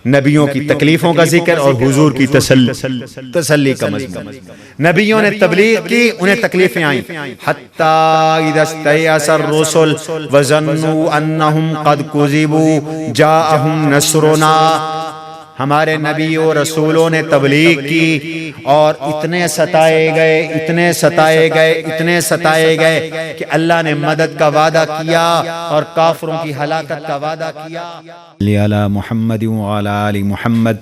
نبیوں کی تکلیفوں کا ذکر اور حضور کی تسلی کا مضمون۔ نبیوں نے تبلیغ کی، انہیں تکلیفیں آئیں، حتی اذا استیأس الرسل وظنوا انہم قد کذبوا جاءہم نصرنا۔ ہمارے نبی و رسولوں نے تبلیغ کی اور اتنے ستائے گئے کہ اللہ نے مدد کا وعدہ کیا اور کافروں کی ہلاکت کا وعدہ کیا۔ علی محمد وعلی آل محمد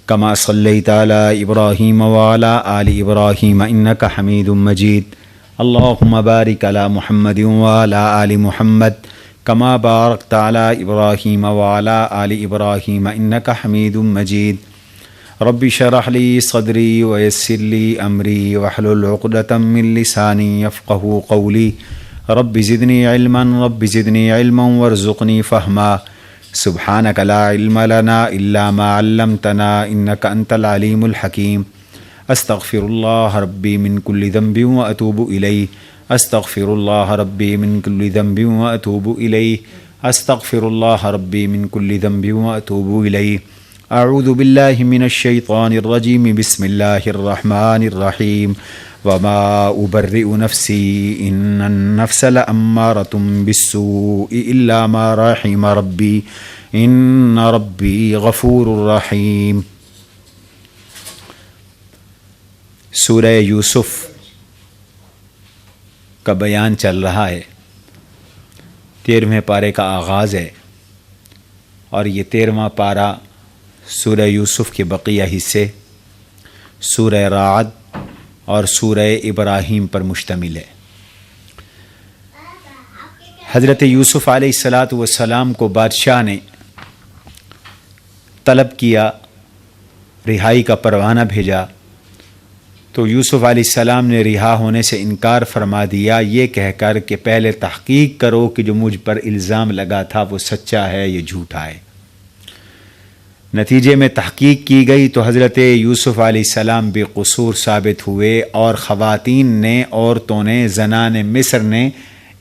کما صلیت علی ابراہیم وعلی آل ابراہیم انک حمید مجید۔ اللہم بارک علی محمد وعلی آل محمد کما بارکت علی ابراہیم وعلی آل ابراہیم انک حمید مجید۔ رب اشرح لی صدری ویسر لی امری واحلل عقدۃ من لسانی یفقہوا قولی۔ رب زدنی علما وارزقنی فہما۔ سبحانک لا علم لنا الا ما علمتنا انک انت العلیم الحکیم۔ استغفر اللہ ربی من کل ذنب واتوب الیہ۔ استغفر اللہ ربی من کل ذنب واتوب الیہ۔ استغفر اللہ ربی من کل ذنب واتوب الیہ۔ اعوذ باللہ من الشیطان الرجیم بسم اللہ الرحمن الرحیم۔ وما ابرئ نفسی ان النفس لامارۃ بالسوء الا ما رحم ربی ان ربی غفور رحیم۔ سورہ یوسف کا بیان چل رہا ہے، 13ویں پارے کا آغاز ہے، اور یہ 13واں پارہ سورہ یوسف کے بقیہ حصے سورہ رعد اور سورہ ابراہیم پر مشتمل ہے۔ حضرت یوسف علیہ السلام کو بادشاہ نے طلب کیا، رہائی کا پروانہ بھیجا، تو یوسف علیہ السلام نے رہا ہونے سے انکار فرما دیا، یہ کہہ کر کہ پہلے تحقیق کرو کہ جو مجھ پر الزام لگا تھا وہ سچا ہے یہ جھوٹا ہے۔ نتیجے میں تحقیق کی گئی تو حضرت یوسف علیہ السلام بے قصور ثابت ہوئے، اور خواتین نے، عورتوں نے، زنان مصر نے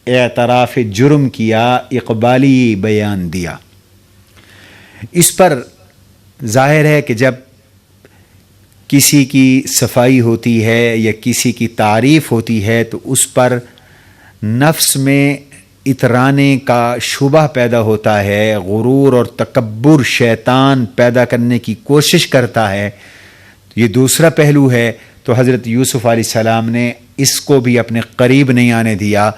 اعتراف جرم کیا، اقبالی بیان دیا۔ اس پر ظاہر ہے کہ جب کسی کی صفائی ہوتی ہے یا کسی کی تعریف ہوتی ہے تو اس پر نفس میں اترانے کا شبہ پیدا ہوتا ہے، غرور اور تکبر شیطان پیدا کرنے کی کوشش کرتا ہے، یہ دوسرا پہلو ہے۔ تو حضرت یوسف علیہ السلام نے اس کو بھی اپنے قریب نہیں آنے دیا،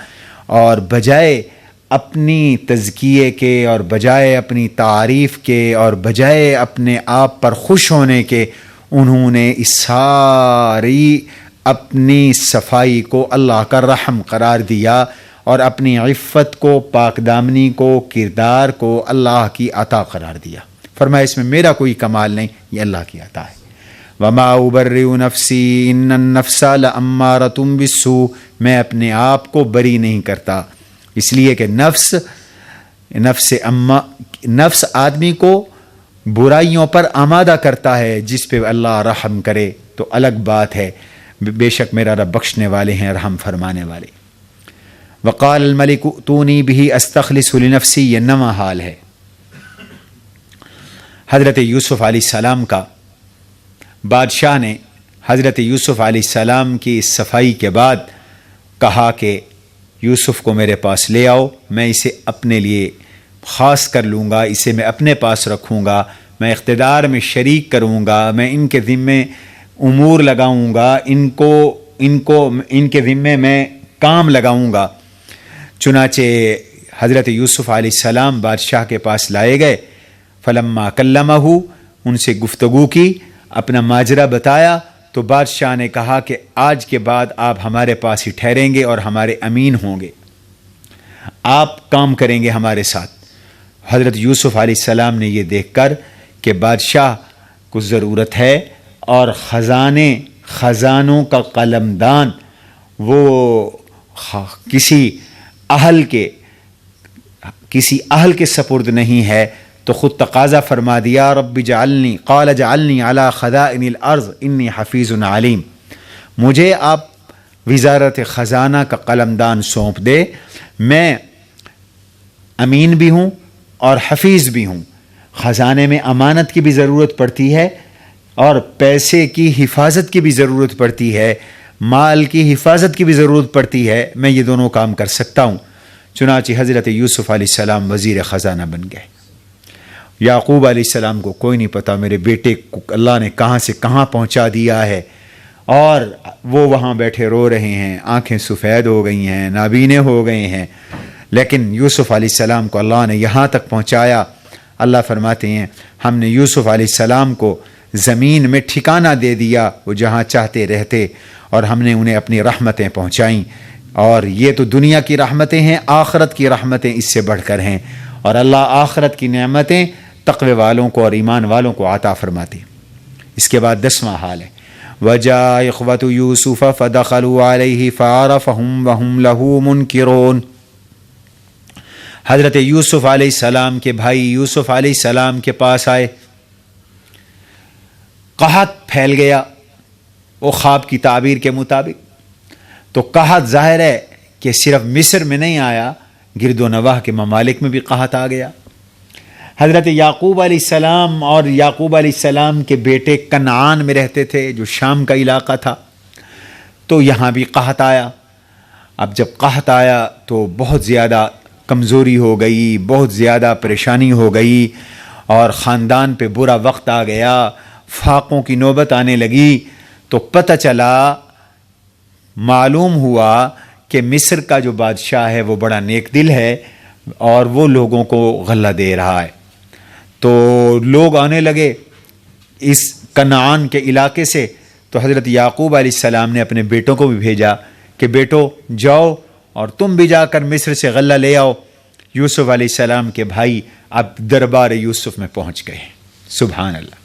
اور بجائے اپنی تزکیے کے اور بجائے اپنی تعریف کے اور بجائے اپنے آپ پر خوش ہونے کے، انہوں نے اس ساری اپنی صفائی کو اللہ کا رحم قرار دیا، اور اپنی عفت کو، پاک دامنی کو، کردار کو اللہ کی عطا قرار دیا۔ فرمایا اس میں میرا کوئی کمال نہیں، یہ اللہ کی عطا ہے۔ وما ابرئ نفسی ان النفس لامارۃ بالسوء، میں اپنے آپ کو بری نہیں کرتا، اس لیے کہ نفس آدمی کو برائیوں پر آمادہ کرتا ہے، جس پہ اللہ رحم کرے تو الگ بات ہے، بے شک میرا رب بخشنے والے ہیں، رحم فرمانے والے۔ وقال الملک ائتونی بہ استخلص لنفسی، یہ نواں حال ہے۔ حضرت یوسف علیہ السلام کا بادشاہ نے حضرت یوسف علیہ السلام کی اس صفائی کے بعد کہا کہ یوسف کو میرے پاس لے آؤ، میں اسے اپنے لیے خاص کر لوں گا، اسے میں اپنے پاس رکھوں گا، میں اقتدار میں شریک کروں گا، میں ان کے ذمے امور لگاؤں گا، ان کے ذمے میں کام لگاؤں گا۔ چنانچہ حضرت یوسف علیہ السلام بادشاہ کے پاس لائے گئے، فلما کلمہ، ان سے گفتگو کی، اپنا ماجرا بتایا، تو بادشاہ نے کہا کہ آج کے بعد آپ ہمارے پاس ہی ٹھہریں گے اور ہمارے امین ہوں گے، آپ کام کریں گے ہمارے ساتھ۔ حضرت یوسف علیہ السلام نے یہ دیکھ کر کہ بادشاہ کو ضرورت ہے اور خزانوں کا قلمدان وہ کسی اہل کے سپرد نہیں ہے، تو خود تقاضا فرما دیا، رب قال جعلنی علی خزائن الارض انی حفیظ علیم، مجھے آپ وزارت خزانہ کا قلمدان سونپ دے، میں امین بھی ہوں اور حفیظ بھی ہوں، خزانے میں امانت کی بھی ضرورت پڑتی ہے اور پیسے کی حفاظت کی بھی ضرورت پڑتی ہے، مال کی حفاظت کی بھی ضرورت پڑتی ہے، میں یہ دونوں کام کر سکتا ہوں۔ چنانچہ حضرت یوسف علیہ السلام وزیر خزانہ بن گئے۔ یعقوب علیہ السلام کو کوئی نہیں پتا میرے بیٹے کو اللہ نے کہاں سے کہاں پہنچا دیا ہے، اور وہ وہاں بیٹھے رو رہے ہیں، آنکھیں سفید ہو گئی ہیں، نابینے ہو گئے ہیں، لیکن یوسف علیہ السلام کو اللہ نے یہاں تک پہنچایا۔ اللہ فرماتے ہیں ہم نے یوسف علیہ السلام کو زمین میں ٹھکانہ دے دیا، وہ جہاں چاہتے رہتے، اور ہم نے انہیں اپنی رحمتیں پہنچائیں، اور یہ تو دنیا کی رحمتیں ہیں، آخرت کی رحمتیں اس سے بڑھ کر ہیں، اور اللہ آخرت کی نعمتیں تقوی والوں کو اور ایمان والوں کو عطا فرماتے۔ اس کے بعد 10واں حال ہے وَجَاءَ إِخْوَةُ يُوسُفَ فَدَخَلُوا عَلَيْهِ فَعَرَفَهُمْ وَهُمْ لَهُ مُنْكِرُونَ۔ حضرت یوسف علیہ السلام کے بھائی یوسف علیہ السلام کے پاس آئے، قحط پھیل گیا، وہ خواب کی تعبیر کے مطابق۔ تو قحط ظاہر ہے کہ صرف مصر میں نہیں آیا، گرد و نواح کے ممالک میں بھی قحط آ گیا۔ حضرت یعقوب علیہ السلام اور یعقوب علیہ السلام کے بیٹے کنعان میں رہتے تھے، جو شام کا علاقہ تھا، تو یہاں بھی قحط آیا۔ اب جب قحط آیا تو بہت زیادہ کمزوری ہو گئی، بہت زیادہ پریشانی ہو گئی، اور خاندان پہ برا وقت آ گیا، فاقوں کی نوبت آنے لگی۔ تو پتہ چلا، معلوم ہوا کہ مصر کا جو بادشاہ ہے وہ بڑا نیک دل ہے اور وہ لوگوں کو غلہ دے رہا ہے۔ تو لوگ آنے لگے اس کنعان کے علاقے سے، تو حضرت یعقوب علیہ السلام نے اپنے بیٹوں کو بھی بھیجا کہ بیٹو جاؤ اور تم بھی جا کر مصر سے غلہ لے آؤ۔ یوسف علیہ السلام کے بھائی اب دربار یوسف میں پہنچ گئے۔ سبحان اللہ۔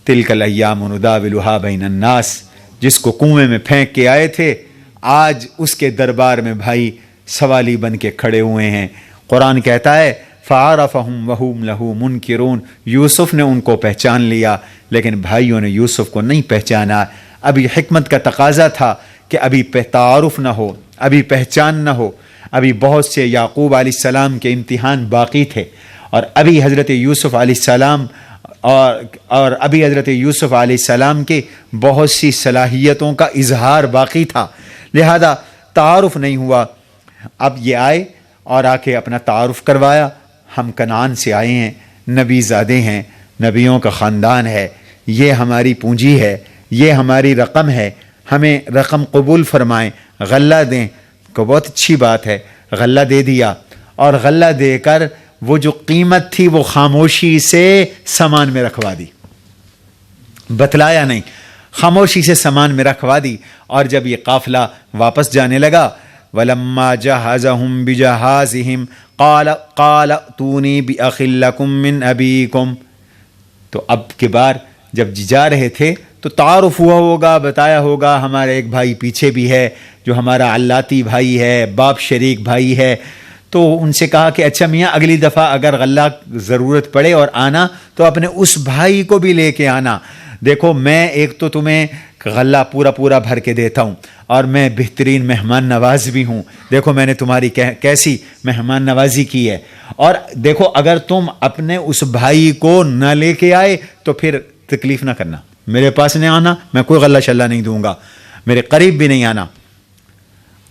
تلک الایام نداولها بین الناس، جس کو کنویں میں پھینک کے آئے تھے، آج اس کے دربار میں بھائی سوالی بن کے کھڑے ہوئے ہیں۔ قرآن کہتا ہے فَعَرَفَهُمْ وَهُمْ لَهُ مُنْكِرُونَ، یوسف نے ان کو پہچان لیا، لیکن بھائیوں نے یوسف کو نہیں پہچانا۔ ابھی حکمت کا تقاضا تھا کہ ابھی تعارف نہ ہو، ابھی پہچان نہ ہو، ابھی بہت سے یعقوب علیہ السلام کے امتحان باقی تھے، اور ابھی حضرت یوسف علیہ السلام اور ابھی حضرت یوسف علیہ السلام کے بہت سی صلاحیتوں کا اظہار باقی تھا، لہذا تعارف نہیں ہوا۔ اب یہ آئے اور آ کے اپنا تعارف کروایا، ہم کنعان سے آئے ہیں، نبی زادے ہیں، نبیوں کا خاندان ہے، یہ ہماری پونجی ہے، یہ ہماری رقم ہے، ہمیں رقم قبول فرمائیں، غلہ دیں۔ کو بہت اچھی بات ہے، غلہ دے دیا، اور غلہ دے کر وہ جو قیمت تھی وہ خاموشی سے سامان میں رکھوا دی، بتلایا نہیں، خاموشی سے سامان میں رکھوا دی۔ اور جب یہ قافلہ واپس جانے لگا، وَلَمَّا جَهَّزَهُمْ بِجَهَازِهِمْ قَالَ ائْتُونِي بِأَخٍ لَكُم مِّنْ أَبِيكُمْ۔ تو اب کی بار جب جا رہے تھے تو تعارف ہوا ہوگا، بتایا ہوگا ہمارا ایک بھائی پیچھے بھی ہے جو ہمارا علاتی بھائی ہے، باپ شریک بھائی ہے۔ تو ان سے کہا کہ اچھا میاں، اگلی دفعہ اگر غلہ ضرورت پڑے اور آنا تو اپنے اس بھائی کو بھی لے کے آنا۔ دیکھو میں ایک تو تمہیں غلہ پورا بھر کے دیتا ہوں، اور میں بہترین مہمان نواز بھی ہوں، دیکھو میں نے تمہاری کیسی مہمان نوازی کی ہے، اور دیکھو اگر تم اپنے اس بھائی کو نہ لے کے آئے تو پھر تکلیف نہ کرنا، میرے پاس نہیں آنا، میں کوئی غلہ شلہ نہیں دوں گا، میرے قریب بھی نہیں آنا۔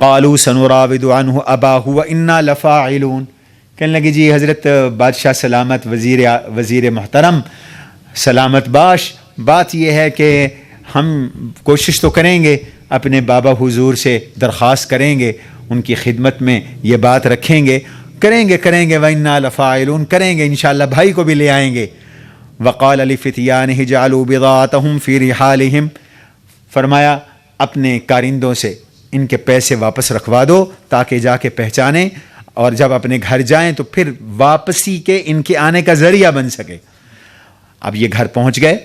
قالوا سنراود عنہ اباہ وانا لفاعلون، کہنے لگے جی حضرت بادشاہ سلامت، وزیر محترم سلامت باش، بات یہ ہے کہ ہم کوشش تو کریں گے، اپنے بابا حضور سے درخواست کریں گے، ان کی خدمت میں یہ بات رکھیں گے، کریں گے وَإِنَّا لَفَاعِلُونَ، کریں گے انشاءاللہ، بھائی کو بھی لے آئیں گے۔ وَقَالَ لِفِتْيَانِهِ جَعَلُوا بِضَاعَتَهُمْ فِي رِحَالِهِمْ، فرمایا اپنے کارندوں سے ان کے پیسے واپس رکھوا دو تاکہ جا کے پہچانیں، اور جب اپنے گھر جائیں تو پھر واپسی کے ان کے آنے کا ذریعہ بن سکے۔ اب یہ گھر پہنچ گئے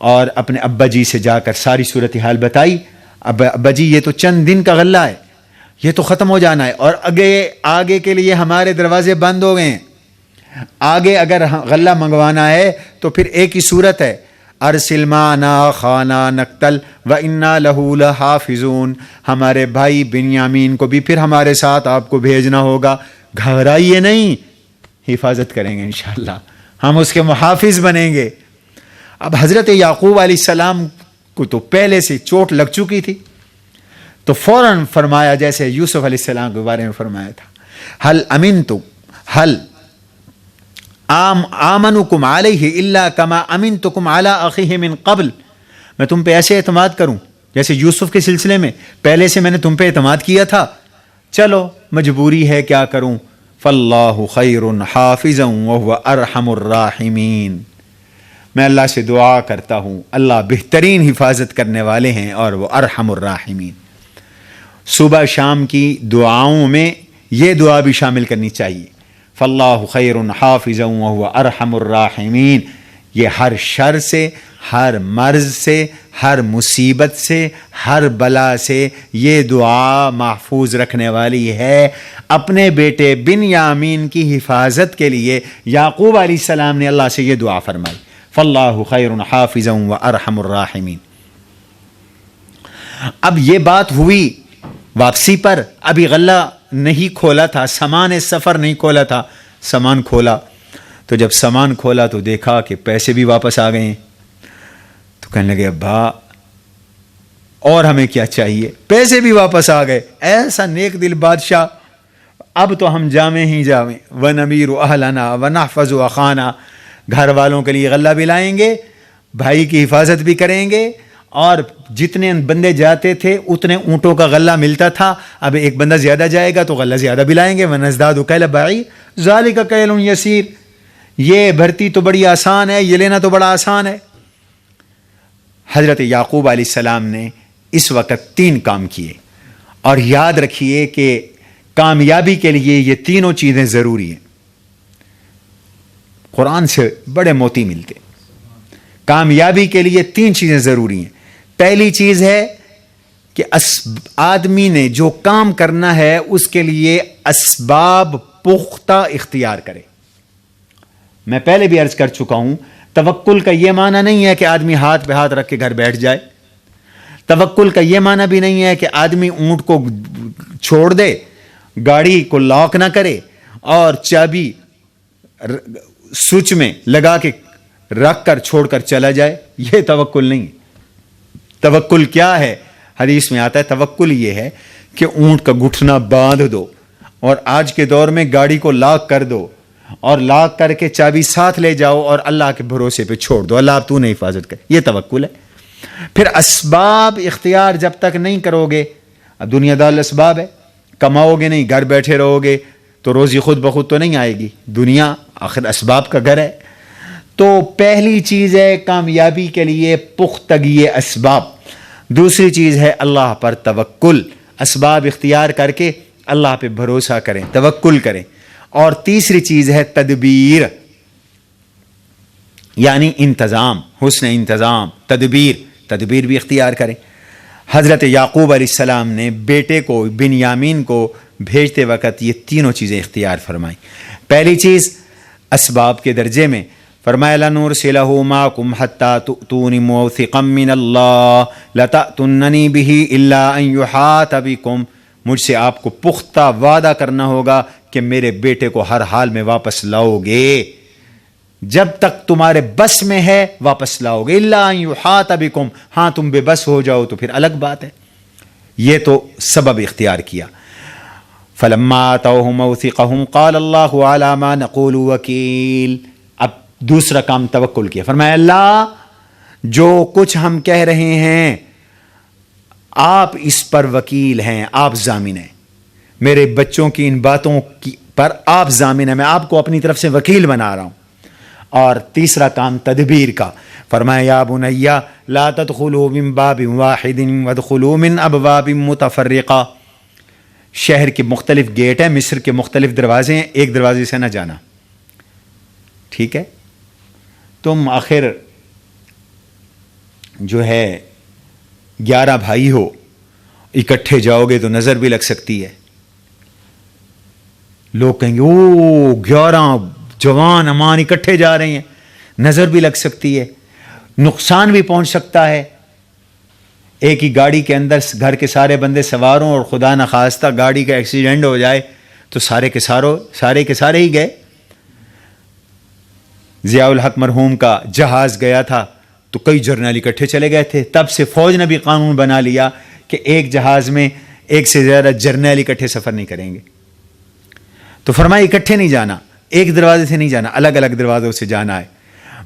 اور اپنے ابا جی سے جا کر ساری صورتحال بتائی۔ ابا جی یہ تو چند دن کا غلہ ہے، یہ تو ختم ہو جانا ہے، اور آگے کے لیے ہمارے دروازے بند ہو گئے ہیں، آگے اگر غلہ منگوانا ہے تو پھر ایک ہی صورت ہے، ارسل معنا خانا نقتل وَإِنَّا لَهُ لَحَافِظُونَ، ہمارے بھائی بنیامین کو بھی پھر ہمارے ساتھ آپ کو بھیجنا ہوگا، گھبرائیے نہیں، حفاظت کریں گے انشاءاللہ، ہم اس کے محافظ بنیں گے۔ اب حضرت یعقوب علیہ السلام کو تو پہلے سے چوٹ لگ چکی تھی، تو فوراً فرمایا جیسے یوسف علیہ السلام کے بارے میں فرمایا تھا، هل آمنکم علیہ الا کما امنتکم علی اخیہ من قبل، میں تم پہ ایسے اعتماد کروں جیسے یوسف کے سلسلے میں پہلے سے میں نے تم پہ اعتماد کیا تھا؟ چلو مجبوری ہے، کیا کروں، فاللہ خیر حافظا وہو ارحم الراحمین، میں اللہ سے دعا کرتا ہوں، اللہ بہترین حفاظت کرنے والے ہیں اور وہ ارحم الراحمین۔ صبح شام کی دعاؤں میں یہ دعا بھی شامل کرنی چاہیے، فاللہ خیر حافظا وہو ارحم الراحمین۔ یہ ہر شر سے، ہر مرض سے، ہر مصیبت سے، ہر بلا سے یہ دعا محفوظ رکھنے والی ہے۔ اپنے بیٹے بنیامین کی حفاظت کے لیے یعقوب علیہ السلام نے اللہ سے یہ دعا فرمائی، فاللہ خیر حافظا وارحم الراحمین۔ اب یہ بات ہوئی واپسی پر، ابھی غلہ نہیں کھولا تھا، سامان سفر نہیں کھولا تھا، سامان کھولا تو جب سامان کھولا تو دیکھا کہ پیسے بھی واپس آ گئے ہیں، تو کہنے لگے ابا اور ہمیں کیا چاہیے، پیسے بھی واپس آ گئے، ایسا نیک دل بادشاہ، اب تو ہم جامیں ہی جامیں، وَنَمِيرُ أَهْلَنَا وَنَحْفَظُ أَخَانَا، گھر والوں کے لیے غلہ بھی لائیں گے، بھائی کی حفاظت بھی کریں گے، اور جتنے بندے جاتے تھے اتنے اونٹوں کا غلہ ملتا تھا، اب ایک بندہ زیادہ جائے گا تو غلہ زیادہ بھی لائیں گے، وَنَزْدَادُ كَيْلَ بَعِيرٍ ذَلِكَ كَيْلٌ يَسِيرٌ، یہ بھرتی تو بڑی آسان ہے، یہ لینا تو بڑا آسان ہے۔ حضرت یعقوب علیہ السلام نے اس وقت 3 کام کیے، اور یاد رکھیے کہ کامیابی کے لیے یہ تینوں چیزیں ضروری ہیں۔ قرآن سے بڑے موتی ملتے، کامیابی کے لیے 3 چیزیں ضروری ہیں۔ پہلی چیز ہے کہ آدمی نے جو کام کرنا ہے اس کے لیے اسباب پختہ اختیار کرے۔ میں پہلے بھی عرض کر چکا ہوں، توکل کا یہ معنی نہیں ہے کہ آدمی ہاتھ پہ ہاتھ رکھ کے گھر بیٹھ جائے، توکل کا یہ معنی بھی نہیں ہے کہ آدمی اونٹ کو چھوڑ دے، گاڑی کو لاک نہ کرے اور چابی سوئچ میں لگا کے رکھ کر چھوڑ کر چلا جائے، یہ توکل نہیں ہے۔ توکل کیا ہے؟ حدیث میں آتا ہے توکل یہ ہے کہ اونٹ کا گھٹنا باندھ دو اور آج کے دور میں گاڑی کو لاک کر دو اور لاک کر کے چابی ساتھ لے جاؤ اور اللہ کے بھروسے پہ چھوڑ دو، اللہ اب تو نے حفاظت کر، یہ توکل ہے۔ پھر اسباب اختیار جب تک نہیں کرو گے، اب دنیا دار اسباب ہے، کماؤ گے نہیں، گھر بیٹھے رہو گے تو روزی خود بخود تو نہیں آئے گی، دنیا آخر اسباب کا گھر ہے۔ تو پہلی چیز ہے کامیابی کے لیے پختگی اسباب، دوسری چیز ہے اللہ پر توکل، اسباب اختیار کر کے اللہ پہ بھروسہ کریں، توکل کریں، اور تیسری چیز ہے تدبیر، یعنی انتظام، حسن انتظام، تدبیر بھی اختیار کریں۔ حضرت یعقوب علیہ السلام نے بیٹے کو بنیامین کو بھیجتے وقت یہ تینوں چیزیں اختیار فرمائیں۔ پہلی چیز اسباب کے درجے میں فرمایا لَنُرْسِلَهُ مَعَكُمْ حَتَّى تُؤْتُونِ مَوْثِقًا مِّنَ اللَّهِ لَتَأْتُنَّنِي بِهِ إِلَّا أَن يُحَاطَ بِكُمْ، مجھ سے آپ کو پختہ وعدہ کرنا ہوگا کہ میرے بیٹے کو ہر حال میں واپس لاؤ گے، جب تک تمہارے بس میں ہے واپس لاؤ گے، إِلَّا أَن يُحَاطَ بِكُمْ، ہاں تم بے بس ہو جاؤ تو پھر الگ بات ہے۔ یہ تو سبب اختیار کیا۔ فَلَمَّا آتَوْهُ مَوْثِقَهُمْ قَالَ اللَّهُ عَلَى مَا نَقُولُ وَكِيلٌ، اب دوسرا کام توکل کیا، فرمایا اللہ جو کچھ ہم کہہ رہے ہیں آپ اس پر وکیل ہیں، آپ ضامن ہیں، میرے بچوں کی ان باتوں پر آپ ضامن ہیں، میں آپ کو اپنی طرف سے وکیل بنا رہا ہوں۔ اور تیسرا کام تدبیر کا، فرمایا یا بنی لا تدخلوا من باب واحد وادخلوا من ابواب متفرقہ، شہر کے مختلف گیٹ ہیں، مصر کے مختلف دروازے ہیں، ایک دروازے سے نہ جانا، ٹھیک ہے؟ تم آخر جو ہے 11 بھائی ہو، اکٹھے جاؤ گے تو نظر بھی لگ سکتی ہے، لوگ کہیں گے او 11 جوان امان اکٹھے جا رہے ہیں، نظر بھی لگ سکتی ہے، نقصان بھی پہنچ سکتا ہے۔ ایک ہی گاڑی کے اندر گھر کے سارے بندے سوار ہوں اور خدا نخواستہ گاڑی کا ایکسیڈنٹ ہو جائے تو سارے کے سارے ہی گئے۔ ضیاء الحق مرحوم کا جہاز گیا تھا تو کئی جرنیل اکٹھے چلے گئے تھے. تب سے فوج نے بھی قانون بنا لیا کہ ایک جہاز میں ایک سے زیادہ جرنیل اکٹھے سفر نہیں کریں گے. تو فرمایا اکٹھے نہیں جانا, ایک دروازے سے نہیں جانا, الگ الگ دروازوں سے جانا ہے.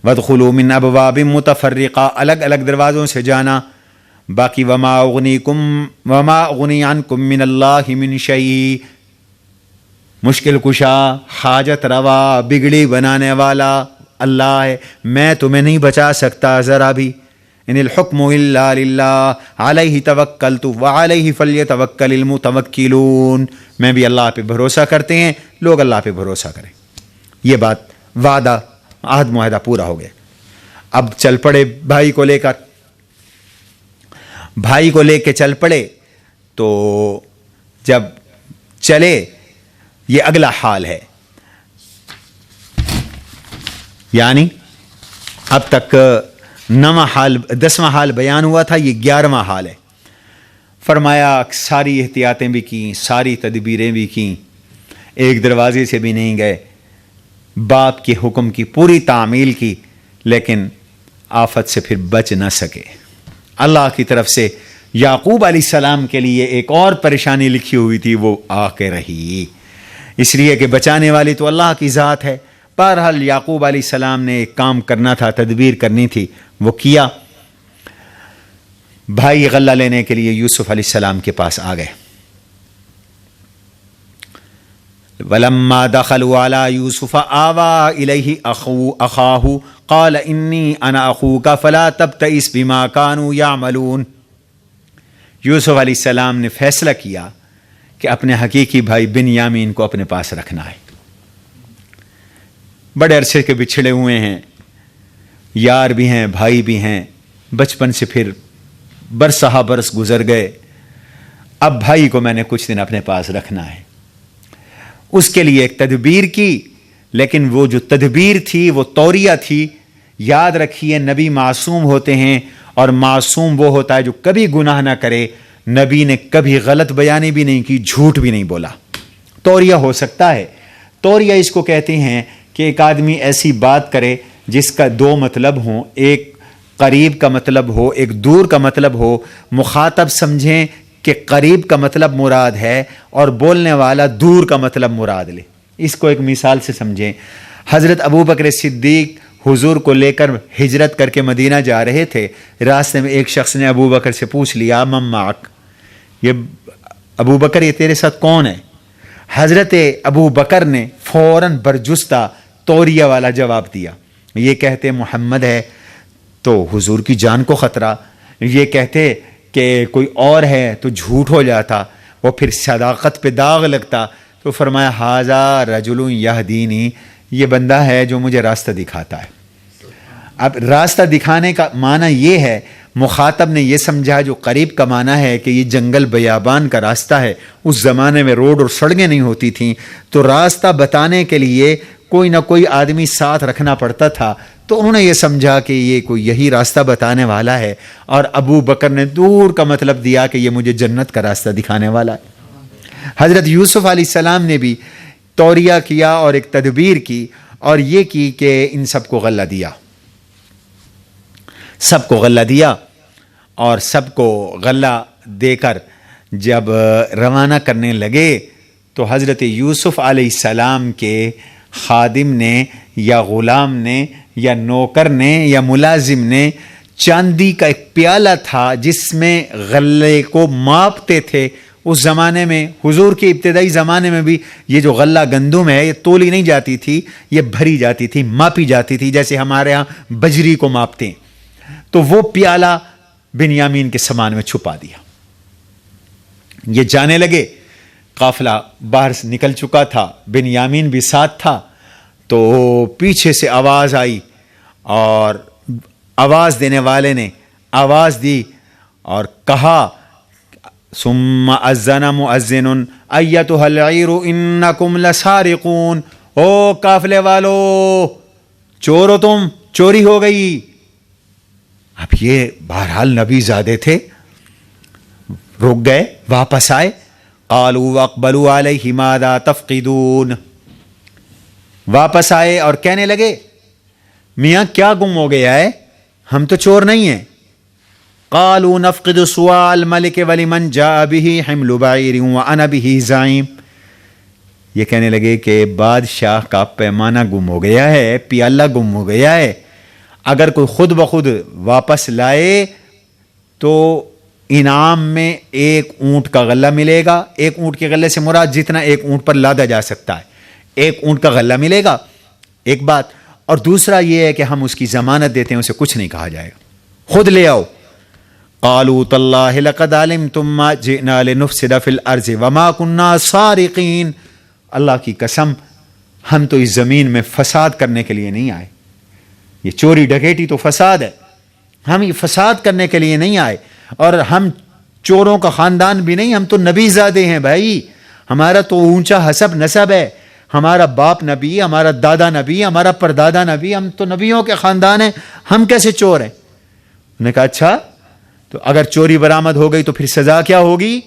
وادخلوا من ابواب متفرقہ, الگ الگ دروازوں سے جانا. باقی وما اغنی عنکم من اللہ من شیء, مشکل کشا, حاجت روا, بگڑی بنانے والا اللہ ہے, میں تمہیں نہیں بچا سکتا ذرا بھی. ان الحکم الا للہ علیہ توکلت وعلیہ فلیتوکل المتوکلون, میں بھی اللہ پہ بھروسہ کرتے ہیں, لوگ اللہ پہ بھروسہ کریں. یہ بات وعدہ عہد معاہدہ پورا ہو گیا. اب چل پڑے بھائی کو لے کر, بھائی کو لے کے چل پڑے. تو جب چلے, یہ اگلا حال ہے, یعنی اب تک 9واں حال 10واں حال بیان ہوا تھا, یہ 11واں حال ہے. فرمایا ساری احتیاطیں بھی کیں, ساری تدبیریں بھی کیں, ایک دروازے سے بھی نہیں گئے, باپ کے حکم کی پوری تعمیل کی, لیکن آفت سے پھر بچ نہ سکے. اللہ کی طرف سے یعقوب علیہ السلام کے لیے ایک اور پریشانی لکھی ہوئی تھی, وہ آ کے رہی, اس لیے کہ بچانے والی تو اللہ کی ذات ہے. بہرحال یعقوب علیہ السلام نے ایک کام کرنا تھا, تدبیر کرنی تھی, وہ کیا. بھائی غلہ لینے کے لیے یوسف علیہ السلام کے پاس آ گئے. وَلَمَّا دَخَلُوا عَلَى يُوسُفَ آوَى إِلَيْهِ أَخَاهُ قَالَ إِنِّي أَنَا أَخُوكَ فَلَا تَبْتَئِسْ بِمَا كَانُوا يَعْمَلُونَ. یوسف علیہ السلام نے فیصلہ کیا کہ اپنے حقیقی بھائی بنیامین کو اپنے پاس رکھنا ہے. بڑے عرصے کے بچھڑے ہوئے ہیں, یار بھی ہیں, بھائی بھی ہیں, بچپن سے پھر برسہ برس گزر گئے. اب بھائی کو میں نے کچھ دن اپنے پاس رکھنا ہے. اس کے لیے ایک تدبیر کی, لیکن وہ جو تدبیر تھی وہ توریہ تھی. یاد رکھیے نبی معصوم ہوتے ہیں, اور معصوم وہ ہوتا ہے جو کبھی گناہ نہ کرے. نبی نے کبھی غلط بیانی بھی نہیں کی, جھوٹ بھی نہیں بولا. توریہ ہو سکتا ہے. توریہ اس کو کہتے ہیں کہ ایک آدمی ایسی بات کرے جس کا دو مطلب ہوں, ایک قریب کا مطلب ہو, ایک دور کا مطلب ہو. مخاطب سمجھیں کہ قریب کا مطلب مراد ہے اور بولنے والا دور کا مطلب مراد لے. اس کو ایک مثال سے سمجھیں. حضرت ابوبکر صدیق حضور کو لے کر ہجرت کر کے مدینہ جا رہے تھے. راستے میں ایک شخص نے ابوبکر سے پوچھ لیا, من معک, یہ ابوبکر یہ تیرے ساتھ کون ہے؟ حضرت ابوبکر نے فوراً برجستہ توریہ والا جواب دیا. یہ کہتے محمد ہے تو حضور کی جان کو خطرہ, یہ کہتے کہ کوئی اور ہے تو جھوٹ ہو جاتا, وہ پھر صداقت پہ داغ لگتا. تو فرمایا ھذا رجل یہدینی, یہ بندہ ہے جو مجھے راستہ دکھاتا ہے. اب راستہ دکھانے کا معنی یہ ہے, مخاطب نے یہ سمجھا جو قریب کا معنی ہے کہ یہ جنگل بیابان کا راستہ ہے. اس زمانے میں روڈ اور سڑکیں نہیں ہوتی تھیں, تو راستہ بتانے کے لیے کوئی نہ کوئی آدمی ساتھ رکھنا پڑتا تھا. تو انہوں نے یہ سمجھا کہ یہ کوئی یہی راستہ بتانے والا ہے, اور ابو بکر نے دور کا مطلب دیا کہ یہ مجھے جنت کا راستہ دکھانے والا ہے. حضرت یوسف علیہ السلام نے بھی توریہ کیا اور ایک تدبیر کی, اور یہ کی کہ ان سب کو غلہ دیا, سب کو غلہ دیا. اور سب کو غلہ دے کر جب روانہ کرنے لگے تو حضرت یوسف علیہ السلام کے خادم نے یا غلام نے یا نوکر نے یا ملازم نے چاندی کا ایک پیالہ تھا جس میں غلے کو ماپتے تھے. اس زمانے میں, حضور کے ابتدائی زمانے میں بھی, یہ جو غلہ گندم ہے یہ تولی نہیں جاتی تھی, یہ بھری جاتی تھی, ماپی جاتی تھی, جیسے ہمارے ہاں بجری کو ماپتے ہیں. تو وہ پیالہ بنیامین کے سامان میں چھپا دیا. یہ جانے لگے, قافلہ باہر سے نکل چکا تھا, بنیامین بھی ساتھ تھا. تو پیچھے سے آواز آئی, اور آواز دینے والے نے آواز دی اور کہا, ثم اذن مؤذن ایتھا العیر انکم لسارقون, او قافلے والو, چور ہو تم, چوری ہو گئی. اب یہ بہرحال نبی زادے تھے, رک گئے, واپس آئے. قالوا واقبلوا علیہ ماذا تفقدون, واپس آئے اور کہنے لگے میاں کیا گم ہو گیا ہے؟ ہم تو چور نہیں ہیں. قالوا نفقد سواء الملك ولمن جاء به حمل بعير وانا به زعيم. یہ کہنے لگے کہ بادشاہ کا پیمانہ گم ہو گیا ہے، پیالہ گم ہو گیا ہے. اگر کوئی خود بخود واپس لائے تو انعام میں ایک اونٹ کا غلہ ملے گا. ایک اونٹ کے غلے سے مراد جتنا ایک اونٹ پر لادا جا سکتا ہے، ایک اونٹ کا غلہ ملے گا. ایک بات. اور دوسرا یہ ہے کہ ہم اس کی ضمانت دیتے ہیں، اسے کچھ نہیں کہا جائے گا، خود لے آؤ. قالوا تاللہ لقد علمتم ما جئنا لنفسد فی الارض وما كنا سارقین. اللہ کی قسم ہم تو اس زمین میں فساد کرنے کے لیے نہیں آئے. یہ چوری ڈکیٹی تو فساد ہے، ہم یہ فساد کرنے کے لیے نہیں آئے. اور ہم چوروں کا خاندان بھی نہیں، ہم تو نبی زادے ہیں بھائی. ہمارا تو اونچا حسب نسب ہے، ہمارا باپ نبی، ہمارا دادا نبی، ہمارا پردادا نبی، ہم تو نبیوں کے خاندان ہیں، ہم کیسے چور ہیں؟ انہوں نے کہا اچھا تو اگر چوری برآمد ہو گئی تو پھر سزا کیا ہوگی؟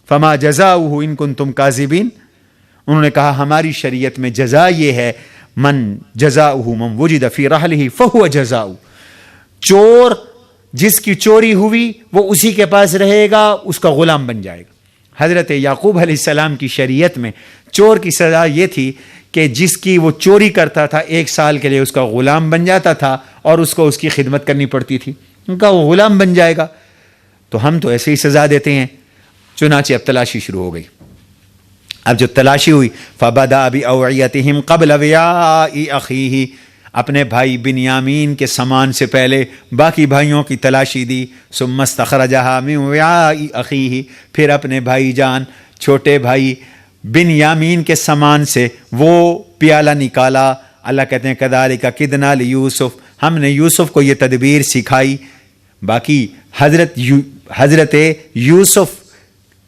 فما جزاؤہ ان کنتم کاذبین. انہوں نے کہا ہماری شریعت میں جزا یہ ہے، من جزاؤہ من وجد فی رحلہ فہو جزاؤ. چور جس کی چوری ہوئی وہ اسی کے پاس رہے گا، اس کا غلام بن جائے گا. حضرت یعقوب علیہ السلام کی شریعت میں چور کی سزا یہ تھی کہ جس کی وہ چوری کرتا تھا 1 سال کے لیے اس کا غلام بن جاتا تھا اور اس کو اس کی خدمت کرنی پڑتی تھی. ان کا وہ غلام بن جائے گا. تو ہم تو ایسے ہی سزا دیتے ہیں. چنانچہ اب تلاشی شروع ہو گئی. اب جو تلاشی ہوئی فبدأ بأوعیتہم قبل وعاء اخیہ، اپنے بھائی بنیامین کے سامان سے پہلے باقی بھائیوں کی تلاشی دی. ثم استخرجہا من وعاء اخیہ، پھر اپنے بھائی جان چھوٹے بھائی بنیامین کے سامان سے وہ پیالہ نکالا. اللہ کہتے ہیں کذالک کدنا لیوسف، ہم نے یوسف کو یہ تدبیر سکھائی. باقی حضرت یوسف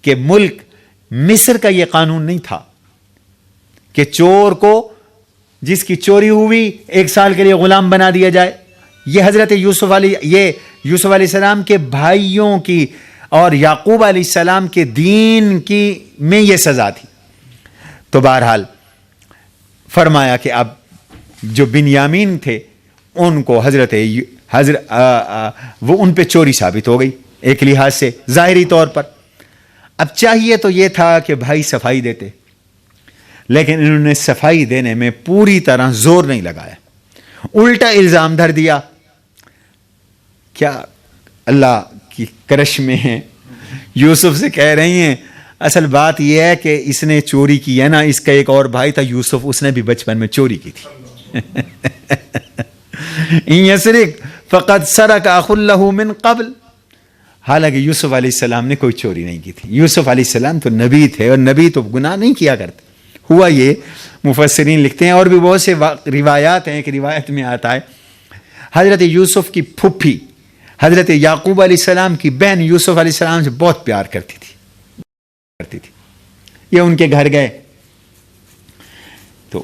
کے ملک مصر کا یہ قانون نہیں تھا کہ چور کو جس کی چوری ہوئی 1 سال کے لیے غلام بنا دیا جائے. یہ حضرت یوسف علیہ السلام کے بھائیوں کی اور یعقوب علیہ السلام کے دین کی میں یہ سزا تھی. تو بہرحال فرمایا کہ اب جو بنیامین تھے ان کو وہ ان پہ چوری ثابت ہو گئی ایک لحاظ سے ظاہری طور پر. اب چاہیے تو یہ تھا کہ بھائی صفائی دیتے، لیکن انہوں نے صفائی دینے میں پوری طرح زور نہیں لگایا، الٹا الزام دھر دیا. کیا اللہ کی کرش میں ہیں، یوسف سے کہہ رہی ہیں اصل بات یہ ہے کہ اس نے چوری کی ہے نا، اس کا ایک اور بھائی تھا یوسف، اس نے بھی بچپن میں چوری کی تھی. ان یسرق فقد سرق اخ له من قبل. حالانکہ یوسف علیہ السلام نے کوئی چوری نہیں کی تھی. یوسف علیہ السلام تو نبی تھے اور نبی تو گناہ نہیں کیا کرتے. ہوا یہ، مفسرین لکھتے ہیں اور بھی بہت سے روایات ہیں کہ روایت میں آتا ہے حضرت یوسف کی پھپھی حضرت یعقوب علیہ السلام کی بہن یوسف علیہ السلام سے بہت پیار کرتی تھی. یہ ان کے گھر گئے تو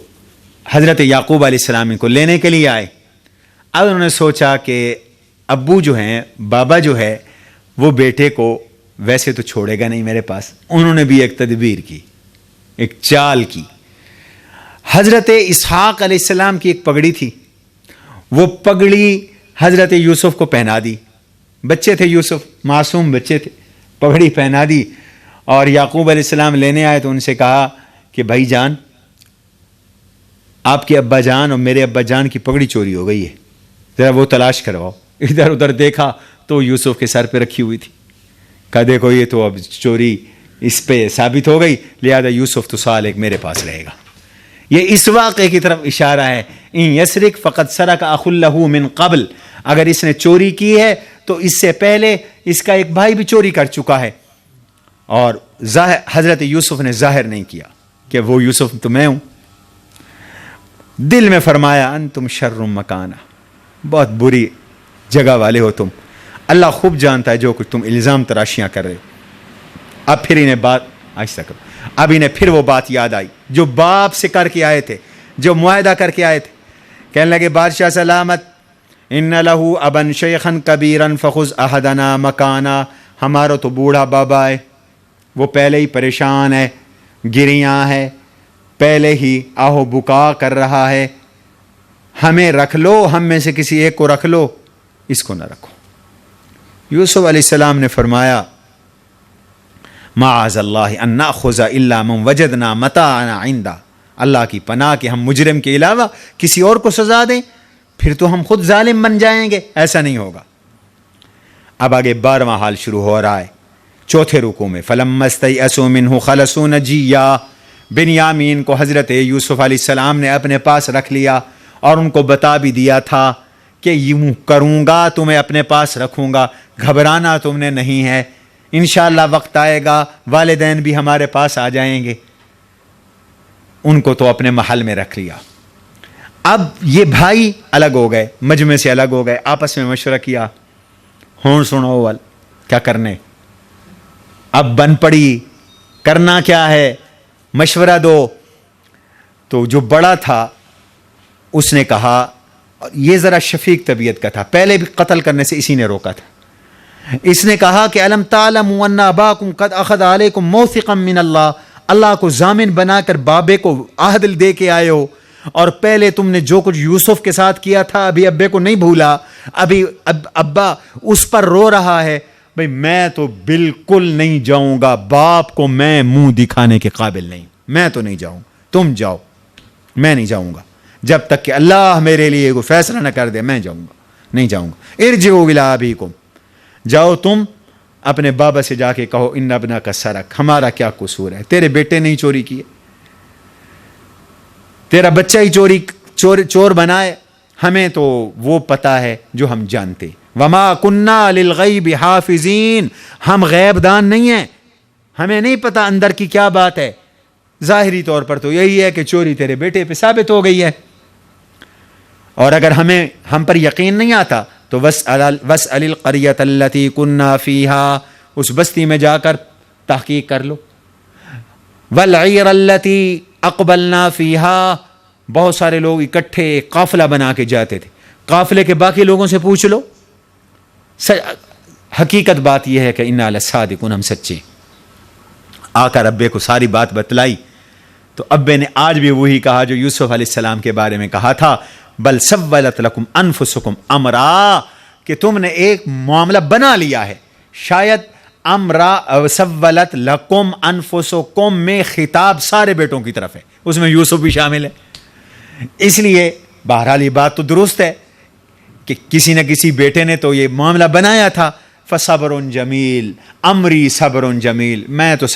حضرت یعقوب علیہ السلام ان کو لینے کے لیے آئے. اب انہوں نے سوچا کہ ابو جو ہیں، بابا جو ہے وہ بیٹے کو ویسے تو چھوڑے گا نہیں میرے پاس. انہوں نے بھی ایک تدبیر کی، ایک چال کی. حضرت اسحاق علیہ السلام کی ایک پگڑی تھی، وہ پگڑی حضرت یوسف کو پہنا دی. بچے تھے یوسف، معصوم بچے تھے، پگڑی پہنا دی. اور یعقوب علیہ السلام لینے آئے تو ان سے کہا کہ بھائی جان، آپ کے ابا جان اور میرے ابا جان کی پگڑی چوری ہو گئی ہے، ذرا وہ تلاش کرواؤ. ادھر ادھر دیکھا تو یوسف کے سر پہ رکھی ہوئی تھی. کہا دیکھو یہ تو اب چوری اس پہ ثابت ہو گئی، لہذا یوسف تو سال ایک میرے پاس رہے گا. یہ اس واقعے کی طرف اشارہ ہے. ان یسرق فقد سرق اخ له من قبل، اگر اس نے چوری کی ہے تو اس سے پہلے اس کا ایک بھائی بھی چوری کر چکا ہے. اور حضرت یوسف نے ظاہر نہیں کیا کہ وہ یوسف تو میں ہوں. دل میں فرمایا انتم شر مکانہ، بہت بری جگہ والے ہو تم. اللہ خوب جانتا ہے جو کچھ تم الزام تراشیاں کر رہے. اب پھر انہیں بات آہستہ کرو. اب انہیں پھر وہ بات یاد آئی جو باپ سے کر کے آئے تھے، جو معاہدہ کر کے آئے تھے. کہنے لگے بادشاہ سلامت، ان لہو ابن شیخن کبیرن فخذ احدنا مکانا. ہمارا تو بوڑھا بابا ہے، وہ پہلے ہی پریشان ہے، گریاں ہے، پہلے ہی آہو بکا کر رہا ہے. ہمیں رکھ لو، ہم میں سے کسی ایک کو رکھ لو، اس کو نہ رکھو۔ یوسف علیہ السلام نے فرمایا معاذ اللہ ان ناخذ الا من وجدنا متاعنا عنده، اللہ کی پناہ کہ ہم مجرم کے علاوہ کسی اور کو سزا دیں، پھر تو ہم خود ظالم بن جائیں گے، ایسا نہیں ہوگا۔ اب آگے 12واں حال شروع ہو رہا ہے چوتھے رکوع میں، فلما استيئسوا منه خلصوا نجيا، بنیامین کو حضرت یوسف علیہ السلام نے اپنے پاس رکھ لیا اور ان کو بتا بھی دیا تھا کہ یوں کروں گا، تمہیں اپنے پاس رکھوں گا، گھبرانا تم نے نہیں ہے، انشاءاللہ وقت آئے گا والدین بھی ہمارے پاس آ جائیں گے۔ ان کو تو اپنے محل میں رکھ لیا۔ اب یہ بھائی الگ ہو گئے، مجمع سے الگ ہو گئے، آپس میں مشورہ کیا، ہون سنو وال کیا کرنے، اب بن پڑی، کرنا کیا ہے، مشورہ دو۔ تو جو بڑا تھا اس نے کہا، یہ ذرا شفیق طبیعت کا تھا، پہلے بھی قتل کرنے سے اسی نے روکا تھا، اس نے کہا کہ الم تعلموا ان اباکم قد اخذ علیکم موثقا من اللہ، اللہ کو ضامن بنا کر بابے کو عہد دے کے آئے ہو، اور پہلے تم نے جو کچھ یوسف کے ساتھ کیا تھا ابھی ابے کو نہیں بھولا، ابھی ابا اس پر رو رہا ہے۔ بھئی میں تو بالکل نہیں جاؤں گا، باپ کو میں منہ دکھانے کے قابل نہیں، میں تو نہیں جاؤں، تم جاؤ، میں نہیں جاؤں گا جب تک کہ اللہ میرے لیے کوئی فیصلہ نہ کر دے، میں جاؤں گا، نہیں جاؤں گا۔ ارجعوا الی ابیکم، جاؤ تم اپنے بابا سے جا کے کہو ان ابنک سرق، ہمارا کیا قصور ہے، تیرے بیٹے نے چوری کی ہے، تیرا بچہ ہی چور بنائے، ہمیں تو وہ پتا ہے جو ہم جانتے، وما کننا للغیب حافظین، ہم غیب دان نہیں ہیں، ہمیں نہیں پتا اندر کی کیا بات ہے، ظاہری طور پر تو یہی ہے کہ چوری تیرے بیٹے پہ ثابت ہو گئی ہے، اور اگر ہم پر یقین نہیں آتا تو واسأل القریۃ التی کنا فیہا، اس بستی میں جا کر تحقیق کر لو، والعیر التی اقبلنا فیہا، بہت سارے لوگ اکٹھے قافلہ بنا کے جاتے تھے، قافلے کے باقی لوگوں سے پوچھ لو، حقیقت بات یہ ہے کہ انا لصادقون، ہم سچے۔ آ کر ابے کو ساری بات بتلائی تو ابے نے آج بھی وہی کہا جو یوسف علیہ السلام کے بارے میں کہا تھا، بل سولت لکم انفسکم امرا، کہ تم نے ایک معاملہ بنا لیا ہے، شاید امرا سولت لکم انفسکم میں خطاب سارے بیٹوں کی طرف ہے، اس میں یوسف بھی شامل ہے، اس لیے بہرحال یہ بات تو درست ہے کہ کسی نہ کسی بیٹے نے تو یہ معاملہ بنایا تھا، فصبر جمیل، امری صبر جمیل، میں تو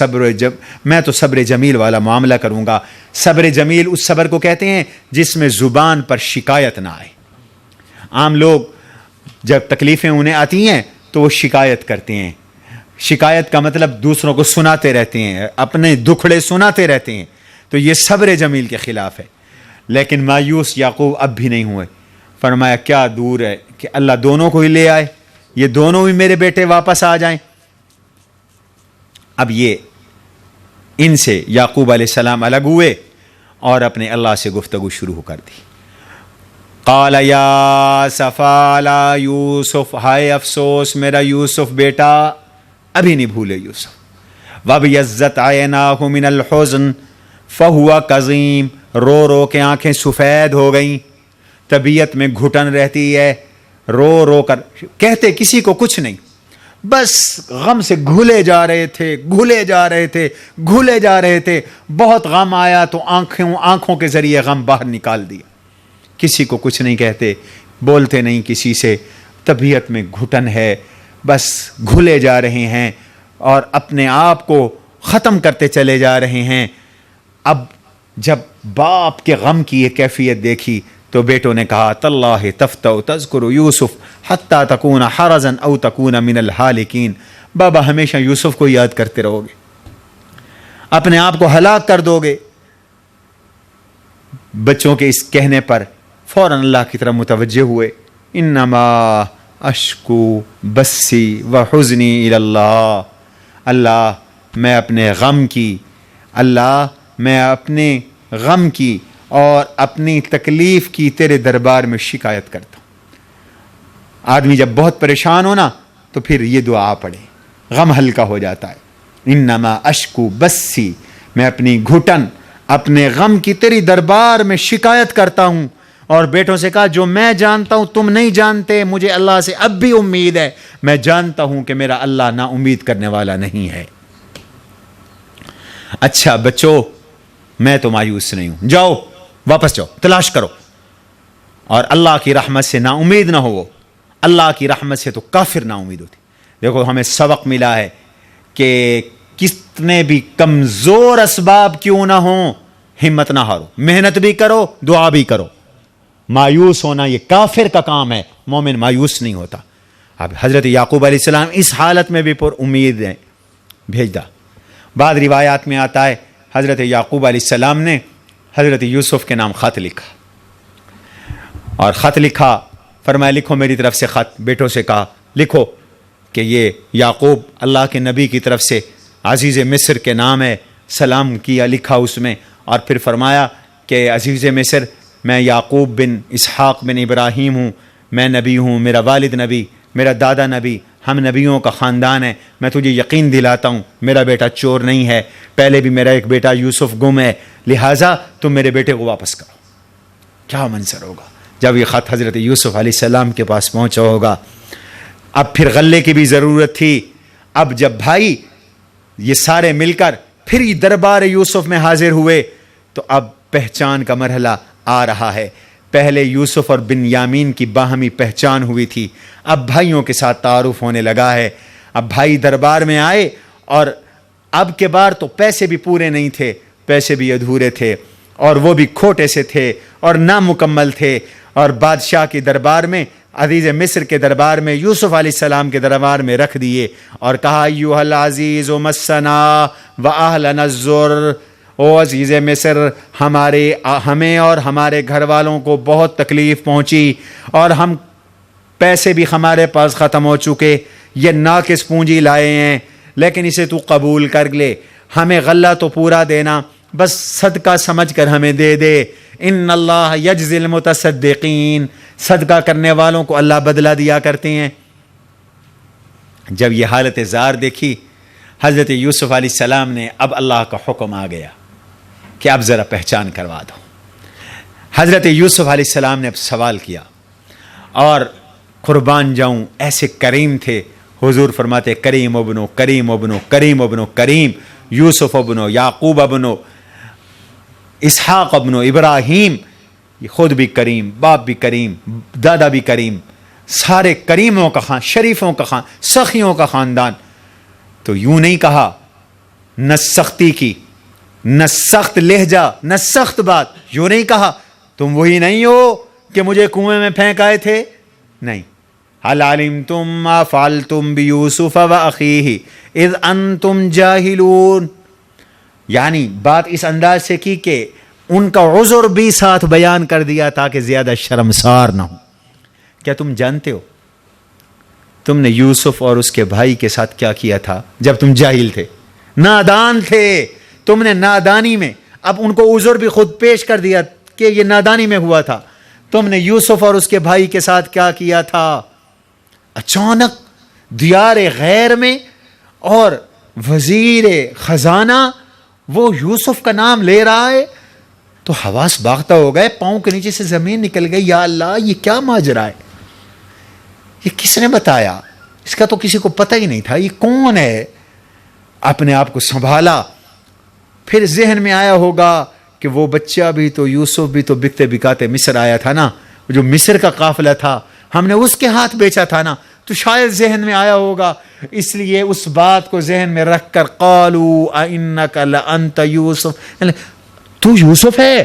صبر جمیل والا معاملہ کروں گا۔ صبر جمیل اس صبر کو کہتے ہیں جس میں زبان پر شکایت نہ آئے۔ عام لوگ جب تکلیفیں انہیں آتی ہیں تو وہ شکایت کرتے ہیں، شکایت کا مطلب دوسروں کو سناتے رہتے ہیں، اپنے دکھڑے سناتے رہتے ہیں، تو یہ صبر جمیل کے خلاف ہے۔ لیکن مایوس یعقوب اب بھی نہیں ہوئے، فرمایا کیا دور ہے کہ اللہ دونوں کو ہی لے آئے، یہ دونوں ہی میرے بیٹے واپس آ جائیں۔ اب یہ ان سے یعقوب علیہ السلام الگ ہوئے اور اپنے اللہ سے گفتگو شروع کر دی۔ قال یا صفا لا یوسف، ہائے افسوس میرا یوسف بیٹا، ابھی نہیں بھولے یوسف۔ وابیضت عیناہ من الحزن فہو کظیم، رو رو کے آنکھیں سفید ہو گئیں، طبیعت میں گھٹن رہتی ہے، رو رو کر کہتے کسی کو کچھ نہیں، بس غم سے گھلے جا رہے تھے، بہت غم آیا تو آنکھوں کے ذریعے غم باہر نکال دیا، کسی کو کچھ نہیں کہتے، بولتے نہیں کسی سے، طبیعت میں گھٹن ہے، بس گھلے جا رہے ہیں اور اپنے آپ کو ختم کرتے چلے جا رہے ہیں۔ اب جب باپ کے غم کی یہ کیفیت دیکھی تو بیٹوں نے کہا تاللہ تفتأ تذکر یوسف حتی تکون حرزا او تکون من الحالکین، بابا ہمیشہ یوسف کو یاد کرتے رہو گے، اپنے آپ کو ہلاک کر دو گے۔ بچوں کے اس کہنے پر فوراً اللہ کی طرف متوجہ ہوئے، انما اشکو بسی وحزنی الی اللہ، اللہ میں اپنے غم کی اور اپنی تکلیف کی تیرے دربار میں شکایت کرتا ہوں۔ آدمی جب بہت پریشان ہونا تو پھر یہ دعا پڑھے، غم ہلکا ہو جاتا ہے۔ انما اشکو بسی، میں اپنی گھٹن، اپنے غم کی تیری دربار میں شکایت کرتا ہوں، اور بیٹوں سے کہا جو میں جانتا ہوں تم نہیں جانتے، مجھے اللہ سے اب بھی امید ہے، میں جانتا ہوں کہ میرا اللہ نا امید کرنے والا نہیں ہے۔ اچھا بچوں، میں تو مایوس نہیں ہوں، جاؤ واپس جاؤ، تلاش کرو، اور اللہ کی رحمت سے نا امید نہ ہو۔ اللہ کی رحمت سے تو کافر نا امید ہوتی۔ دیکھو ہمیں سبق ملا ہے کہ کتنے بھی کمزور اسباب کیوں نہ ہوں، ہمت نہ ہارو، محنت بھی کرو، دعا بھی کرو۔ مایوس ہونا یہ کافر کا کام ہے، مومن مایوس نہیں ہوتا۔ اب حضرت یعقوب علیہ السلام اس حالت میں بھی پر امید ہیں، بھیج دا۔ بعض روایات میں آتا ہے حضرت یعقوب علیہ السلام نے حضرت یوسف کے نام خط لکھا، اور خط لکھا، فرمایا لکھو میری طرف سے خط، بیٹوں سے کہا لکھو کہ یہ یعقوب اللہ کے نبی کی طرف سے عزیز مصر کے نام ہے، سلام کیا لکھا اس میں، اور پھر فرمایا کہ عزیز مصر میں یعقوب بن اسحاق بن ابراہیم ہوں، میں نبی ہوں، میرا والد نبی، میرا دادا نبی، ہم نبیوں کا خاندان ہے، میں تجھے یقین دلاتا ہوں میرا بیٹا چور نہیں ہے، پہلے بھی میرا ایک بیٹا یوسف گم ہے، لہٰذا تم میرے بیٹے کو واپس کرو۔ کیا منظر ہوگا جب یہ خط حضرت یوسف علیہ السلام کے پاس پہنچا ہوگا۔ اب پھر غلے کی بھی ضرورت تھی۔ اب جب بھائی یہ سارے مل کر پھر دربار یوسف میں حاضر ہوئے تو اب پہچان کا مرحلہ آ رہا ہے۔ پہلے یوسف اور بنیامین کی باہمی پہچان ہوئی تھی، اب بھائیوں کے ساتھ تعارف ہونے لگا ہے۔ اب بھائی دربار میں آئے، اور اب کے بار تو پیسے بھی پورے نہیں تھے، پیسے بھی ادھورے تھے، اور وہ بھی کھوٹے سے تھے اور نامکمل تھے، اور بادشاہ کے دربار میں، عزیز مصر کے دربار میں، یوسف علیہ السلام کے دربار میں رکھ دیے، اور کہا ایھا العزیز مسنا واہلنا الضر، او عزیز مصر ہمیں اور ہمارے گھر والوں کو بہت تکلیف پہنچی، اور ہم پیسے بھی ہمارے پاس ختم ہو چکے، یہ ناقص پونجی لائے ہیں، لیکن اسے تو قبول کر لے، ہمیں غلہ تو پورا دینا، بس صدقہ سمجھ کر ہمیں دے دے۔ ان اللہ یجزی المتصدقین، صدقہ کرنے والوں کو اللہ بدلہ دیا کرتے ہیں۔ جب یہ حالت زار دیکھی حضرت یوسف علیہ السلام نے، اب اللہ کا حکم آ گیا کہ اب ذرا پہچان کروا دو۔ حضرت یوسف علیہ السلام نے اب سوال کیا، اور قربان جاؤں ایسے کریم تھے، حضور فرماتے کریم ابنو کریم ابنو کریم ابنو کریم، یوسف ابنو یعقوب ابنو اسحاق ابنو ابراہیم، یہ خود بھی کریم، باپ بھی کریم، دادا بھی کریم، سارے کریموں کا خان، شریفوں کا خان، سخیوں کا خاندان۔ تو یوں نہیں کہا، نہ سختی کی، نہ سخت لہجہ، نہ سخت بات، یوں نہیں کہا تم وہی نہیں ہو کہ مجھے کنویں میں پھینک آئے تھے، نہیں۔ هل علمتم ما فعلتم بیوسف واخیہ اذ انتم جاہلون، یعنی بات اس انداز سے کی کہ ان کا عذر بھی ساتھ بیان کر دیا تاکہ زیادہ شرمسار نہ ہو۔ کیا تم جانتے ہو تم نے یوسف اور اس کے بھائی کے ساتھ کیا کیا تھا جب تم جاہل تھے، نادان تھے؟ تم نے نادانی میں، اب ان کو عذر بھی خود پیش کر دیا کہ یہ نادانی میں ہوا تھا، تم نے یوسف اور اس کے بھائی کے ساتھ کیا کیا تھا؟ اچانک دیار غیر میں اور وزیر خزانہ وہ یوسف کا نام لے رہا ہے تو حواس باختہ ہو گئے، پاؤں کے نیچے سے زمین نکل گئی، یا اللہ یہ کیا ماجرا ہے، یہ کس نے بتایا؟ اس کا تو کسی کو پتہ ہی نہیں تھا، یہ کون ہے؟ اپنے آپ کو سنبھالا، پھر ذہن میں آیا ہوگا کہ وہ بچہ بھی تو یوسف بھی تو بکتے بکاتے مصر آیا تھا نا، جو مصر کا قافلہ تھا ہم نے اس کے ہاتھ بیچا تھا نا، تو شاید ذہن میں آیا ہوگا، اس لیے اس بات کو ذہن میں رکھ کر قالوا اِنَّكَ لَأَنْتَ یوسف، تو یوسف ہے؟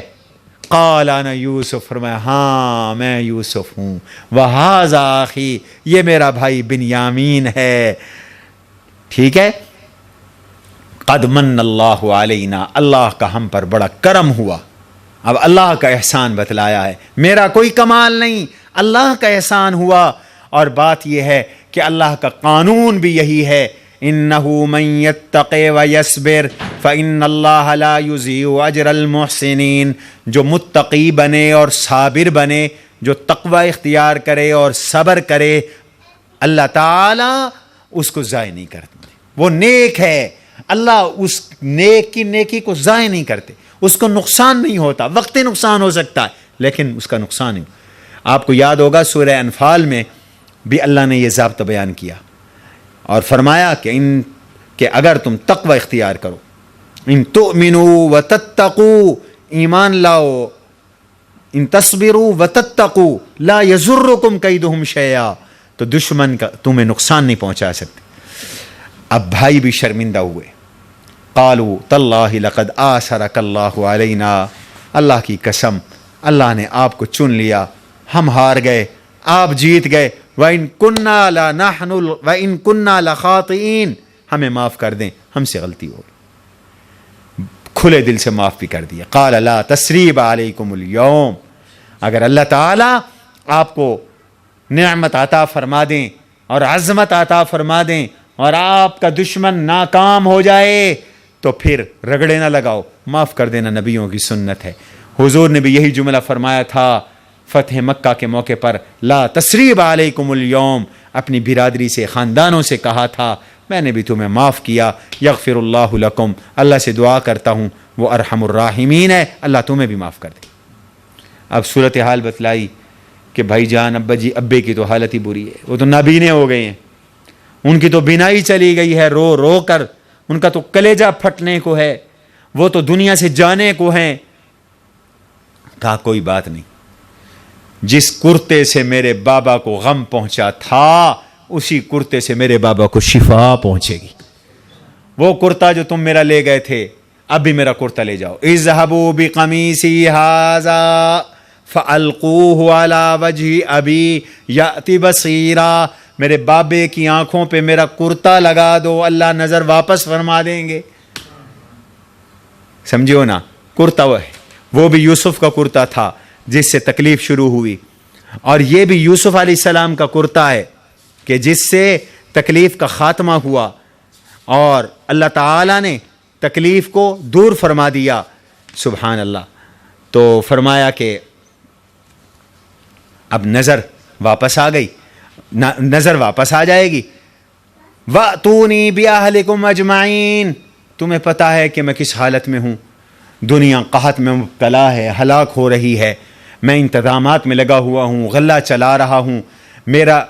قال انا یوسف، فرمایا ہاں میں یوسف ہوں، وَهَذَا أَخِي، یہ میرا بھائی بنیامین ہے، ٹھیک ہے۔ قد من اللہ علینا، اللہ کا ہم پر بڑا کرم ہوا، اب اللہ کا احسان بتلایا ہے، میرا کوئی کمال نہیں، اللہ کا احسان ہوا۔ اور بات یہ ہے کہ اللہ کا قانون بھی یہی ہے، انہ من یتق ویصبر فان اللہ لا یضیع اجر المحسنین، جو متقی بنے اور صابر بنے، جو تقوی اختیار کرے اور صبر کرے، اللہ تعالی اس کو ضائع نہیں کرتے، وہ نیک ہے، اللہ اس نیک کی نیکی کو ضائع نہیں کرتے، اس کو نقصان نہیں ہوتا، وقتی نقصان ہو سکتا ہے لیکن اس کا نقصان نہیں۔ آپ کو یاد ہوگا سورہ انفال میں بھی اللہ نے یہ ضابطہ بیان کیا اور فرمایا کہ اگر تم تقوی اختیار کرو، ان تؤمنوا وتتقوا، ایمان لاؤ، ان تصبروا وتتقوا لا یضرکم کیدہم شیئا، تو دشمن کا تمہیں نقصان نہیں پہنچا سکتے۔ اب بھائی بھی شرمندہ ہوئے، قالوا تاللہ لقد آثرک اللہ علینا، اللہ کی قسم اللہ نے آپ کو چن لیا، ہم ہار گئے آپ جیت گئے، وَإِن كُنَّا وَإِن كُنَّا لَخَاطِئِينَ، ہمیں معاف کر دیں، ہم سے غلطی ہو، کھلے دل سے معاف بھی کر دیا۔ قال لا تثریب علیکم اليوم، اگر اللہ تعالیٰ آپ کو نعمت عطا فرما دیں اور عظمت عطا فرما دیں اور آپ کا دشمن ناکام ہو جائے تو پھر رگڑے نہ لگاؤ، معاف کر دینا نبیوں کی سنت ہے۔ حضور نے بھی یہی جملہ فرمایا تھا فتح مکہ کے موقع پر، لا تثریب علیکم اليوم، اپنی برادری سے خاندانوں سے کہا تھا میں نے بھی تمہیں معاف کیا، یغفر اللہ لکم، اللہ سے دعا کرتا ہوں وہ ارحم الراحمین ہے، اللہ تمہیں بھی معاف کر دے۔ اب صورتحال بتلائی کہ بھائی جان ابے کی تو حالت ہی بری ہے، وہ تو نابینے ہو گئے ہیں، ان کی تو بینائی چلی گئی ہے رو رو کر، ان کا تو کلیجہ پھٹنے کو ہے، وہ تو دنیا سے جانے کو ہیں۔ کہا کوئی بات نہیں، جس کرتے سے میرے بابا کو غم پہنچا تھا اسی کرتے سے میرے بابا کو شفا پہنچے گی۔ وہ کرتا جو تم میرا لے گئے تھے اب بھی میرا کرتا لے جاؤ، اذهبوا بقمیصی ھذا فالقوه علی وجہ ابی یأتی بصیرا، میرے بابے کی آنکھوں پہ میرا کرتا لگا دو، اللہ نظر واپس فرما دیں گے۔ سمجھو نا، کرتا وہ بھی یوسف کا کرتا تھا جس سے تکلیف شروع ہوئی، اور یہ بھی یوسف علیہ السلام کا کرتا ہے کہ جس سے تکلیف کا خاتمہ ہوا اور اللہ تعالیٰ نے تکلیف کو دور فرما دیا۔ سبحان اللہ۔ تو فرمایا کہ اب نظر واپس آ گئی، نظر واپس آ جائے گی۔ وَأْتُونِي بِأَهْلِكُمْ أَجْمَعِينَ، تمہیں پتہ ہے کہ میں کس حالت میں ہوں، دنیا قحط میں مبتلا ہے، ہلاک ہو رہی ہے، میں انتظامات میں لگا ہوا ہوں، غلہ چلا رہا ہوں، میرا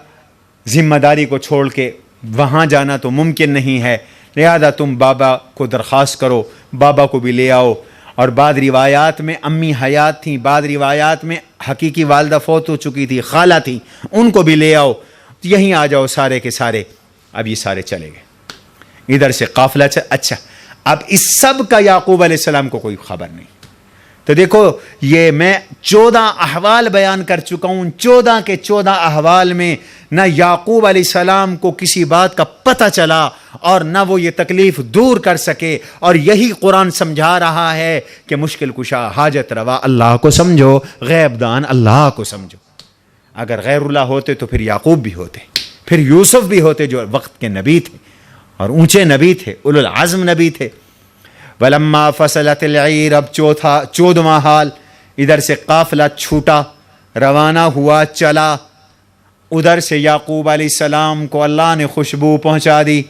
ذمہ داری کو چھوڑ کے وہاں جانا تو ممکن نہیں ہے، لہذا تم بابا کو درخواست کرو، بابا کو بھی لے آؤ۔ اور بعض روایات میں امی حیات تھیں، بعض روایات میں حقیقی والدہ فوت ہو چکی تھی، خالہ تھیں، ان کو بھی لے آؤ، یہیں آ جاؤ سارے کے سارے۔ اب یہ سارے چلے گئے، ادھر سے قافلہ اچھا، اب اس سب کا یعقوب علیہ السلام کو کوئی خبر نہیں۔ تو دیکھو یہ میں 14 احوال بیان کر چکا ہوں، 14 کے 14 احوال میں نہ یعقوب علیہ السلام کو کسی بات کا پتہ چلا اور نہ وہ یہ تکلیف دور کر سکے، اور یہی قرآن سمجھا رہا ہے کہ مشکل کشا حاجت روا اللہ کو سمجھو، غیب دان اللہ کو سمجھو۔ اگر غیر اللہ ہوتے تو پھر یعقوب بھی ہوتے، پھر یوسف بھی ہوتے جو وقت کے نبی تھے اور اونچے نبی تھے، اولو العزم نبی تھے۔ وَلَمَّا فَصَلَتِ الْعِيرُ، اب 14واں حال، ادھر سے قافلہ چھوٹا، روانہ ہوا، چلا، ادھر سے یعقوب علیہ السلام کو اللہ نے خوشبو پہنچا دی۔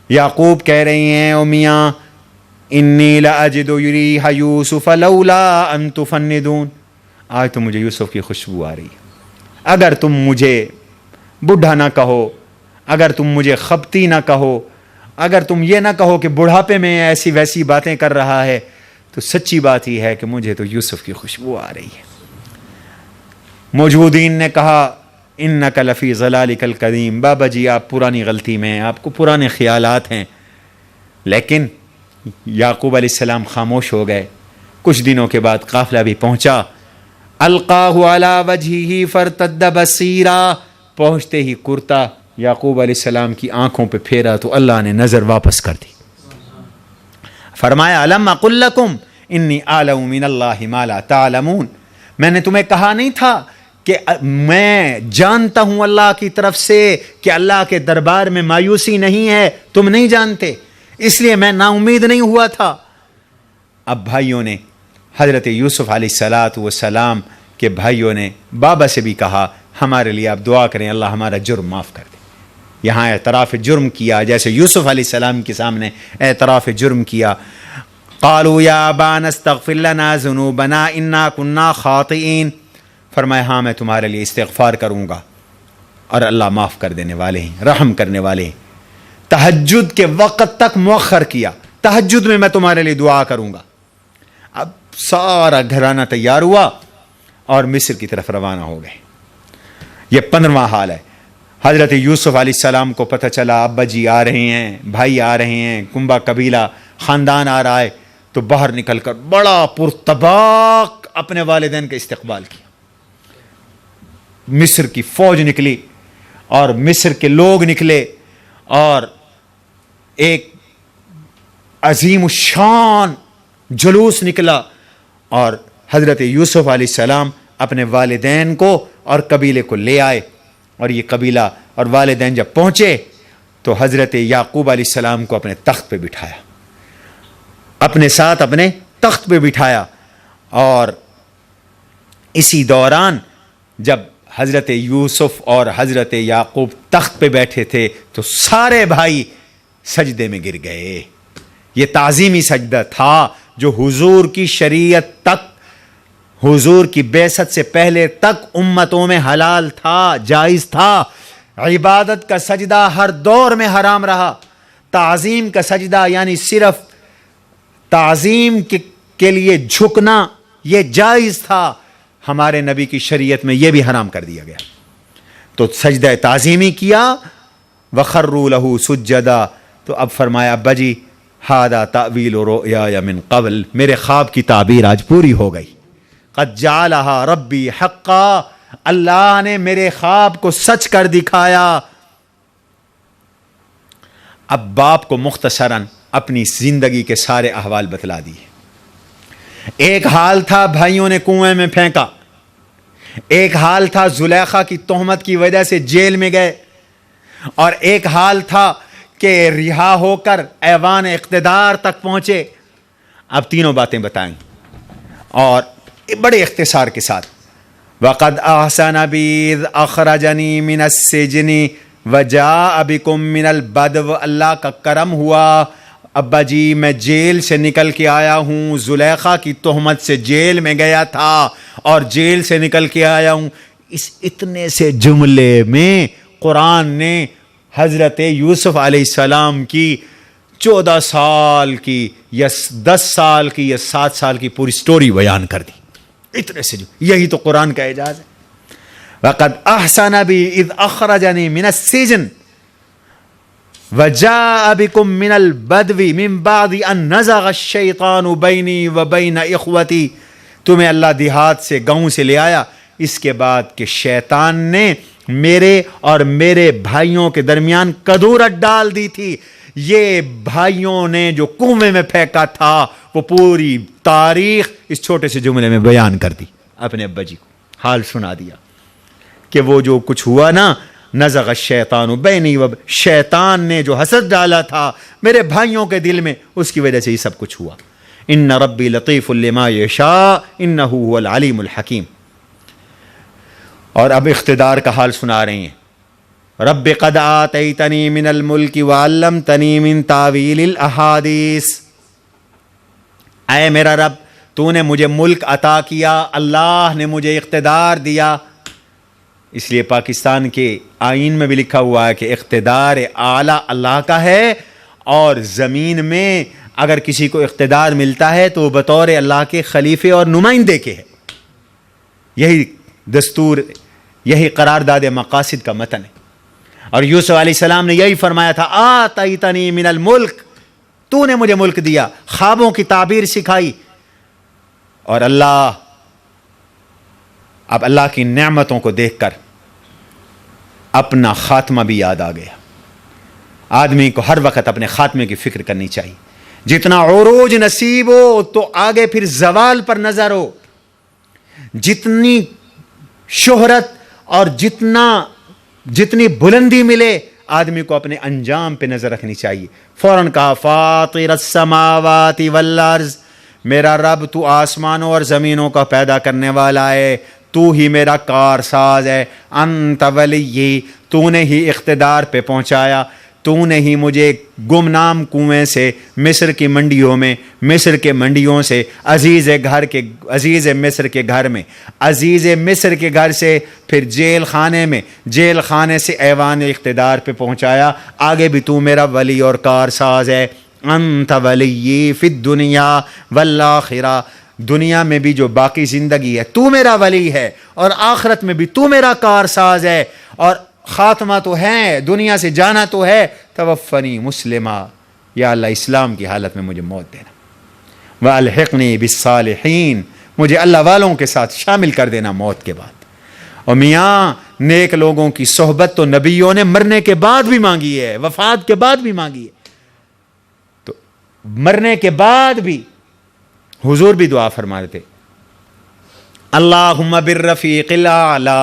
یعقوب کہہ رہی ہیں او میاں انی لأجد ریح یوسف لولا ان تفندون، آج تو مجھے یوسف کی خوشبو آ رہی ہے، اگر تم مجھے بوڑھا نہ کہو، اگر تم مجھے خبتی نہ کہو، اگر تم یہ نہ کہو کہ بڑھاپے میں ایسی ویسی باتیں کر رہا ہے، تو سچی بات ہی ہے کہ مجھے تو یوسف کی خوشبو آ رہی ہے۔ موجودین نے کہا انک لفی ضلالک القدیم، بابا جی آپ پرانی غلطی میں ہیں، آپ کو پرانے خیالات ہیں۔ لیکن یعقوب علیہ السلام خاموش ہو گئے۔ کچھ دنوں کے بعد قافلہ بھی پہنچا، القاہ علی وجہہ فارتد بصیرا، پہنچتے ہی کرتا یعقوب علیہ السلام کی آنکھوں پہ پھیرا تو اللہ نے نظر واپس کر دی۔ فرمایا الم اقل لکم انی اعلم من اللہ ما لا تعلمون، میں نے تمہیں کہا نہیں تھا کہ میں جانتا ہوں اللہ کی طرف سے کہ اللہ کے دربار میں مایوسی نہیں ہے، تم نہیں جانتے، اس لیے میں نا امید نہیں ہوا تھا۔ اب بھائیوں نے حضرت یوسف علیہ السلام کے بھائیوں نے بابا سے بھی کہا ہمارے لیے آپ دعا کریں اللہ ہمارا جرم معاف کر دے۔ یہاں اعتراف جرم کیا، جیسے یوسف علیہ السلام کے سامنے اعتراف جرم کیا۔ قالوا یا ابانا استغفر لنا ذنوبنا انا كنا خاطئین، فرمایا ہاں میں تمہارے لیے استغفار کروں گا، اور اللہ معاف کر دینے والے ہیں، رحم کرنے والے ہیں۔ تہجد کے وقت تک مؤخر کیا، تہجد میں تمہارے لیے دعا کروں گا۔ اب سارا گھرانہ تیار ہوا اور مصر کی طرف روانہ ہو گئے۔ یہ 15واں حال ہے۔ حضرت یوسف علیہ السلام کو پتہ چلا ابا جی آ رہے ہیں، بھائی آ رہے ہیں، کنبہ قبیلہ خاندان آ رہا ہے، تو باہر نکل کر بڑا پرتباک اپنے والدین کا استقبال کیا۔ مصر کی فوج نکلی اور مصر کے لوگ نکلے، اور ایک عظیم الشان جلوس نکلا، اور حضرت یوسف علیہ السلام اپنے والدین کو اور قبیلے کو لے آئے۔ اور یہ قبیلہ اور والدین جب پہنچے تو حضرت یعقوب علیہ السلام کو اپنے تخت پہ بٹھایا، اپنے ساتھ اپنے تخت پہ بٹھایا۔ اور اسی دوران جب حضرت یوسف اور حضرت یعقوب تخت پہ بیٹھے تھے تو سارے بھائی سجدے میں گر گئے۔ یہ تعظیمی سجدہ تھا جو حضور کی شریعت تک، حضور کی بعثت سے پہلے تک امتوں میں حلال تھا، جائز تھا۔ عبادت کا سجدہ ہر دور میں حرام رہا۔ تعظیم کا سجدہ یعنی صرف تعظیم کے لیے جھکنا یہ جائز تھا، ہمارے نبی کی شریعت میں یہ بھی حرام کر دیا گیا۔ تو سجدہ تعظیمی کیا، وخروا لہ سجدا۔ تو اب فرمایا ابا جی ھذا تأویل رؤیایا من قبل، میرے خواب کی تعبیر آج پوری ہو گئی۔ قد جعلھا ربی حقا، اللہ نے میرے خواب کو سچ کر دکھایا۔ اب باپ کو مختصراً اپنی زندگی کے سارے احوال بتلا دیے۔ ایک حال تھا بھائیوں نے کنویں میں پھینکا، ایک حال تھا زلیخا کی تہمت کی وجہ سے جیل میں گئے، اور ایک حال تھا کہ رہا ہو کر ایوان اقتدار تک پہنچے۔ اب تینوں باتیں بتائیں اور بڑے اختصار کے ساتھ۔ وَقَدْ أَحْسَنَ بِي إِذْ أَخْرَجَنِي مِنَ السِّجْنِ وَجَاءَ بِكُم مِّنَ الْبَدْوِ، اللہ کا کرم ہوا ابا جی میں جیل سے نکل کے آیا ہوں، زلیخا کی تہمت سے جیل میں گیا تھا اور جیل سے نکل کے آیا ہوں۔ اس اتنے سے جملے میں قرآن نے حضرت یوسف علیہ السلام کی 14 سال کی یا 10 سال کی یا 7 سال کی پوری سٹوری بیان کر دی۔ اتنے سے یہی تو قرآن کا اعجاز ہے۔ وَقَدْ أَحْسَنَ بِي إِذْ أَخْرَجَنِي مِنَ السِّجْنِ وَجَاءَ بِكُم مِّنَ الْبَدْوِ مِن بَعْدِ أَن نَزَغَ الشَّيْطَانُ بَيْنِي وَبَيْنَ إِخْوَتِي، تمہیں اللہ دیہات سے گاؤں سے لے آیا اس کے بعد کہ شیطان نے میرے اور میرے بھائیوں کے درمیان کدورت ڈال دی تھی۔ یہ بھائیوں نے جو کنویں میں پھینکا تھا وہ پوری تاریخ اس چھوٹے سے جملے میں بیان کر دی۔ اپنے ابا جی کو حال سنا دیا کہ وہ جو کچھ ہوا نا، نزغ الشیطان بینی و شیطان نے جو حسد ڈالا تھا میرے بھائیوں کے دل میں، اس کی وجہ سے یہ سب کچھ ہوا۔ ان ربی لطیف لما یشاء انہ هو العلیم الحکیم۔ اور اب اقتدار کا حال سنا رہے ہیں۔ رب قد آتیتنی من الملک وعلمتنی من تاویل الاحادیث، اے میرا رب تو نے مجھے ملک عطا کیا، اللہ نے مجھے اقتدار دیا۔ اس لیے پاکستان کے آئین میں بھی لکھا ہوا ہے کہ اقتدار اعلیٰ اللہ کا ہے، اور زمین میں اگر کسی کو اقتدار ملتا ہے تو بطور اللہ کے خلیفے اور نمائندے کے ہے۔ یہی دستور، یہی قرارداد مقاصد کا متن ہے۔ اور یوسف علیہ السلام نے یہی فرمایا تھا، آتیتنی من الملک، تو نے مجھے ملک دیا، خوابوں کی تعبیر سکھائی۔ اور اللہ، اب اللہ کی نعمتوں کو دیکھ کر اپنا خاتمہ بھی یاد آ گیا۔ آدمی کو ہر وقت اپنے خاتمے کی فکر کرنی چاہیے۔ جتنا عروج نصیب ہو تو آگے پھر زوال پر نظر ہو، جتنی شہرت اور جتنی بلندی ملے آدمی کو اپنے انجام پہ نظر رکھنی چاہیے۔ فوراً کہا فاطر السماوات والارض، میرا رب تو آسمانوں اور زمینوں کا پیدا کرنے والا ہے، تو ہی میرا کارساز ہے، انت ولی، تو نے ہی اقتدار پہ پہنچایا، تو نے ہی مجھے گمنام کنویں سے مصر کی منڈیوں میں، مصر کے منڈیوں سے، عزیز مصر کے گھر میں، عزیز مصر کے گھر سے پھر جیل خانے میں، جیل خانے سے ایوان اقتدار پہ پہنچایا۔ آگے بھی تو میرا ولی اور کارساز ہے۔ انت ولی فی الدنیا والآخرہ، دنیا میں بھی جو باقی زندگی ہے تو میرا ولی ہے، اور آخرت میں بھی تو میرا کارساز ہے، اور خاتمہ تو ہے، دنیا سے جانا تو ہے۔ توفنی مسلمہ، یا اللہ اسلام کی حالت میں مجھے موت دینا۔ والحقنی بالصالحین، مجھے اللہ والوں کے ساتھ شامل کر دینا موت کے بعد۔ اور میاں نیک لوگوں کی صحبت تو نبیوں نے مرنے کے بعد بھی مانگی ہے، وفات کے بعد بھی مانگی ہے، تو مرنے کے بعد بھی حضور بھی دعا فرما رہے تھے، اللہم بالرفیق الاعلی،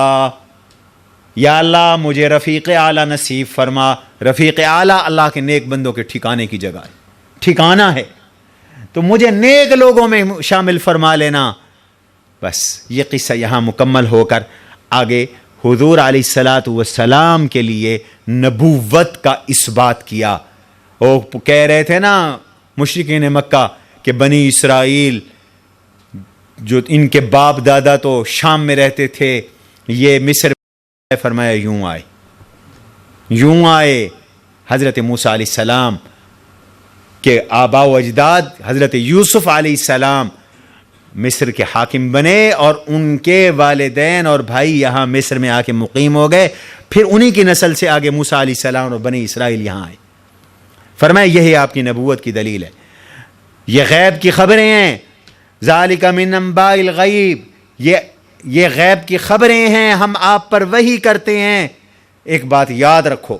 یا اللہ مجھے رفیق اعلیٰ نصیب فرما۔ رفیق اعلیٰ اللہ کے نیک بندوں کے ٹھکانے کی جگہ ہے، ٹھکانہ ہے، تو مجھے نیک لوگوں میں شامل فرما لینا۔ بس یہ قصہ یہاں مکمل ہو کر آگے حضور علیہ الصلاۃ والسلام کے لیے نبوت کا اثبات کیا۔ وہ کہہ رہے تھے نا مشرکین مکہ کہ بنی اسرائیل جو ان کے باپ دادا تو شام میں رہتے تھے، یہ مصر میں، فرمایا یوں آئے حضرت موسیٰ علیہ السلام کے آباء و اجداد، حضرت یوسف علیہ السلام مصر کے حاکم بنے، اور ان کے والدین اور بھائی یہاں مصر میں آ کے مقیم ہو گئے، پھر انہی کی نسل سے آگے موسیٰ علیہ السلام اور بنی اسرائیل یہاں آئے۔ فرمایا یہی آپ کی نبوت کی دلیل ہے، یہ غیب کی خبریں ہیں، ذالک من انباء الغیب، یہ غیب کی خبریں ہیں، ہم آپ پر وحی کرتے ہیں۔ ایک بات یاد رکھو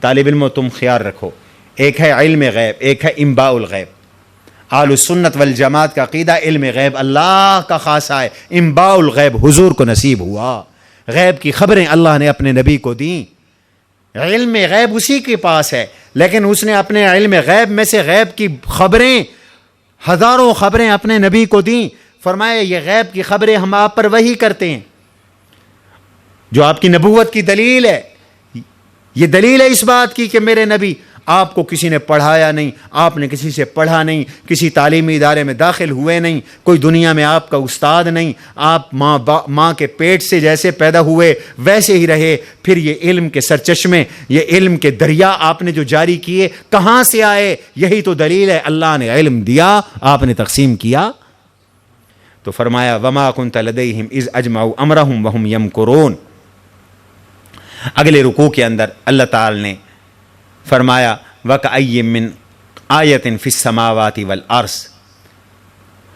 طالب علموں، تم خیال رکھو، ایک ہے علم غیب، ایک ہے انباء الغیب۔ اہل السنت والجماعت کا عقیدہ علم غیب اللہ کا خاصہ ہے، انباء الغیب حضور کو نصیب ہوا، غیب کی خبریں اللہ نے اپنے نبی کو دیں۔ علم غیب اسی کے پاس ہے، لیکن اس نے اپنے علم غیب میں سے غیب کی خبریں، ہزاروں خبریں اپنے نبی کو دیں۔ فرمایا یہ غیب کی خبریں ہم آپ پر وحی کرتے ہیں، جو آپ کی نبوت کی دلیل ہے۔ یہ دلیل ہے اس بات کی کہ میرے نبی، آپ کو کسی نے پڑھایا نہیں، آپ نے کسی سے پڑھا نہیں، کسی تعلیمی ادارے میں داخل ہوئے نہیں، کوئی دنیا میں آپ کا استاد نہیں، آپ ماں کے پیٹ سے جیسے پیدا ہوئے ویسے ہی رہے، پھر یہ علم کے سرچشمے، یہ علم کے دریا آپ نے جو جاری کیے کہاں سے آئے؟ یہی تو دلیل ہے، اللہ نے علم دیا، آپ نے تقسیم کیا۔ تو فرمایا وما كنت لديهم اذ اجمعوا امرهم وهم يمكرون۔ اگلے رکوع کے اندر اللہ تعالی نے فرمایا وَكَأَيٍّ مِّنْ آیَةٍ فِي السَّمَاوَاتِ وَالْأَرْضِ،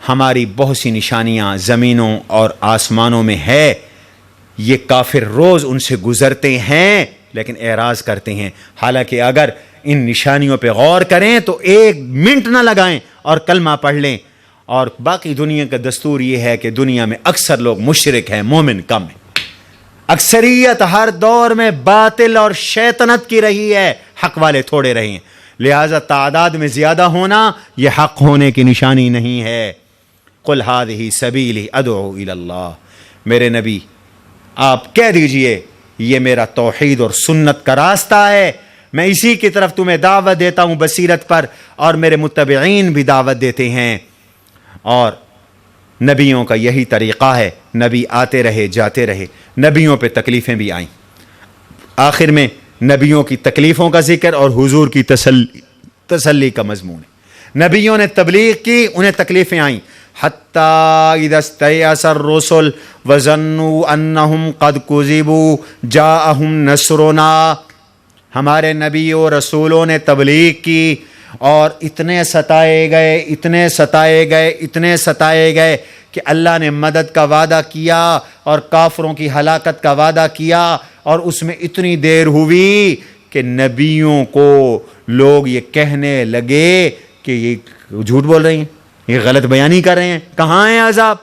ہماری بہت سی نشانیاں زمینوں اور آسمانوں میں ہے، یہ کافر روز ان سے گزرتے ہیں لیکن اعراض کرتے ہیں۔ حالانکہ اگر ان نشانیوں پہ غور کریں تو ایک منٹ نہ لگائیں اور کلمہ پڑھ لیں۔ اور باقی دنیا کا دستور یہ ہے کہ دنیا میں اکثر لوگ مشرک ہیں، مومن کم ہیں، اکثریت ہر دور میں باطل اور شیطنت کی رہی ہے، حق والے تھوڑے رہے ہیں، لہٰذا تعداد میں زیادہ ہونا یہ حق ہونے کی نشانی نہیں ہے۔ قل هذه سبیلی ادعو الی اللہ، میرے نبی آپ کہہ دیجئے یہ میرا توحید اور سنت کا راستہ ہے، میں اسی کی طرف تمہیں دعوت دیتا ہوں بصیرت پر، اور میرے متبعین بھی دعوت دیتے ہیں۔ اور نبیوں کا یہی طریقہ ہے، نبی آتے رہے جاتے رہے، نبیوں پہ تکلیفیں بھی آئیں۔ آخر میں نبیوں کی تکلیفوں کا ذکر اور حضور کی تسلی کا مضمون ہے۔ نبیوں نے تبلیغ کی، انہیں تکلیفیں آئیں، حتی اذا استیأس الرسل وظنوا انہم قد کذبوا جاءہم نصرنا، ہمارے نبی و رسولوں نے تبلیغ کی اور اتنے ستائے گئے کہ اللہ نے مدد کا وعدہ کیا اور کافروں کی ہلاکت کا وعدہ کیا، اور اس میں اتنی دیر ہوئی کہ نبیوں کو لوگ یہ کہنے لگے کہ یہ جھوٹ بول رہے ہیں، یہ غلط بیانی کر رہے ہیں، کہاں ہیں عذاب؟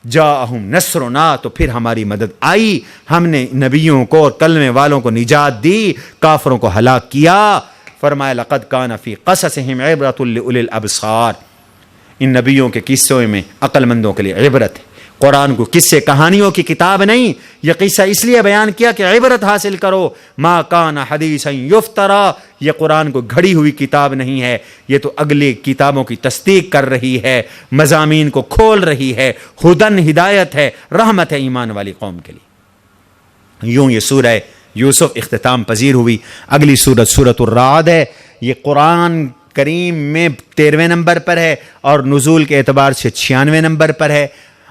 جاءہم نصرنا، تو پھر ہماری مدد آئی، ہم نے نبیوں کو اور کلمے والوں کو نجات دی، کافروں کو ہلاک کیا۔ فرمایا لقد کان فی قصصہم عبرۃ لأولی الابصار، ان نبیوں کے قصوں میں عقل مندوں کے لیے عبرت ہے۔ قرآن کو قصے کہانیوں کی کتاب نہیں، یہ قصہ اس لیے بیان کیا کہ عبرت حاصل کرو۔ ما کان حدیثا یفترا، یہ قرآن کو گھڑی ہوئی کتاب نہیں ہے، یہ تو اگلی کتابوں کی تصدیق کر رہی ہے، مضامین کو کھول رہی ہے، ہدن ہدایت ہے، رحمت ہے ایمان والی قوم کے لیے۔ یوں یہ سورہ یوسف اختتام پذیر ہوئی۔ اگلی سورت سورۃ الرعد ہے، یہ قرآن کریم میں 13ویں نمبر پر ہے اور نزول کے اعتبار سے 96ویں نمبر پر ہے،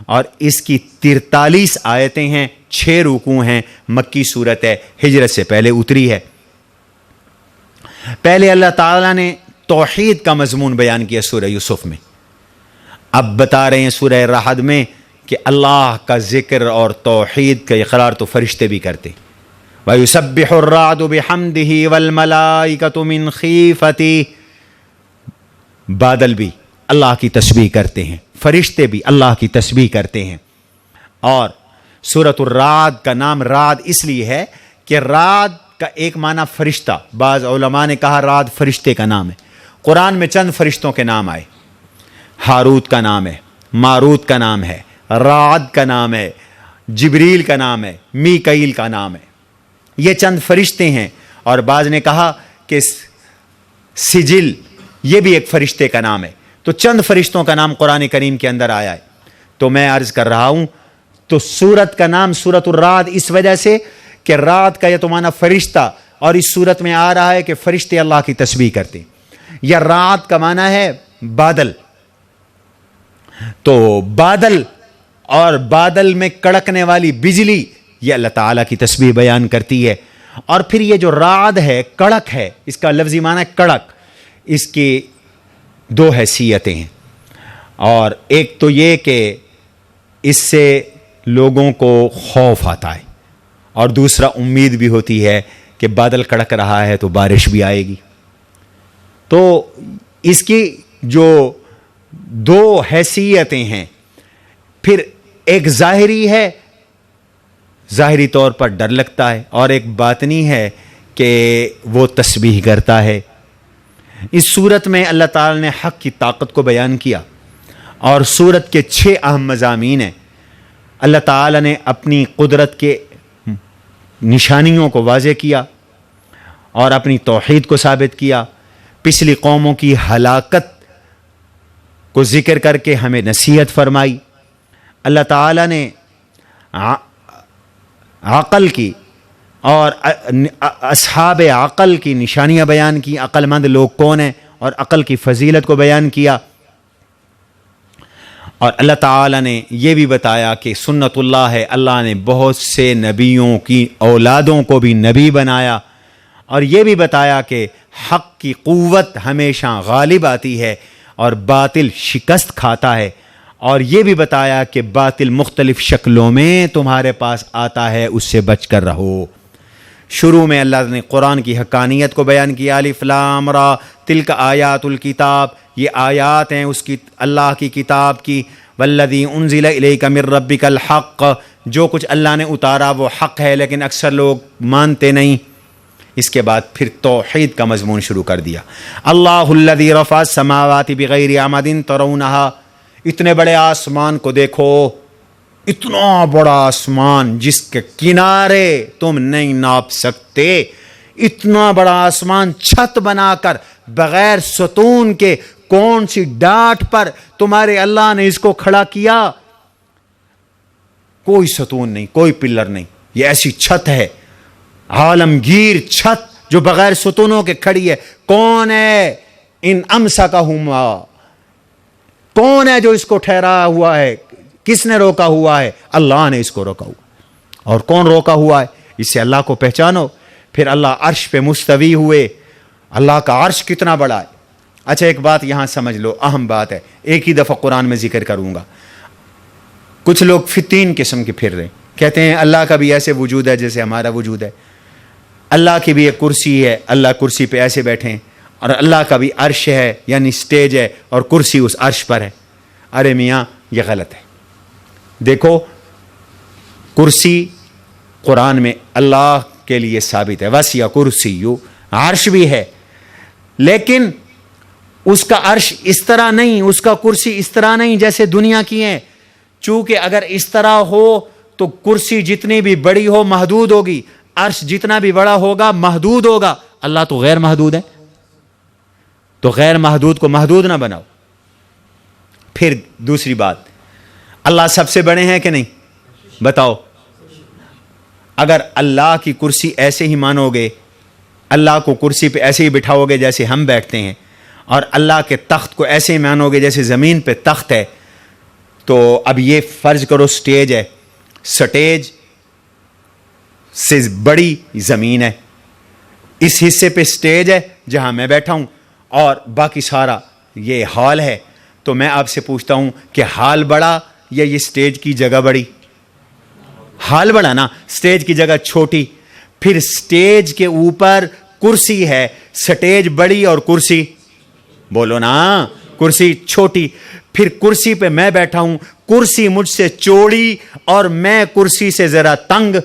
اور اس کی 43 آیتیں ہیں، 6 رکوع ہیں، مکی صورت ہے، ہجرت سے پہلے اتری ہے۔ پہلے اللہ تعالیٰ نے توحید کا مضمون بیان کیا سورہ یوسف میں، اب بتا رہے ہیں سورہ رعد میں کہ اللہ کا ذکر اور توحید کا اقرار تو فرشتے بھی کرتے۔ وَيُسَبِّحُ الرَّعْدُ بِحَمْدِهِ وَالْمَلَائِكَةُ مِنْ خِيفَتِهِ، بادل بھی اللہ کی تسبیح کرتے ہیں، فرشتے بھی اللہ کی تسبیح کرتے ہیں۔ اور سورۃ الرعد کا نام رعد اس لیے ہے کہ رعد کا ایک معنی فرشتہ، بعض علماء نے کہا رعد فرشتے کا نام ہے۔ قرآن میں چند فرشتوں کے نام آئے، ہاروت کا نام ہے، ماروت کا نام ہے، رعد کا نام ہے، جبریل کا نام ہے، میکائیل کا نام ہے، یہ چند فرشتے ہیں۔ اور بعض نے کہا کہ سجل یہ بھی ایک فرشتے کا نام ہے، تو چند فرشتوں کا نام قرآن کریم کے اندر آیا ہے۔ تو میں عرض کر رہا ہوں، تو سورت کا نام سورۃ الرعد اس وجہ سے کہ رعد کا یہ تو معنی فرشتہ، اور اس سورت میں آ رہا ہے کہ فرشتے اللہ کی تسبیح کرتے ہیں۔ یا رعد کا معنی ہے بادل، تو بادل اور بادل میں کڑکنے والی بجلی یہ اللہ تعالیٰ کی تسبیح بیان کرتی ہے۔ اور پھر یہ جو رعد ہے کڑک ہے، اس کا لفظی معنی ہے کڑک، اس کی 2 حیثیتیں ہیں، اور ایک تو یہ کہ اس سے لوگوں کو خوف آتا ہے، اور دوسرا امید بھی ہوتی ہے کہ بادل کڑک رہا ہے تو بارش بھی آئے گی۔ تو اس کی جو 2 حیثیتیں ہیں، پھر ایک ظاہری ہے، ظاہری طور پر ڈر لگتا ہے، اور ایک باطنی ہے کہ وہ تسبیح کرتا ہے۔ اس صورت میں اللہ تعالی نے حق کی طاقت کو بیان کیا، اور صورت کے 6 اہم مضامین ہیں۔ اللہ تعالی نے اپنی قدرت کے نشانیوں کو واضح کیا اور اپنی توحید کو ثابت کیا، پچھلی قوموں کی ہلاکت کو ذکر کر کے ہمیں نصیحت فرمائی۔ اللہ تعالی نے عقل کی اور اصحاب عقل کی نشانیاں بیان کی، عقل مند لوگ کون ہیں، اور عقل کی فضیلت کو بیان کیا۔ اور اللہ تعالی نے یہ بھی بتایا کہ سنت اللہ ہے، اللہ نے بہت سے نبیوں کی اولادوں کو بھی نبی بنایا، اور یہ بھی بتایا کہ حق کی قوت ہمیشہ غالب آتی ہے اور باطل شکست کھاتا ہے، اور یہ بھی بتایا کہ باطل مختلف شکلوں میں تمہارے پاس آتا ہے، اس سے بچ کر رہو۔ شروع میں اللہ نے قرآن کی حقانیت کو بیان کیا، الف لام را تلک آیات الکتاب، یہ آیات ہیں اس کی اللہ کی کتاب کی، والذی انزل الیک من ربک الحق، جو کچھ اللہ نے اتارا وہ حق ہے، لیکن اکثر لوگ مانتے نہیں۔ اس کے بعد پھر توحید کا مضمون شروع کر دیا، اللہ الذی رفع السماوات بغیر عمد ترونہا، اتنے بڑے آسمان کو دیکھو، اتنا بڑا آسمان جس کے کنارے تم نہیں ناپ سکتے، اتنا بڑا آسمان چھت بنا کر بغیر ستون کے کون سی ڈاٹ پر تمہارے اللہ نے اس کو کھڑا کیا، کوئی ستون نہیں، کوئی پلر نہیں، یہ ایسی چھت ہے، عالمگیر چھت جو بغیر ستونوں کے کھڑی ہے۔ کون ہے ان امسکہما، کون ہے جو اس کو ٹھہرایا ہوا ہے، کس نے روکا ہوا ہے؟ اللہ نے اس کو روکا ہوا۔ اور کون روکا ہوا ہے؟ اس سے اللہ کو پہچانو۔ پھر اللہ عرش پہ مستوی ہوئے، اللہ کا عرش کتنا بڑا ہے۔ اچھا ایک بات یہاں سمجھ لو، اہم بات ہے، ایک ہی دفعہ قرآن میں ذکر کروں گا۔ کچھ لوگ 3 قسم کے پھر رہے ہیں، کہتے ہیں اللہ کا بھی ایسے وجود ہے جیسے ہمارا وجود ہے، اللہ کی بھی ایک کرسی ہے، اللہ کرسی پہ ایسے بیٹھے ہیں، اور اللہ کا بھی عرش ہے یعنی سٹیج ہے اور کرسی اس عرش پر ہے۔ ارے میاں یہ غلط ہے۔ دیکھو کرسی قرآن میں اللہ کے لیے ثابت ہے، وسیع کرسی، عرش بھی ہے، لیکن اس کا عرش اس طرح نہیں، اس کا کرسی اس طرح نہیں جیسے دنیا کی ہیں۔ چونکہ اگر اس طرح ہو تو کرسی جتنی بھی بڑی ہو محدود ہوگی، عرش جتنا بھی بڑا ہوگا محدود ہوگا. اللہ تو غیر محدود ہے، تو غیر محدود کو محدود نہ بناؤ. پھر دوسری بات، اللہ سب سے بڑے ہیں کہ نہیں؟ بتاؤ. اگر اللہ کی کرسی ایسے ہی مانو گے، اللہ کو کرسی پہ ایسے ہی بٹھاؤ گے جیسے ہم بیٹھتے ہیں، اور اللہ کے تخت کو ایسے ہی مانو گے جیسے زمین پہ تخت ہے، تو اب یہ فرض کرو سٹیج ہے، سٹیج سے بڑی زمین ہے، اس حصے پہ سٹیج ہے جہاں میں بیٹھا ہوں، اور باقی سارا یہ ہال ہے. تو میں آپ سے پوچھتا ہوں کہ ہال بڑا یا یہ سٹیج کی جگہ بڑی؟ ہال بڑا نا، سٹیج کی جگہ چھوٹی. پھر سٹیج کے اوپر کرسی ہے، سٹیج بڑی اور کرسی، بولو نا، کرسی چھوٹی. پھر کرسی پہ میں بیٹھا ہوں، کرسی مجھ سے چوڑی اور میں کرسی سے ذرا تنگ.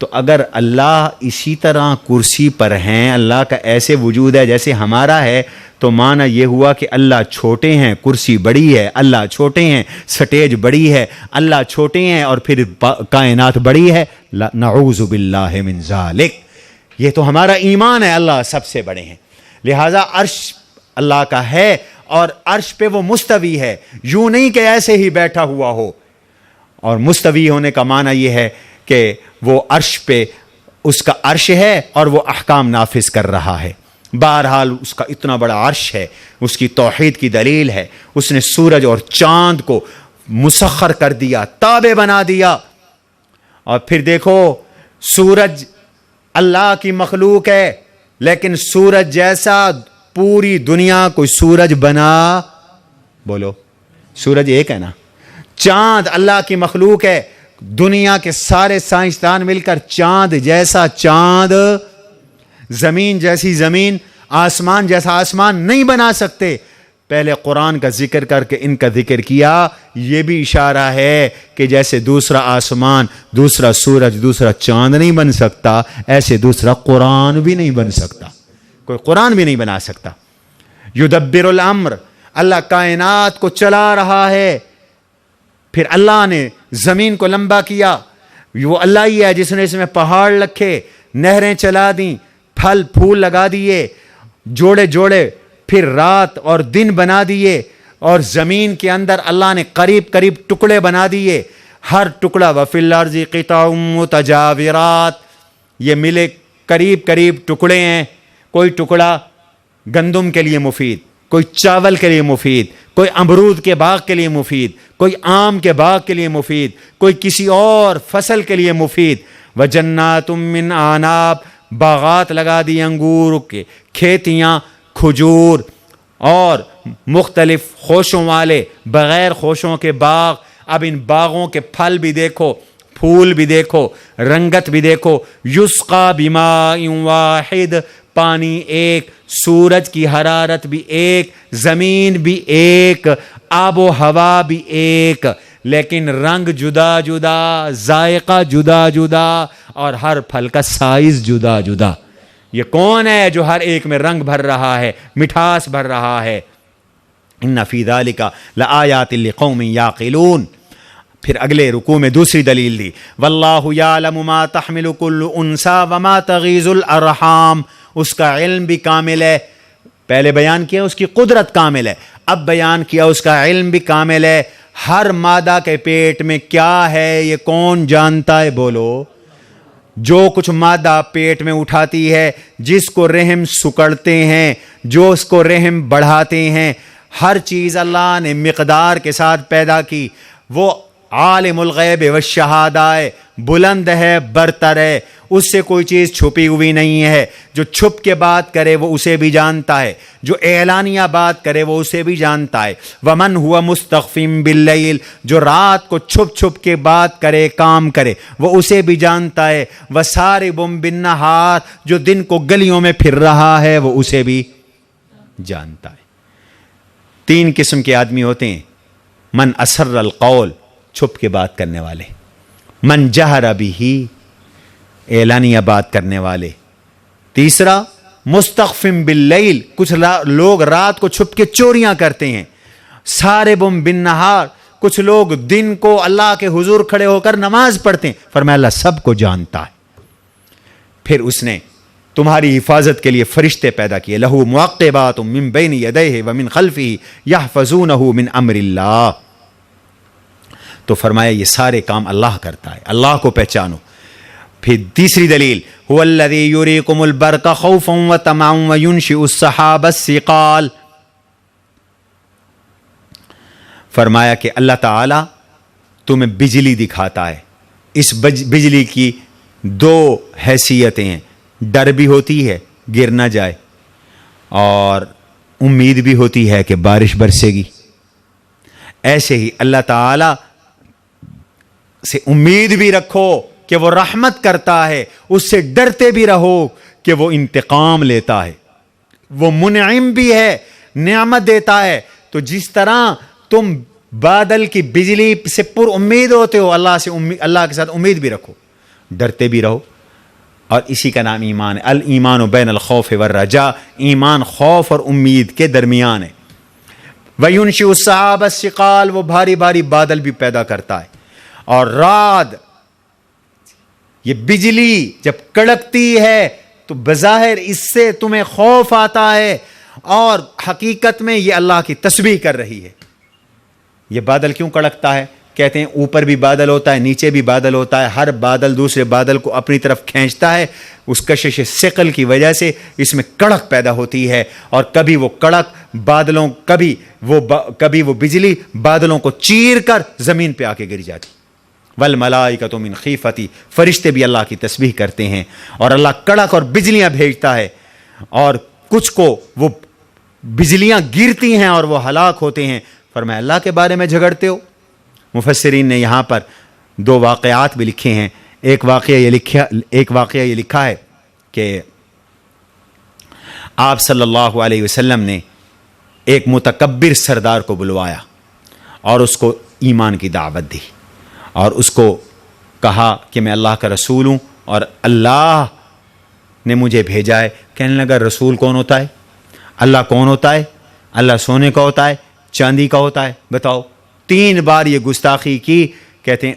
تو اگر اللہ اسی طرح کرسی پر ہیں، اللہ کا ایسے وجود ہے جیسے ہمارا ہے، تو معنی یہ ہوا کہ اللہ چھوٹے ہیں، کرسی بڑی ہے، اللہ چھوٹے ہیں، سٹیج بڑی ہے، اللہ چھوٹے ہیں، اور پھر کائنات بڑی ہے. نعوذ باللہ من ذالک. یہ تو ہمارا ایمان ہے، اللہ سب سے بڑے ہیں. لہذا عرش اللہ کا ہے، اور عرش پہ وہ مستوی ہے، یوں نہیں کہ ایسے ہی بیٹھا ہوا ہو. اور مستوی ہونے کا معنی یہ ہے کہ وہ عرش پہ اس کا عرش ہے اور وہ احکام نافذ کر رہا ہے. بہرحال اس کا اتنا بڑا عرش ہے، اس کی توحید کی دلیل ہے. اس نے سورج اور چاند کو مسخر کر دیا، تابع بنا دیا. اور پھر دیکھو، سورج اللہ کی مخلوق ہے، لیکن سورج جیسا پوری دنیا کوئی سورج بنا، بولو، سورج ایک ہے نا. چاند اللہ کی مخلوق ہے، دنیا کے سارے سائنسدان مل کر چاند جیسا چاند، زمین جیسی زمین، آسمان جیسا آسمان نہیں بنا سکتے. پہلے قرآن کا ذکر کر کے ان کا ذکر کیا. یہ بھی اشارہ ہے کہ جیسے دوسرا آسمان، دوسرا سورج، دوسرا چاند نہیں بن سکتا، ایسے دوسرا قرآن بھی نہیں بن سکتا، کوئی قرآن بھی نہیں بنا سکتا. یدبر الامر، اللہ کائنات کو چلا رہا ہے. پھر اللہ نے زمین کو لمبا کیا، وہ اللہ ہی ہے جس نے اس میں پہاڑ رکھے، نہریں چلا دیں، پھل پھول لگا دیے، جوڑے جوڑے، پھر رات اور دن بنا دیے. اور زمین کے اندر اللہ نے قریب قریب ٹکڑے بنا دیے. ہر ٹکڑا وَفِي الْأَرْضِ قِطَعٌ مُتَجَاوِرَاتٌ، یہ ملے قریب قریب ٹکڑے ہیں. کوئی ٹکڑا گندم کے لیے مفید، کوئی چاول کے لیے مفید، کوئی امرود کے باغ کے لیے مفید، کوئی آم کے باغ کے لیے مفید، کوئی کسی اور فصل کے لیے مفید. وَجَنَّاتٌ مِّنْ أَعْنَابٍ، باغات لگا دی انگور کے، کھیتیاں، کھجور اور مختلف خوشوں والے، بغیر خوشوں کے باغ. اب ان باغوں کے پھل بھی دیکھو، پھول بھی دیکھو، رنگت بھی دیکھو. یسقا بماء واحد، پانی ایک، سورج کی حرارت بھی ایک، زمین بھی ایک، آب و ہوا بھی ایک، لیکن رنگ جدا جدا، ذائقہ جدا جدا، اور ہر پھل کا سائز جدا جدا. یہ کون ہے جو ہر ایک میں رنگ بھر رہا ہے، مٹھاس بھر رہا ہے؟ ان فی ذلک لآیات لقوم یعقلون. پھر اگلے رکوع میں دوسری دلیل دی، واللہ یعلم ما تحمل کل انثی وما تغیض الارحام. اس کا علم بھی کامل ہے. پہلے بیان کیا اس کی قدرت کامل ہے، اب بیان کیا اس کا علم بھی کامل ہے. ہر مادہ کے پیٹ میں کیا ہے یہ کون جانتا ہے؟ بولو. جو کچھ مادہ پیٹ میں اٹھاتی ہے، جس کو رحم سکڑتے ہیں، جو اس کو رحم بڑھاتے ہیں، ہر چیز اللہ نے مقدار کے ساتھ پیدا کی. وہ عالم الغیب والشہادہ ہے، بلند ہے، برتر ہے، اس سے کوئی چیز چھپی ہوئی نہیں ہے. جو چھپ کے بات کرے وہ اسے بھی جانتا ہے، جو اعلانیہ بات کرے وہ اسے بھی جانتا ہے. ومن ہوا مستخفٍ باللیل، جو رات کو چھپ چھپ کے بات کرے، کام کرے، وہ اسے بھی جانتا ہے. وساربٌ بالنہار، جو دن کو گلیوں میں پھر رہا ہے وہ اسے بھی جانتا ہے. تین قسم کے آدمی ہوتے ہیں: من اسر القول، چھپ کے بات کرنے والے، من جہر بہ، اعلانیہ بات کرنے والے، تیسرا مستخفٍ باللیل، کچھ لوگ رات کو چھپ کے چوریاں کرتے ہیں. ساربٌ بالنہار، کچھ لوگ دن کو اللہ کے حضور کھڑے ہو کر نماز پڑھتے ہیں. فرمایا اللہ سب کو جانتا ہے. پھر اس نے تمہاری حفاظت کے لیے فرشتے پیدا کیے. لہو معقبات من بین یدیہ ومن خلفہ یحفظونہ من امر اللہ. تو فرمایا یہ سارے کام اللہ کرتا ہے, اللہ کو پہچانو. پھر تیسری دلیل هو الذی یریکم البرق خوفا وطمعا وینشئ السحاب الثقال. فرمایا کہ اللہ تعالی تمہیں بجلی دکھاتا ہے. اس بجلی کی دو حیثیتیں ہیں, ڈر بھی ہوتی ہے گر نہ جائے, اور امید بھی ہوتی ہے کہ بارش برسے گی. ایسے ہی اللہ تعالی سے امید بھی رکھو کہ وہ رحمت کرتا ہے, اس سے ڈرتے بھی رہو کہ وہ انتقام لیتا ہے, وہ منعم بھی ہے, نعمت دیتا ہے. تو جس طرح تم بادل کی بجلی سے پر امید ہوتے ہو, اللہ کے ساتھ امید بھی رکھو, ڈرتے بھی رہو. اور اسی کا نام ایمان ہے. الایمان بین الخوف والرجاء, ایمان خوف اور امید کے درمیان ہے. وَيُنْشِئُ السَّحَابَ الثِّقَالَ, وہ بھاری بھاری بادل بھی پیدا کرتا ہے. اور رعد, یہ بجلی جب کڑکتی ہے تو بظاہر اس سے تمہیں خوف آتا ہے, اور حقیقت میں یہ اللہ کی تسبیح کر رہی ہے. یہ بادل کیوں کڑکتا ہے؟ کہتے ہیں اوپر بھی بادل ہوتا ہے, نیچے بھی بادل ہوتا ہے, ہر بادل دوسرے بادل کو اپنی طرف کھینچتا ہے. اس کشش ثقل کی وجہ سے اس میں کڑک پیدا ہوتی ہے, اور کبھی وہ کڑک بادلوں کبھی وہ بجلی بادلوں کو چیر کر زمین پہ آ کے گر جاتی. والملائکۃ من خیفتی, فرشتے بھی اللہ کی تسبیح کرتے ہیں, اور اللہ کڑک اور بجلیاں بھیجتا ہے, اور کچھ کو وہ بجلیاں گرتی ہیں اور وہ ہلاک ہوتے ہیں. فرمایا اللہ کے بارے میں جھگڑتے ہو. مفسرین نے یہاں پر دو واقعات بھی لکھے ہیں. ایک واقعہ یہ لکھا ہے کہ آپ صلی اللہ علیہ وسلم نے ایک متکبر سردار کو بلوایا اور اس کو ایمان کی دعوت دی, اور اس کو کہا کہ میں اللہ کا رسول ہوں اور اللہ نے مجھے بھیجا ہے. کہنے لگا رسول کون ہوتا ہے؟ اللہ کون ہوتا ہے؟ اللہ سونے کا ہوتا ہے, چاندی کا ہوتا ہے؟ بتاؤ. 3 بار یہ گستاخی کی. کہتے ہیں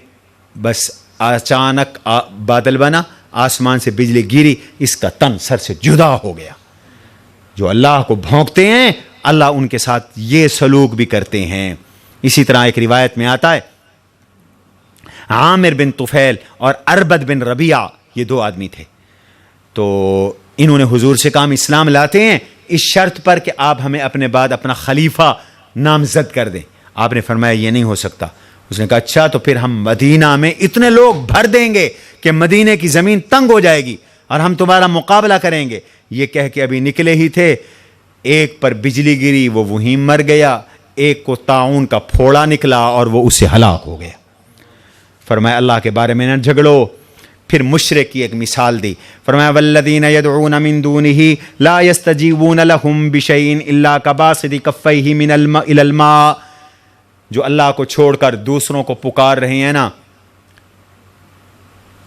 بس اچانک بادل بنا, آسمان سے بجلی گری, اس کا تن سر سے جدا ہو گیا. جو اللہ کو بھونکتے ہیں اللہ ان کے ساتھ یہ سلوک بھی کرتے ہیں. اسی طرح ایک روایت میں آتا ہے عامر بن طفیل اور اربد بن ربیعہ, یہ 2 آدمی تھے. تو انہوں نے حضور سے کہا اسلام لاتے ہیں اس شرط پر کہ آپ ہمیں اپنے بعد اپنا خلیفہ نامزد کر دیں. آپ نے فرمایا یہ نہیں ہو سکتا. اس نے کہا اچھا تو پھر ہم مدینہ میں اتنے لوگ بھر دیں گے کہ مدینے کی زمین تنگ ہو جائے گی اور ہم تمہارا مقابلہ کریں گے. یہ کہہ کے ابھی نکلے ہی تھے, ایک پر بجلی گری, وہ وہیں مر گیا. ایک کو طاعون کا پھوڑا نکلا اور وہ اس سے ہلاک ہو گیا. فرمایا اللہ کے بارے میں نہ جھگڑو. پھر مشرک کی ایک مثال دی. فرمایا والذین یدعون من دونہ لا یستجیبون لهم بشیء الا کباسط کفیہ من الماء الی الماء. جو اللہ کو چھوڑ کر دوسروں کو پکار رہے ہیں نا,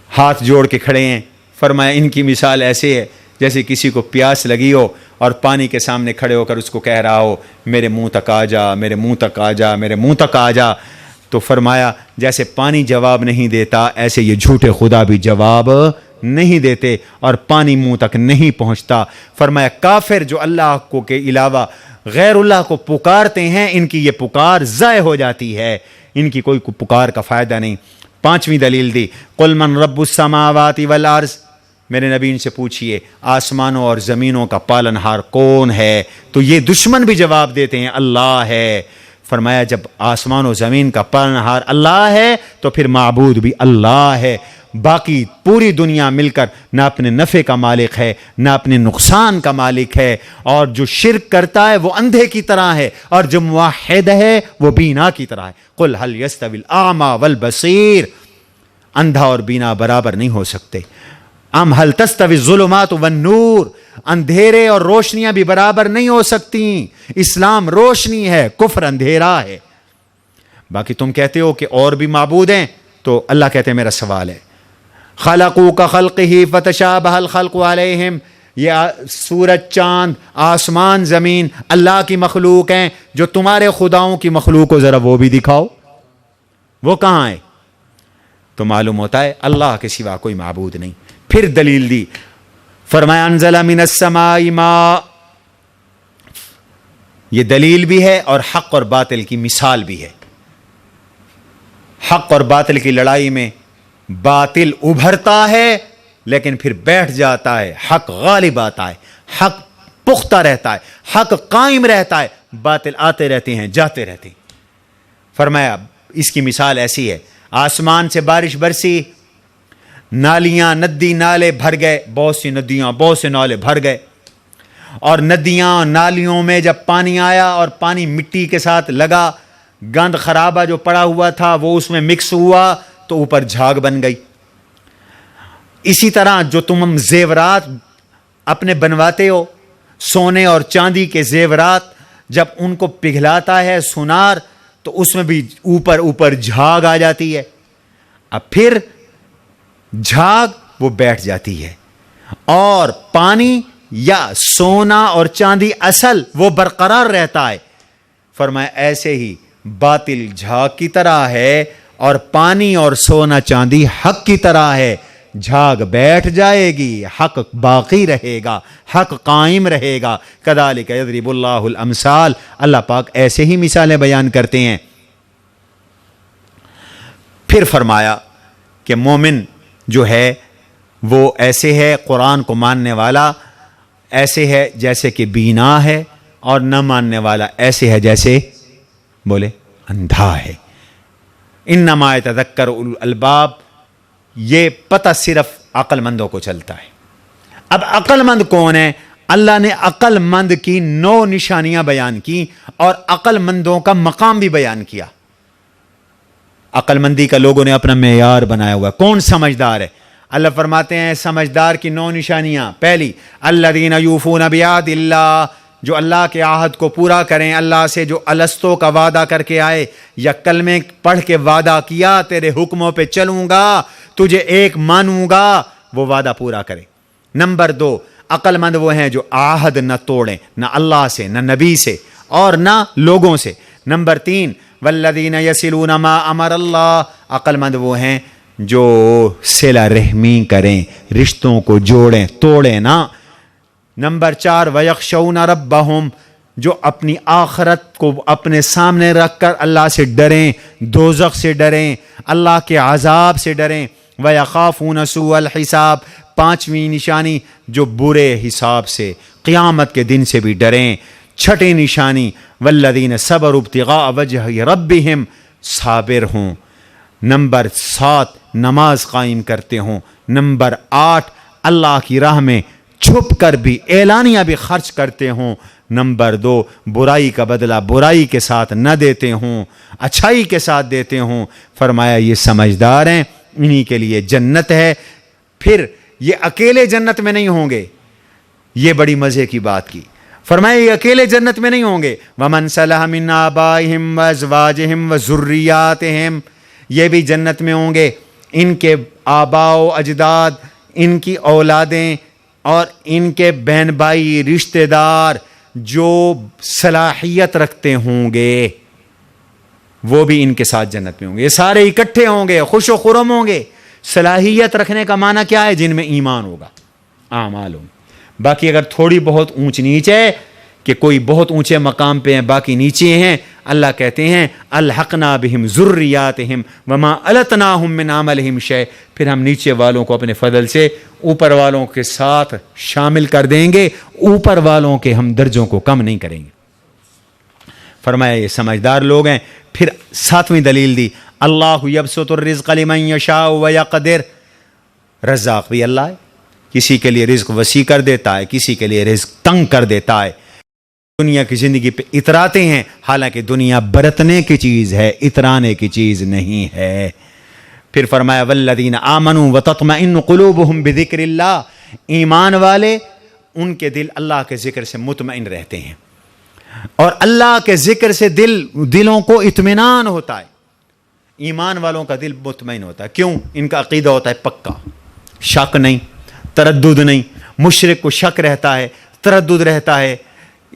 ہاتھ جوڑ کے کھڑے ہیں. فرمایا ان کی مثال ایسے ہے جیسے کسی کو پیاس لگی ہو اور پانی کے سامنے کھڑے ہو کر اس کو کہہ رہا ہو میرے منہ تک آ جا, میرے منہ تک آ جا, میرے منہ تک آ جا. تو فرمایا جیسے پانی جواب نہیں دیتا ایسے یہ جھوٹے خدا بھی جواب نہیں دیتے اور پانی منہ تک نہیں پہنچتا. فرمایا کافر جو اللہ کو کے علاوہ غیر اللہ کو پکارتے ہیں ان کی یہ پکار ضائع ہو جاتی ہے, ان کی کوئی پکار کا فائدہ نہیں. 5ویں دلیل دی قل من رب السماوات والارض, میرے نبی ان سے پوچھئے آسمانوں اور زمینوں کا پالنہار کون ہے؟ تو یہ دشمن بھی جواب دیتے ہیں اللہ ہے. فرمایا جب آسمان و زمین کا پالنہار اللہ ہے تو پھر معبود بھی اللہ ہے. باقی پوری دنیا مل کر نہ اپنے نفع کا مالک ہے نہ اپنے نقصان کا مالک ہے, اور جو شرک کرتا ہے وہ اندھے کی طرح ہے اور جو موحد ہے وہ بینا کی طرح ہے. قل هل يستوي الاعمى والبصير, اندھا اور بینا برابر نہیں ہو سکتے. ام هل تستوي الظلمات والنور, اندھیرے اور روشنیاں بھی برابر نہیں ہو سکتی. اسلام روشنی ہے, کفر اندھیرا ہے. باقی تم کہتے ہو کہ اور بھی معبود ہیں, تو اللہ کہتے ہیں میرا سوال ہے خلقوا كخلقه فتشابه الخلق عليهم, یہ سورج چاند آسمان زمین اللہ کی مخلوق ہیں, جو تمہارے خداؤں کی مخلوق ہو ذرا وہ بھی دکھاؤ. وہ کہاں ہے؟ تو معلوم ہوتا ہے اللہ کے سوا کوئی معبود نہیں۔ پھر دلیل دی، فرمایا انزل من السماء ماء، یہ دلیل بھی ہے اور حق اور باطل کی مثال بھی ہے۔ حق اور باطل کی لڑائی میں باطل ابھرتا ہے لیکن پھر بیٹھ جاتا ہے، حق غالب آتا ہے، حق پختہ رہتا ہے، حق قائم رہتا ہے، باطل آتے رہتے ہیں جاتے رہتے ہیں۔ فرمایا اس کی مثال ایسی ہے، آسمان سے بارش برسی، نالیاں ندی نالے بھر گئے، بہت سی ندیاں بہت سے نالے بھر گئے، اور ندیاں نالیوں میں جب پانی آیا اور پانی مٹی کے ساتھ لگا، گند خرابہ جو پڑا ہوا تھا وہ اس میں مکس ہوا تو اوپر جھاگ بن گئی۔ اسی طرح جو تم زیورات اپنے بنواتے ہو، سونے اور چاندی کے زیورات، جب ان کو پگھلاتا ہے سونار تو اس میں بھی اوپر جھاگ آ جاتی ہے، اب پھر جھاگ وہ بیٹھ جاتی ہے، اور پانی یا سونا اور چاندی اصل وہ برقرار رہتا ہے۔ فرمایا ایسے ہی باطل جھاگ کی طرح ہے اور پانی اور سونا چاندی حق کی طرح ہے، جھاگ بیٹھ جائے گی، حق باقی رہے گا، حق قائم رہے گا۔ کذالک یضرب اللہ الامثال، اللہ پاک ایسے ہی مثالیں بیان کرتے ہیں۔ پھر فرمایا کہ مومن جو ہے وہ ایسے ہے، قرآن کو ماننے والا ایسے ہے جیسے کہ بینا ہے، اور نہ ماننے والا ایسے ہے جیسے بولے اندھا ہے۔ انما یتذکر اولو الالباب، یہ پتہ صرف عقل مندوں کو چلتا ہے۔ اب عقل مند کون ہے؟ اللہ نے عقل مند کی 9 نشانیاں بیان کی اور عقل مندوں کا مقام بھی بیان کیا۔ عقل مندی کا لوگوں نے اپنا معیار بنایا ہوا ہے، کون سمجھدار ہے؟ اللہ فرماتے ہیں سمجھدار کی 9 نشانیاں۔ پہلی، الذین یوفون بعہد اللہ، جو اللہ کے عہد کو پورا کریں، اللہ سے جو الستو کا وعدہ کر کے آئے یا کلمے پڑھ کے وعدہ کیا تیرے حکموں پہ چلوں گا، تجھے ایک مانوں گا، وہ وعدہ پورا کرے۔ نمبر 2، عقل مند وہ ہیں جو عہد نہ توڑیں، نہ اللہ سے، نہ نبی سے، اور نہ لوگوں سے۔ نمبر 3، والذین یصلون ما امر اللہ، عقل مند وہ ہیں جو صلہ رحمی کریں، رشتوں کو جوڑیں، توڑیں نہ۔ نمبر 4، وَيَخْشَوْنَ رَبَّهُمْ، جو اپنی آخرت کو اپنے سامنے رکھ کر اللہ سے ڈریں، دوزخ سے ڈریں، اللہ کے عذاب سے ڈریں۔ وَيَخَافُونَ سُوءَ الْحِسَابِ، 5ویں نشانی، جو برے حساب سے، قیامت کے دن سے بھی ڈریں۔ 6ٹھی نشانی، وَالَّذِينَ صَبَرُوا ابْتِغَاءَ وَجْهِ رَبِّهِمْ، صابر ہوں۔ نمبر 7، نماز قائم کرتے ہوں۔ نمبر 8، اللہ کی راہ میں چھپ کر بھی اعلانیہ بھی خرچ کرتے ہوں۔ نمبر 2، برائی کا بدلہ برائی کے ساتھ نہ دیتے ہوں، اچھائی کے ساتھ دیتے ہوں۔ فرمایا یہ سمجھدار ہیں، انہی کے لیے جنت ہے۔ پھر یہ اکیلے جنت میں نہیں ہوں گے، یہ بڑی مزے کی بات کی۔ فرمایا یہ اکیلے جنت میں نہیں ہوں گے، وَمَنْ صَلَحَ مِنْ آبَائِهِمْ وَأَزْوَاجِهِمْ وَذُرِّيَّاتِهِمْ، یہ بھی جنت میں ہوں گے، ان کے آباء و اجداد، ان کی اولادیں اور ان کے بہن بھائی رشتہ دار جو صلاحیت رکھتے ہوں گے وہ بھی ان کے ساتھ جنت میں ہوں گے۔ یہ سارے اکٹھے ہوں گے، خوش و خرم ہوں گے۔ صلاحیت رکھنے کا معنی کیا ہے؟ جن میں ایمان ہوگا، اعمال ہوں گے۔ باقی اگر تھوڑی بہت اونچ نیچ ہے کہ کوئی بہت اونچے مقام پہ ہیں باقی نیچے ہیں، اللہ کہتے ہیں الحقنا بہم ذریاتہم وما التناہم من عملہم شیء، پھر ہم نیچے والوں کو اپنے فضل سے اوپر والوں کے ساتھ شامل کر دیں گے، اوپر والوں کے ہم درجوں کو کم نہیں کریں گے۔ فرمایا یہ سمجھدار لوگ ہیں۔ پھر 7ویں دلیل دی، اللہ یبسط الرزق لمن یشاء ویقدر، رزاق بھی اللہ ہے، کسی کے لیے رزق وسیع کر دیتا ہے، کسی کے لیے رزق تنگ کر دیتا ہے۔ دنیا کی زندگی پہ اتراتے ہیں، حالانکہ دنیا برتنے کی چیز ہے، اترانے کی چیز نہیں ہے۔ پھر فرمایا والذین آمنوا وتطمئن قلوبہم بذکر اللہ، ایمان والے ان کے دل اللہ کے ذکر سے مطمئن رہتے ہیں، اور اللہ کے ذکر سے دلوں کو اطمینان ہوتا ہے۔ ایمان والوں کا دل مطمئن ہوتا ہے، کیوں؟ ان کا عقیدہ ہوتا ہے پکا، شک نہیں، تردد نہیں۔ مشرک کو شک رہتا ہے، تردد رہتا ہے،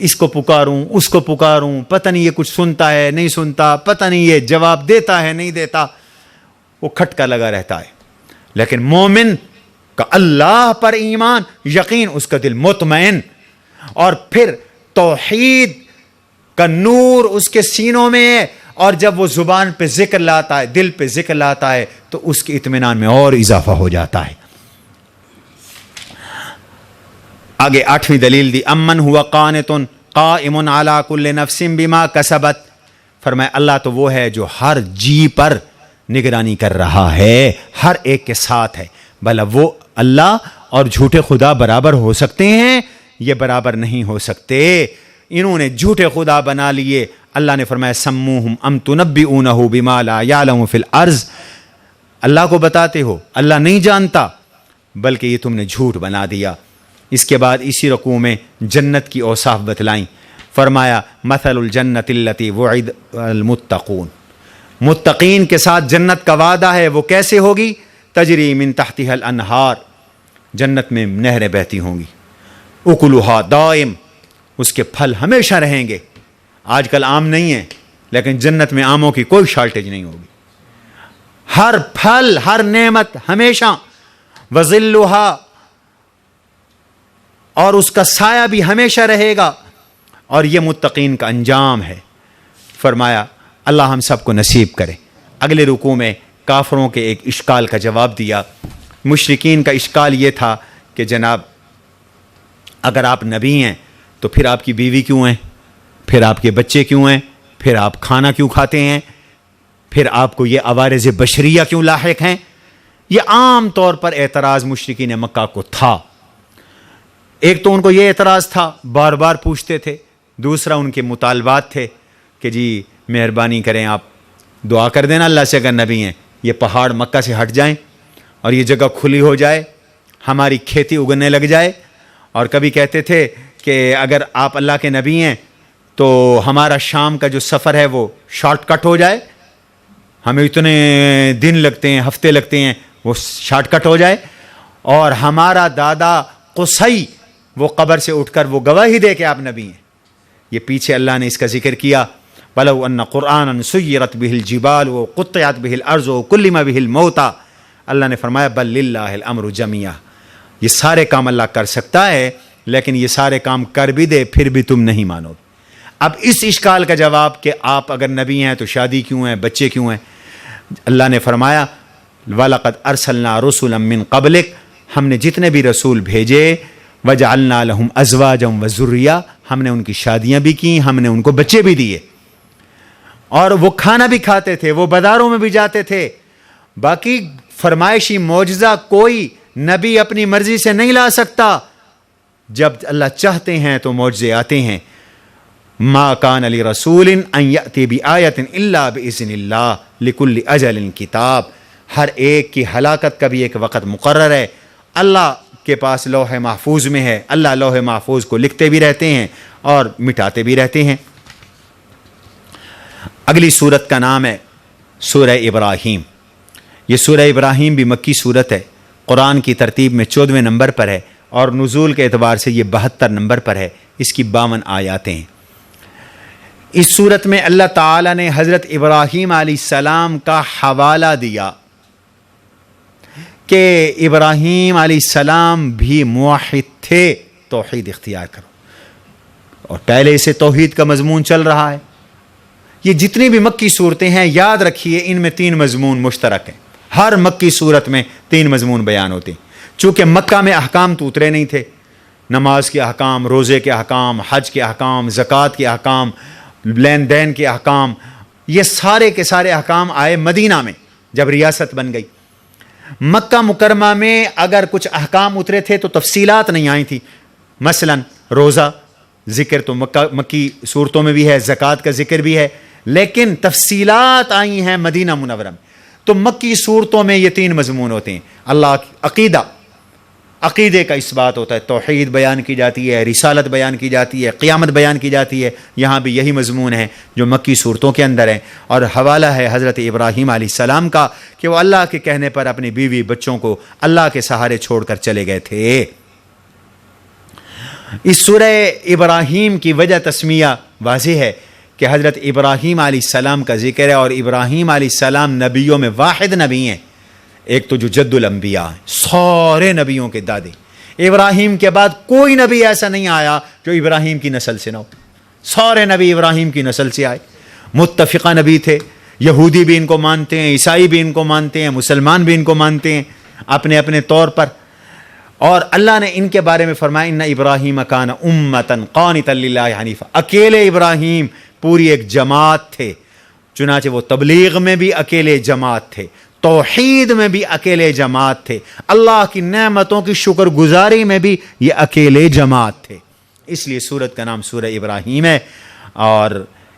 اس کو پکاروں اس کو پکاروں، پتہ نہیں یہ کچھ سنتا ہے نہیں سنتا، پتہ نہیں یہ جواب دیتا ہے نہیں دیتا، وہ کھٹکا لگا رہتا ہے۔ لیکن مومن کا اللہ پر ایمان، یقین، اس کا دل مطمئن، اور پھر توحید کا نور اس کے سینوں میں ہے، اور جب وہ زبان پہ ذکر لاتا ہے، دل پہ ذکر لاتا ہے، تو اس کے اطمینان میں اور اضافہ ہو جاتا ہے۔ آگے 8ویں دلیل دی، امن ہوا قانت قائم علی کل نفس بما کسبت، فرمایا اللہ تو وہ ہے جو ہر جی پر نگرانی کر رہا ہے، ہر ایک کے ساتھ ہے۔ بھلا وہ اللہ اور جھوٹے خدا برابر ہو سکتے ہیں؟ یہ برابر نہیں ہو سکتے، انہوں نے جھوٹے خدا بنا لیے۔ اللہ نے فرمایا سموہم ام تنبئونہ بما لا یعلم فی الارض، اللہ کو بتاتے ہو اللہ نہیں جانتا، بلکہ یہ تم نے جھوٹ بنا دیا۔ اس کے بعد اسی رکوع میں جنت کی اوصاف بتلائیں، فرمایا مثل الجنت التی وعد المتقون، متقین کے ساتھ جنت کا وعدہ ہے، وہ کیسے ہوگی؟ تجری من تحتها الانہار، جنت میں نہریں بہتی ہوں گی، اکلھا دائم، اس کے پھل ہمیشہ رہیں گے۔ آج کل آم نہیں ہے، لیکن جنت میں آموں کی کوئی شارٹیج نہیں ہوگی، ہر پھل ہر نعمت ہمیشہ، وظلھا، اور اس کا سایہ بھی ہمیشہ رہے گا، اور یہ متقین کا انجام ہے۔ فرمایا اللہ ہم سب کو نصیب کرے۔ اگلے رکوع میں کافروں کے ایک اشکال کا جواب دیا۔ مشرکین کا اشکال یہ تھا کہ جناب اگر آپ نبی ہیں تو پھر آپ کی بیوی کیوں ہیں، پھر آپ کے بچے کیوں ہیں، پھر آپ کھانا کیوں کھاتے ہیں، پھر آپ کو یہ عوارض بشریہ کیوں لاحق ہیں؟ یہ عام طور پر اعتراض مشرکین مکہ کو تھا۔ ایک تو ان کو یہ اعتراض تھا، بار بار پوچھتے تھے، دوسرا ان کے مطالبات تھے کہ جی مہربانی کریں آپ دعا کر دینا اللہ سے، اگر نبی ہیں یہ پہاڑ مکہ سے ہٹ جائیں اور یہ جگہ کھلی ہو جائے، ہماری کھیتی اگنے لگ جائے۔ اور کبھی کہتے تھے کہ اگر آپ اللہ کے نبی ہیں تو ہمارا شام کا جو سفر ہے وہ شارٹ کٹ ہو جائے، ہمیں اتنے دن لگتے ہیں ہفتے لگتے ہیں وہ شارٹ کٹ ہو جائے، اور ہمارا دادا قصی وہ قبر سے اٹھ کر وہ گواہی دے کہ آپ نبی ہیں۔ یہ پیچھے اللہ نے اس کا ذکر کیا، وَلَوْ أَنَّ قُرْآنًا سُيِّرَتْ بِهِ الْجِبَالُ وَقُطِّعَتْ بِهِ الْأَرْضُ وَكُلِّمَ بِهِ الْمَوْتَى، اللہ نے فرمایا بل للہ الامر جمیعا، یہ سارے کام اللہ کر سکتا ہے، لیکن یہ سارے کام کر بھی دے پھر بھی تم نہیں مانو۔ اب اس اشکال کا جواب کہ آپ اگر نبی ہیں تو شادی کیوں ہیں، بچے کیوں ہیں، اللہ نے فرمایا وَلَقَدْ أَرْسَلْنَا رُسُلًا مِّن قَبْلِكَ، ہم نے جتنے بھی رسول بھیجے، وَجَعَلْنَا لَهُمْ أَزْوَاجًا وَذُرِّيَّةً، ہم نے ان کی شادیاں بھی کی، ہم نے ان کو بچے بھی دیے، اور وہ کھانا بھی کھاتے تھے، وہ بازاروں میں بھی جاتے تھے۔ باقی فرمائشی معجزہ کوئی نبی اپنی مرضی سے نہیں لا سکتا، جب اللہ چاہتے ہیں تو معجزے آتے ہیں۔ ما کان لرسول ان یأتی بآیۃ الا باذن اللہ لکل اجل کتاب، ہر ایک کی ہلاکت کا بھی ایک وقت مقرر ہے، اللہ کے پاس لوح محفوظ میں ہے، اللہ لوح محفوظ کو لکھتے بھی رہتے ہیں اور مٹاتے بھی رہتے ہیں۔ اگلی سورت کا نام ہے سورہ ابراہیم۔ یہ سورہ ابراہیم بھی مکی سورت ہے، قرآن کی ترتیب میں 14ویں نمبر پر ہے، اور نزول کے اعتبار سے یہ 72 نمبر پر ہے، اس کی 52 آیاتیں ہیں۔ اس سورت میں اللہ تعالیٰ نے حضرت ابراہیم علیہ السلام کا حوالہ دیا کہ ابراہیم علیہ السلام بھی موحد تھے، توحید اختیار کرو، اور پہلے سے توحید کا مضمون چل رہا ہے۔ یہ جتنی بھی مکی صورتیں ہیں یاد رکھیے ان میں 3 مضمون مشترک ہیں، ہر مکی صورت میں 3 مضمون بیان ہوتے ہیں۔ چونکہ مکہ میں احکام تو اترے نہیں تھے، نماز کے احکام، روزے کے احکام، حج کے احکام، زکوٰۃ کے احکام، لین دین کے احکام، یہ سارے کے سارے احکام آئے مدینہ میں جب ریاست بن گئی۔ مکہ مکرمہ میں اگر کچھ احکام اترے تھے تو تفصیلات نہیں آئی تھی، مثلا روزہ ذکر تو مکی صورتوں میں بھی ہے، زکوٰۃ کا ذکر بھی ہے، لیکن تفصیلات آئی ہیں مدینہ منورہ میں۔ تو مکی صورتوں میں یہ 3 مضمون ہوتے ہیں، اللہ عقیدے کا اس بات ہوتا ہے، توحید بیان کی جاتی ہے، رسالت بیان کی جاتی ہے، قیامت بیان کی جاتی ہے، یہاں بھی یہی مضمون ہے جو مکی صورتوں کے اندر ہیں۔ اور حوالہ ہے حضرت ابراہیم علیہ السلام کا کہ وہ اللہ کے کہنے پر اپنی بیوی بچوں کو اللہ کے سہارے چھوڑ کر چلے گئے تھے۔ اس سورہ ابراہیم کی وجہ تسمیہ واضح ہے کہ حضرت ابراہیم علیہ السلام کا ذکر ہے، اور ابراہیم علیہ السلام نبیوں میں واحد نبی ہیں، ایک تو جو جد الانبیاء ہیں، سارے نبیوں کے دادے۔ ابراہیم کے بعد کوئی نبی ایسا نہیں آیا جو ابراہیم کی نسل سے نہ ہو، سارے نبی ابراہیم کی نسل سے آئے، متفقہ نبی تھے، یہودی بھی ان کو مانتے ہیں، عیسائی بھی ان کو مانتے ہیں، مسلمان بھی ان کو مانتے ہیں اپنے اپنے طور پر۔ اور اللہ نے ان کے بارے میں فرمایا ان ابراہیم کان امۃ قانتا للہ حنیفا، اکیلے ابراہیم پوری ایک جماعت تھے، چنانچہ وہ تبلیغ میں بھی اکیلے جماعت تھے، توحید میں بھی اکیلے جماعت تھے، اللہ کی نعمتوں کی شکر گزاری میں بھی یہ اکیلے جماعت تھے۔ اس لیے سورت کا نام سورہ ابراہیم ہے، اور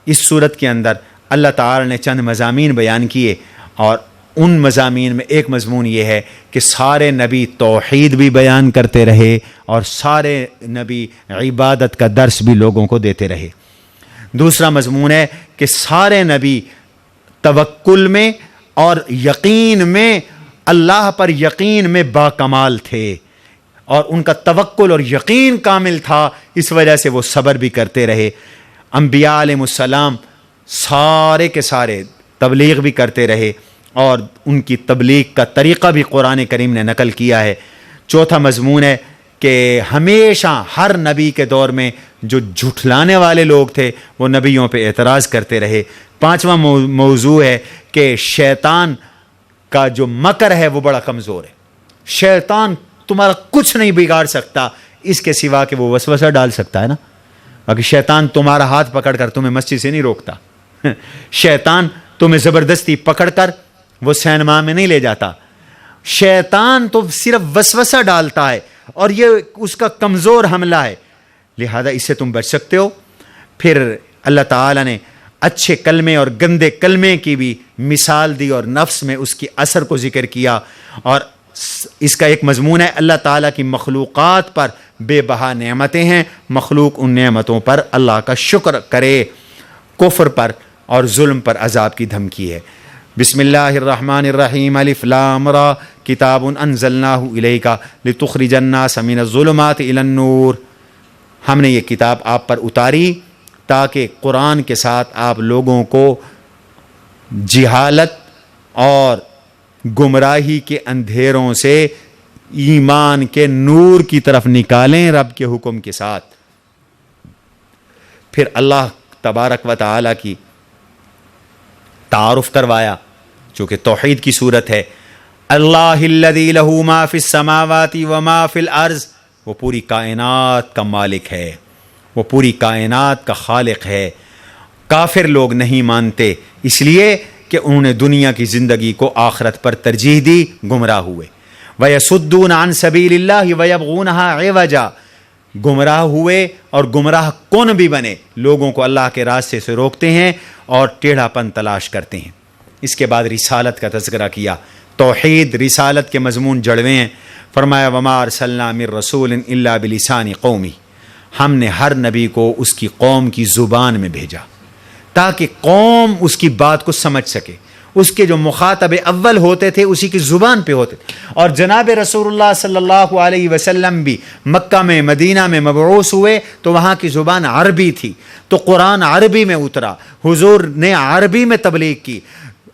اس سورت کے اندر اللہ تعالی نے چند مضامین بیان کیے، اور ان مضامین میں ایک مضمون یہ ہے کہ سارے نبی توحید بھی بیان کرتے رہے اور سارے نبی عبادت کا درس بھی لوگوں کو دیتے رہے۔ دوسرا مضمون ہے کہ سارے نبی توکل میں اور یقین میں، اللہ پر یقین میں باکمال تھے، اور ان کا توکل اور یقین کامل تھا، اس وجہ سے وہ صبر بھی کرتے رہے۔ انبیاء علیہ السلام سارے کے سارے تبلیغ بھی کرتے رہے، اور ان کی تبلیغ کا طریقہ بھی قرآن کریم نے نقل کیا ہے۔ چوتھا مضمون ہے کہ ہمیشہ ہر نبی کے دور میں جو جھٹلانے والے لوگ تھے وہ نبیوں پہ اعتراض کرتے رہے۔ پانچواں موضوع ہے کہ شیطان کا جو مکر ہے وہ بڑا کمزور ہے، شیطان تمہارا کچھ نہیں بگاڑ سکتا اس کے سوا کہ وہ وسوسہ ڈال سکتا ہے نا، باقی شیطان تمہارا ہاتھ پکڑ کر تمہیں مسجد سے نہیں روکتا، شیطان تمہیں زبردستی پکڑ کر وہ سینما میں نہیں لے جاتا، شیطان تو صرف وسوسہ ڈالتا ہے، اور یہ اس کا کمزور حملہ ہے، لہذا اس سے تم بچ سکتے ہو۔ پھر اللہ تعالیٰ نے اچھے کلمے اور گندے کلمے کی بھی مثال دی، اور نفس میں اس کی اثر کو ذکر کیا، اور اس کا ایک مضمون ہے اللہ تعالیٰ کی مخلوقات پر بے بہا نعمتیں ہیں، مخلوق ان نعمتوں پر اللہ کا شکر کرے، کفر پر اور ظلم پر عذاب کی دھمکی ہے۔ بسم اللہ الرحمن الرحیم، الف لام را، کتاب انزلناہ الیک لتخرج الناس من الظلمات الی النور، ہم نے یہ کتاب آپ پر اتاری تاکہ قرآن کے ساتھ آپ لوگوں کو جہالت اور گمراہی کے اندھیروں سے ایمان کے نور کی طرف نکالیں رب کے حکم کے ساتھ۔ پھر اللہ تبارک و تعالی کی تعارف کروایا، چونکہ توحید کی صورت ہے، اللہ الذی لہ ما فی السماوات وما فی الارض، وہ پوری کائنات کا مالک ہے، وہ پوری کائنات کا خالق ہے۔ کافر لوگ نہیں مانتے، اس لیے کہ انہوں نے دنیا کی زندگی کو آخرت پر ترجیح دی، گمراہ ہوئے۔ وَيَصُدُّونَ عَن سَبِيلِ اللَّهِ وَيَبْغُونَهَا عِوَجًا، گمراہ ہوئے اور گمراہ کون بھی بنے، لوگوں کو اللہ کے راستے سے روکتے ہیں اور ٹیڑھا پن تلاش کرتے ہیں۔ اس کے بعد رسالت کا تذکرہ کیا، توحید رسالت کے مضمون جڑوے ہیں۔ فرمایا وَمَا أَرْسَلْنَا مِن رَّسُولٍ إِلَّا بِلِسَانِ قَوْمِهِ، ہم نے ہر نبی کو اس کی قوم کی زبان میں بھیجا تاکہ قوم اس کی بات کو سمجھ سکے، اس کے جو مخاطب اول ہوتے تھے اسی کی زبان پہ ہوتے تھے۔ اور جناب رسول اللہ صلی اللہ علیہ وسلم بھی مکہ میں مدینہ میں مبعوث ہوئے تو وہاں کی زبان عربی تھی، تو قرآن عربی میں اترا، حضور نے عربی میں تبلیغ کی،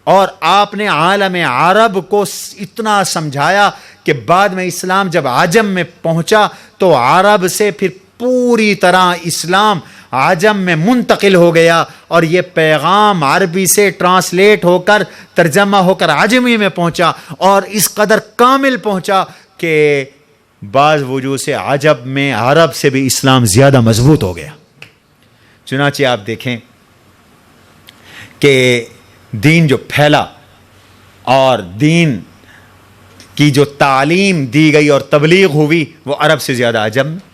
اور آپ نے عالم عرب کو اتنا سمجھایا کہ بعد میں اسلام جب عجم میں پہنچا تو عرب سے پھر پوری طرح اسلام عجم میں منتقل ہو گیا، اور یہ پیغام عربی سے ٹرانسلیٹ ہو کر ترجمہ ہو کر عجمی میں پہنچا، اور اس قدر کامل پہنچا کہ بعض وجوہ سے عجب میں عرب سے بھی اسلام زیادہ مضبوط ہو گیا۔ چنانچہ آپ دیکھیں کہ دین جو پھیلا اور دین کی جو تعلیم دی گئی اور تبلیغ ہوئی وہ عرب سے زیادہ عجم میں۔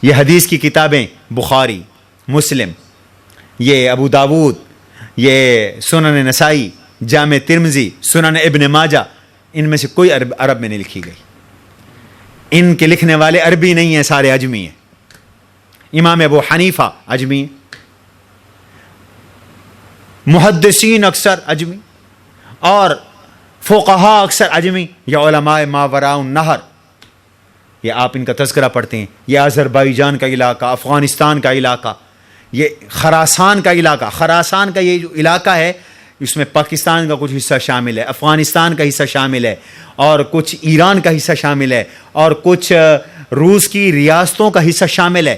یہ حدیث کی کتابیں بخاری، مسلم، یہ ابو داود، یہ سنن نسائی، جامع ترمذی، سنن ابن ماجہ، ان میں سے کوئی عرب میں نہیں لکھی گئی، ان کے لکھنے والے عربی نہیں ہیں، سارے عجمی ہیں۔ امام ابو حنیفہ عجمی، محدثین اکثر عجمی، اور فقہاء اکثر عجمی یا علماء ماوراء النہر۔ یہ آپ ان کا تذکرہ پڑھتے ہیں، یہ آذربائیجان کا علاقہ، افغانستان کا علاقہ، یہ خراسان کا علاقہ، خراسان کا یہ جو علاقہ ہے اس میں پاکستان کا کچھ حصہ شامل ہے، افغانستان کا حصہ شامل ہے، اور کچھ ایران کا حصہ شامل ہے، اور کچھ روس کی ریاستوں کا حصہ شامل ہے۔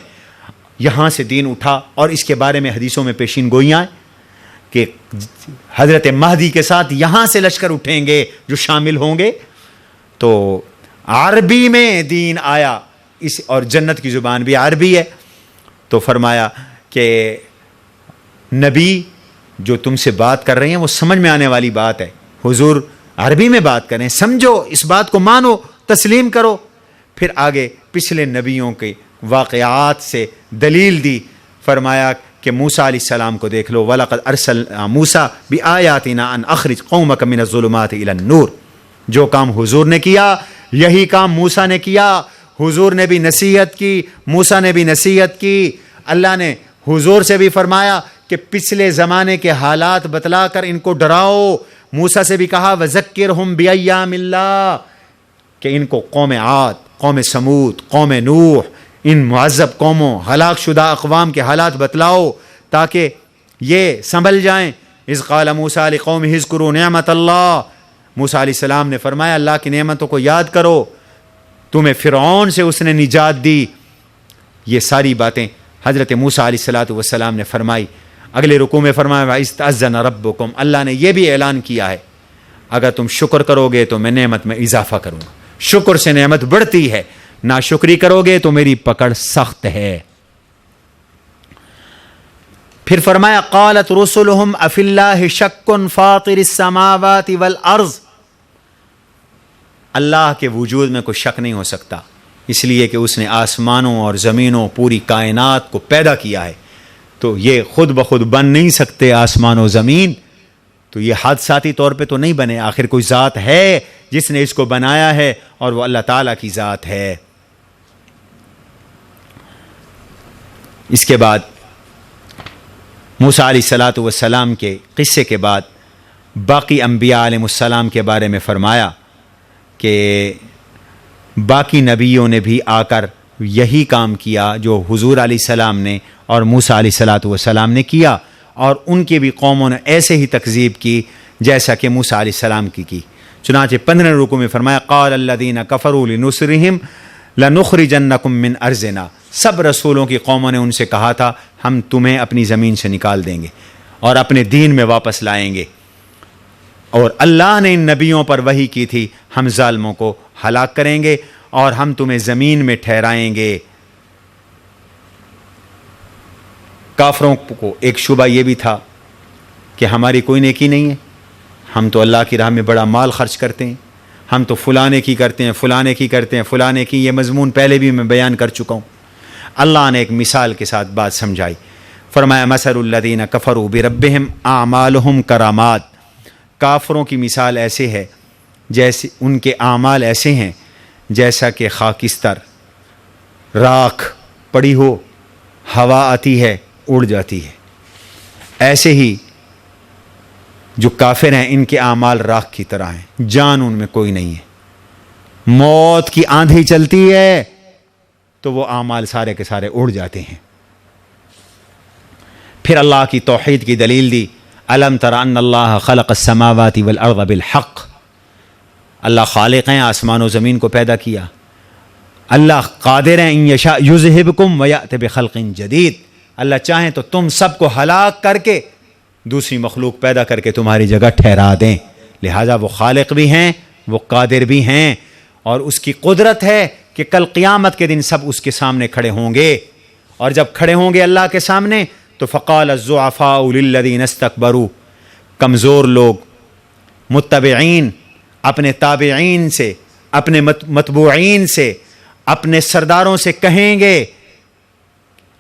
یہاں سے دین اٹھا، اور اس کے بارے میں حدیثوں میں پیشین گوئیاں ہیں کہ حضرت مہدی کے ساتھ یہاں سے لشکر اٹھیں گے جو شامل ہوں گے۔ تو عربی میں دین آیا، اس اور جنت کی زبان بھی عربی ہے۔ تو فرمایا کہ نبی جو تم سے بات کر رہے ہیں وہ سمجھ میں آنے والی بات ہے، حضور عربی میں بات کریں، سمجھو، اس بات کو مانو، تسلیم کرو۔ پھر آگے پچھلے نبیوں کے واقعات سے دلیل دی، فرمایا کہ موسیٰ علیہ السلام کو دیکھ لو، وَلَقَدْ أَرْسَلْنَا مُوسَىٰ بِآيَاتِنَا أَنْ أَخْرِجْ قَوْمَكَ مِنَ الظُّلُمَاتِ إِلَى النُّورِ۔ جو کام حضور نے کیا یہی کام موسیٰ نے کیا، حضور نے بھی نصیحت کی، موسیٰ نے بھی نصیحت کی۔ اللہ نے حضور سے بھی فرمایا کہ پچھلے زمانے کے حالات بتلا کر ان کو ڈراؤ۔ موسیٰ سے بھی کہا وَذَكِّرْهُمْ بِأَيَّامِ اللَّهِ، کہ ان کو قوم عاد، قوم سمود، قوم نوح، ان معذب قوموں، ہلاک شدہ اقوام کے حالات بتلاؤ تاکہ یہ سنبھل جائیں۔ اذ قال موسیٰ لقومہ اذکروا نعمت اللہ، موسیٰ علیہ السلام نے فرمایا اللہ کی نعمتوں کو یاد کرو، تمہیں فرعون سے اس نے نجات دی۔ یہ ساری باتیں حضرت موسیٰ علیہ السلام نے فرمائی۔ اگلے رکوع میں فرمایا وَإِذْ تَأَذَّنَ رَبُّكُمْ، اللہ نے یہ بھی اعلان کیا ہے اگر تم شکر کرو گے تو میں نعمت میں اضافہ کروں گا، شکر سے نعمت بڑھتی ہے، ناشکری کرو گے تو میری پکڑ سخت ہے۔ پھر فرمایا قالت رسلهم افی اللہ شک فاطر السماوات والارض، اللہ کے وجود میں کوئی شک نہیں ہو سکتا، اس لیے کہ اس نے آسمانوں اور زمینوں پوری کائنات کو پیدا کیا ہے، تو یہ خود بخود بن نہیں سکتے آسمان و زمین، تو یہ حادثاتی طور پہ تو نہیں بنے، آخر کوئی ذات ہے جس نے اس کو بنایا ہے اور وہ اللہ تعالیٰ کی ذات ہے۔ اس کے بعد موسیٰ علیہ السلام کے قصے کے بعد باقی انبیاء علیہ السلام کے بارے میں فرمایا کہ باقی نبیوں نے بھی آ کر یہی کام کیا جو حضور علیہ السلام نے اور موسیٰ علیہ السلام نے کیا، اور ان کی بھی قوموں نے ایسے ہی تکذیب کی جیسا کہ موسیٰ علیہ السلام کی۔ چنانچہ 15 رکوع میں فرمایا قال الذین کفروا لنصرہم لنخرجنکم من ارضنا، سب رسولوں کی قوموں نے ان سے کہا تھا ہم تمہیں اپنی زمین سے نکال دیں گے اور اپنے دین میں واپس لائیں گے، اور اللہ نے ان نبیوں پر وحی کی تھی ہم ظالموں کو ہلاک کریں گے اور ہم تمہیں زمین میں ٹھہرائیں گے۔ کافروں کو ایک شبہ یہ بھی تھا کہ ہماری کوئی نیکی نہیں ہے، ہم تو اللہ کی راہ میں بڑا مال خرچ کرتے ہیں، ہم تو فلانے کی کرتے ہیں، فلانے کی کرتے ہیں، فلانے کی، یہ مضمون پہلے بھی میں بیان کر چکا ہوں۔ اللہ نے ایک مثال کے ساتھ بات سمجھائی، فرمایا مثل الذین کفروا بربہم اعمالہم کرامات، کافروں کی مثال ایسے ہے جیسے ان کے اعمال ایسے ہیں جیسا کہ خاکستر، راکھ پڑی ہو، ہوا آتی ہے اڑ جاتی ہے، ایسے ہی جو کافر ہیں ان کے اعمال راکھ کی طرح ہیں، جان ان میں کوئی نہیں ہے، موت کی آندھی چلتی ہے تو وہ اعمال سارے کے سارے اڑ جاتے ہیں۔ پھر اللہ کی توحید کی دلیل دی، الم تر ان اللہ خلق السماوات والارض بالحق، اللہ خالق ہیں، آسمان و زمین کو پیدا کیا، اللہ قادر ہیں ان یشاء یذہبکم ویأت بخلق جدید، اللہ چاہیں تو تم سب کو ہلاک کر کے دوسری مخلوق پیدا کر کے تمہاری جگہ ٹھہرا دیں، لہٰذا وہ خالق بھی ہیں، وہ قادر بھی ہیں، اور اس کی قدرت ہے کہ کل قیامت کے دن سب اس کے سامنے کھڑے ہوں گے، اور جب کھڑے ہوں گے اللہ کے سامنے تو فقال الضعفاء للذین استکبروا، کمزور لوگ متبعین اپنے تابعین سے، اپنے متبوعین سے، اپنے سرداروں سے کہیں گے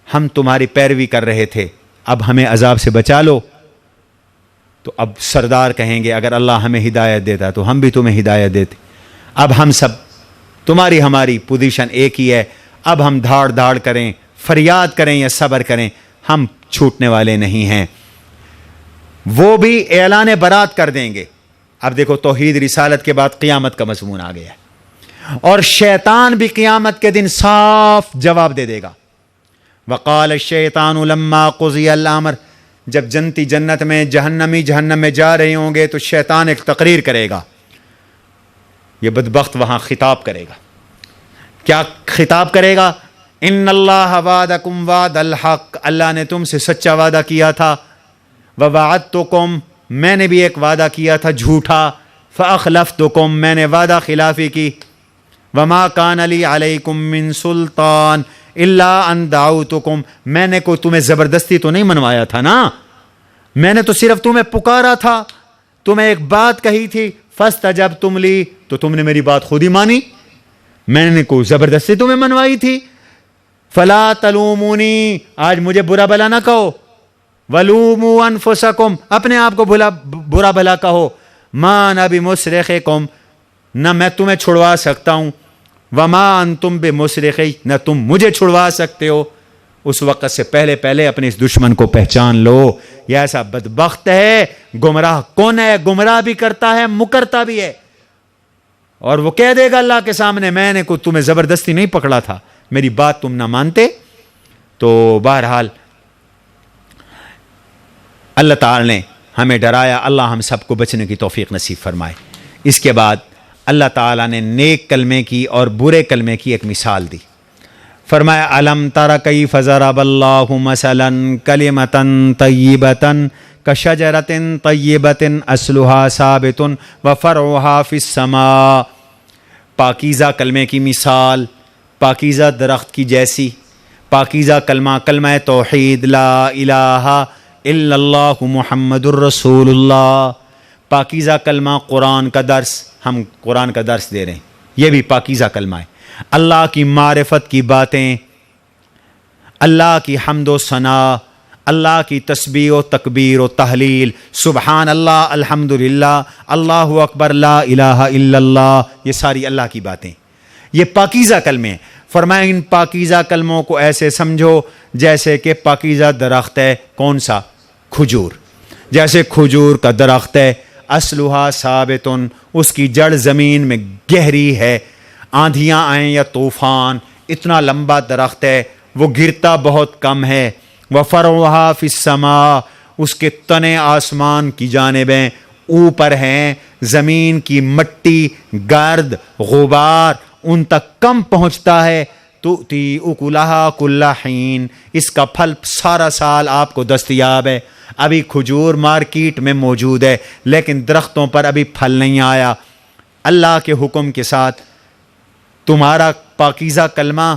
ہم تمہاری پیروی کر رہے تھے، اب ہمیں عذاب سے بچا لو، تو اب سردار کہیں گے اگر اللہ ہمیں ہدایت دیتا تو ہم بھی تمہیں ہدایت دیتے، اب ہم سب تمہاری ہماری پوزیشن ایک ہی ہے، اب ہم دھاڑ دھاڑ کریں، فریاد کریں یا صبر کریں، ہم چھوٹنے والے نہیں ہیں۔ وہ بھی اعلان برات کر دیں گے۔ اب دیکھو توحید رسالت کے بعد قیامت کا مضمون آ گیا ہے، اور شیطان بھی قیامت کے دن صاف جواب دے گا. وقال الشیطان لما قضی الامر، جب جنتی جنت میں، جہنمی جہنم میں جا رہے ہوں گے تو شیطان ایک تقریر کرے گا. یہ بدبخت وہاں خطاب کرے گا. کیا خطاب کرے گا؟ ان اللہ وعدکم وعد الحق، اللہ نے تم سے سچا وعدہ کیا تھا. ووعدتکم، میں نے بھی ایک وعدہ کیا تھا جھوٹا. فاخلفتکم، میں نے وعدہ خلافی کی. وما کان لی علیکم من سلطان الا ان دعوتکم، میں نے کوئی تمہیں زبردستی تو نہیں منوایا تھا نا، میں نے تو صرف تمہیں پکارا تھا، تمہیں ایک بات کہی تھی. فاستجبتم لی، تو تم نے میری بات خود ہی مانی، میں نے کوئی زبردستی تمہیں منوائی تھی. فلا تلومونی، آج مجھے برا بلا نہ کہو. ولوموا انفسکم، اپنے آپ کو برا بلا کہو. ما انا بمصرخکم، نہ میں تمہیں چھڑوا سکتا ہوں. وما انتم بمصرخی، نہ تم مجھے چھڑوا سکتے ہو. اس وقت سے پہلے پہلے اپنے اس دشمن کو پہچان لو. یہ ایسا بدبخت ہے، گمراہ کون ہے، گمراہ بھی کرتا ہے، مکرتا بھی ہے. اور وہ کہہ دے گا اللہ کے سامنے، میں نے کوئی تمہیں زبردستی نہیں پکڑا تھا، میری بات تم نہ مانتے. تو بہرحال اللہ تعالی نے ہمیں ڈرایا. اللہ ہم سب کو بچنے کی توفیق نصیب فرمائے. اس کے بعد اللہ تعالیٰ نے نیک کلمے کی اور برے کلمے کی ایک مثال دی. فرمایا الم تر کیف ضرب اللہ مثلا کلمۃ طیبۃ کشجرۃ طیبۃ اصلها ثابت وفرعها فی السماء. پاکیزہ کلمے کی مثال پاکیزہ درخت کی جیسی. پاکیزہ کلمہ، کلمہ توحید، لا الہ الا اللہ محمد الرسول اللہ. پاکیزہ کلمہ قرآن کا درس، ہم قرآن کا درس دے رہے ہیں، یہ بھی پاکیزہ کلمہ ہے. اللہ کی معرفت کی باتیں، اللہ کی حمد و ثنا، اللہ کی تسبیح و تکبیر و تحلیل، سبحان اللہ، الحمدللہ، اللہ اکبر، لا الہ الا اللہ، یہ ساری اللہ کی باتیں، یہ پاکیزہ کلمے ہیں. فرمائیں ان پاکیزہ کلموں کو ایسے سمجھو جیسے کہ پاکیزہ درخت ہے. کون سا؟ کھجور. جیسے کھجور کا درخت ہے، اصلها ثابت، اس کی جڑ زمین میں گہری ہے. آندھیاں آئیں یا طوفان، اتنا لمبا درخت ہے، وہ گرتا بہت کم ہے. وفرعها فی السماء، اس کے تنے آسمان کی جانبیں اوپر ہیں. زمین کی مٹی، گرد، غبار ان تک کم پہنچتا ہے. تؤتی اکلہا کل حین، اس کا پھل سارا سال آپ کو دستیاب ہے. ابھی کھجور مارکیٹ میں موجود ہے لیکن درختوں پر ابھی پھل نہیں آیا. اللہ کے حکم کے ساتھ تمہارا پاکیزہ کلمہ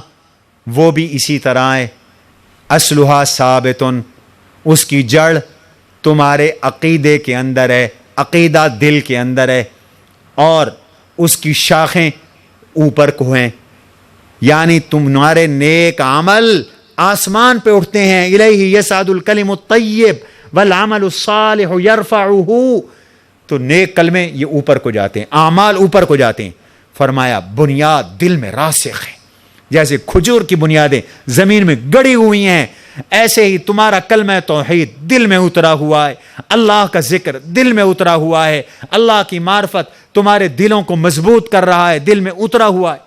وہ بھی اسی طرح ہے. اصلها ثابت، اس کی جڑ تمہارے عقیدے کے اندر ہے، عقیدہ دل کے اندر ہے، اور اس کی شاخیں اوپر کو ہیں. یعنی تمہارے نیک عمل آسمان پہ اٹھتے ہیں. الیہ یصعد الکلم الطیب والعمل الصالح یرفعہ، تو نیک کلمے یہ اوپر کو جاتے ہیں، اعمال اوپر کو جاتے ہیں. فرمایا بنیاد دل میں راسخ ہے. جیسے کھجور کی بنیادیں زمین میں گڑی ہوئی ہیں، ایسے ہی تمہارا کلمہ توحید دل میں اترا ہوا ہے، اللہ کا ذکر دل میں اترا ہوا ہے، اللہ کی معرفت تمہارے دلوں کو مضبوط کر رہا ہے، دل میں اترا ہوا ہے.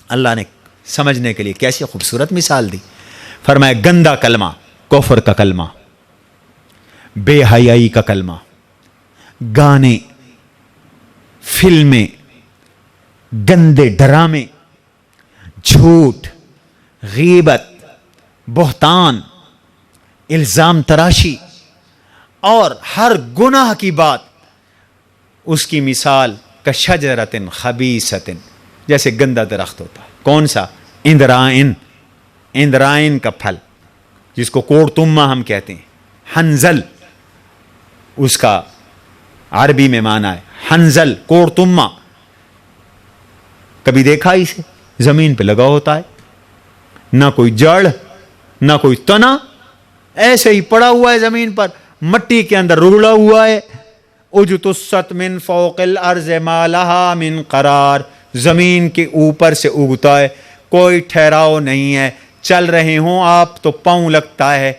اللہ نے سمجھنے کے لیے کیسی خوبصورت مثال دی. فرمایا گندا کلمہ، کفر کا کلمہ، بے حیائی کا کلمہ، گانے، فلمیں، گندے ڈرامے، جھوٹ، غیبت، بہتان، الزام تراشی اور ہر گناہ کی بات، اس کی مثال کشجرۃ خبیثۃ، جیسے گندا درخت ہوتا ہے. کون سا؟ اندرائن، اندرائن کا پھل جس کو کوڑتمہ ہم کہتے ہیں. حنزل اس کا عربی میں معنی ہے، حنزل، کوڑتمہ. کبھی دیکھا اسے؟ زمین پہ لگا ہوتا ہے، نہ کوئی جڑ نہ کوئی تنا، ایسے ہی پڑا ہوا ہے زمین پر، مٹی کے اندر رگڑا ہوا ہے. اجتثت من فوق الارض ما لها من قرار، زمین کے اوپر سے اگتا ہے، کوئی ٹھہراؤ نہیں ہے. چل رہے ہوں آپ تو پاؤں لگتا ہے،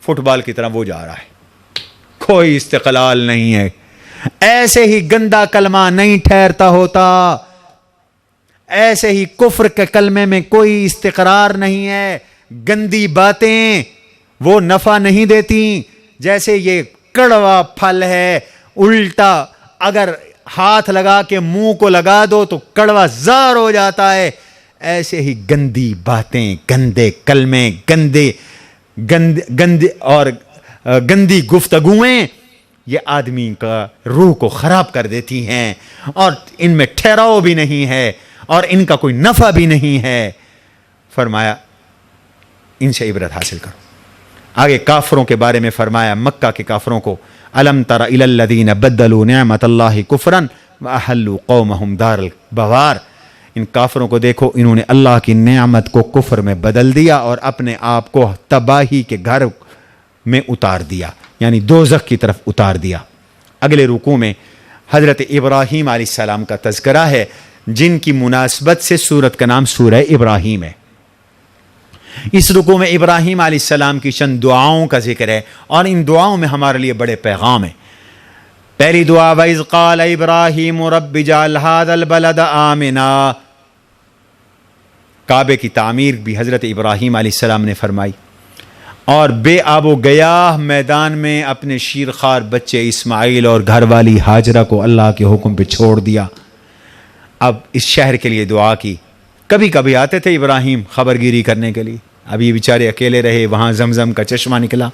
فٹ بال کی طرح وہ جا رہا ہے، کوئی استقلال نہیں ہے. ایسے ہی گندا کلمہ نہیں ٹھہرتا ہوتا. ایسے ہی کفر کے کلمے میں کوئی استقرار نہیں ہے، گندی باتیں وہ نفع نہیں دیتی، جیسے یہ کڑوا پھل ہے، الٹا اگر ہاتھ لگا کے منہ کو لگا دو تو کڑوا زار ہو جاتا ہے، ایسے ہی گندی باتیں، گندے کلمے، گندے اور گندی گفتگویں یہ آدمی کا روح کو خراب کر دیتی ہیں، اور ان میں ٹھہراؤ بھی نہیں ہے اور ان کا کوئی نفع بھی نہیں ہے۔ فرمایا ان سے عبرت حاصل کرو۔ آگے کافروں کے بارے میں فرمایا، مکہ کے کافروں کو، الم تر الی الذین بدلوا نعمت اللہ کفرا واحلوا قومهم دار البوار، ان کافروں کو دیکھو، انہوں نے اللہ کی نعمت کو کفر میں بدل دیا اور اپنے آپ کو تباہی کے گھر میں اتار دیا، یعنی دوزخ کی طرف اتار دیا۔ اگلے رکوع میں حضرت ابراہیم علیہ السلام کا تذکرہ ہے، جن کی مناسبت سے سورت کا نام سورہ ابراہیم ہے۔ اس رکوع میں ابراہیم علیہ السلام کی چند دعاؤں کا ذکر ہے، اور ان دعاؤں میں ہمارے لیے بڑے پیغام ہیں۔ پہلی دعا، وَإِذْ قَالَ إِبْرَاهِيمُ رَبِّ اجْعَلْ هَٰذَا الْبَلَدَ آمِنًا، کعبے کی تعمیر بھی حضرت ابراہیم علیہ السلام نے فرمائی، اور بے آب و گیاہ میدان میں اپنے شیرخوار بچے اسماعیل اور گھر والی ہاجرہ کو اللہ کے حکم پہ چھوڑ دیا۔ اب اس شہر کے لیے دعا کی۔ کبھی کبھی آتے تھے ابراہیم خبر گیری کرنے کے لیے، اب یہ بیچارے اکیلے رہے، وہاں زمزم کا چشمہ نکلا،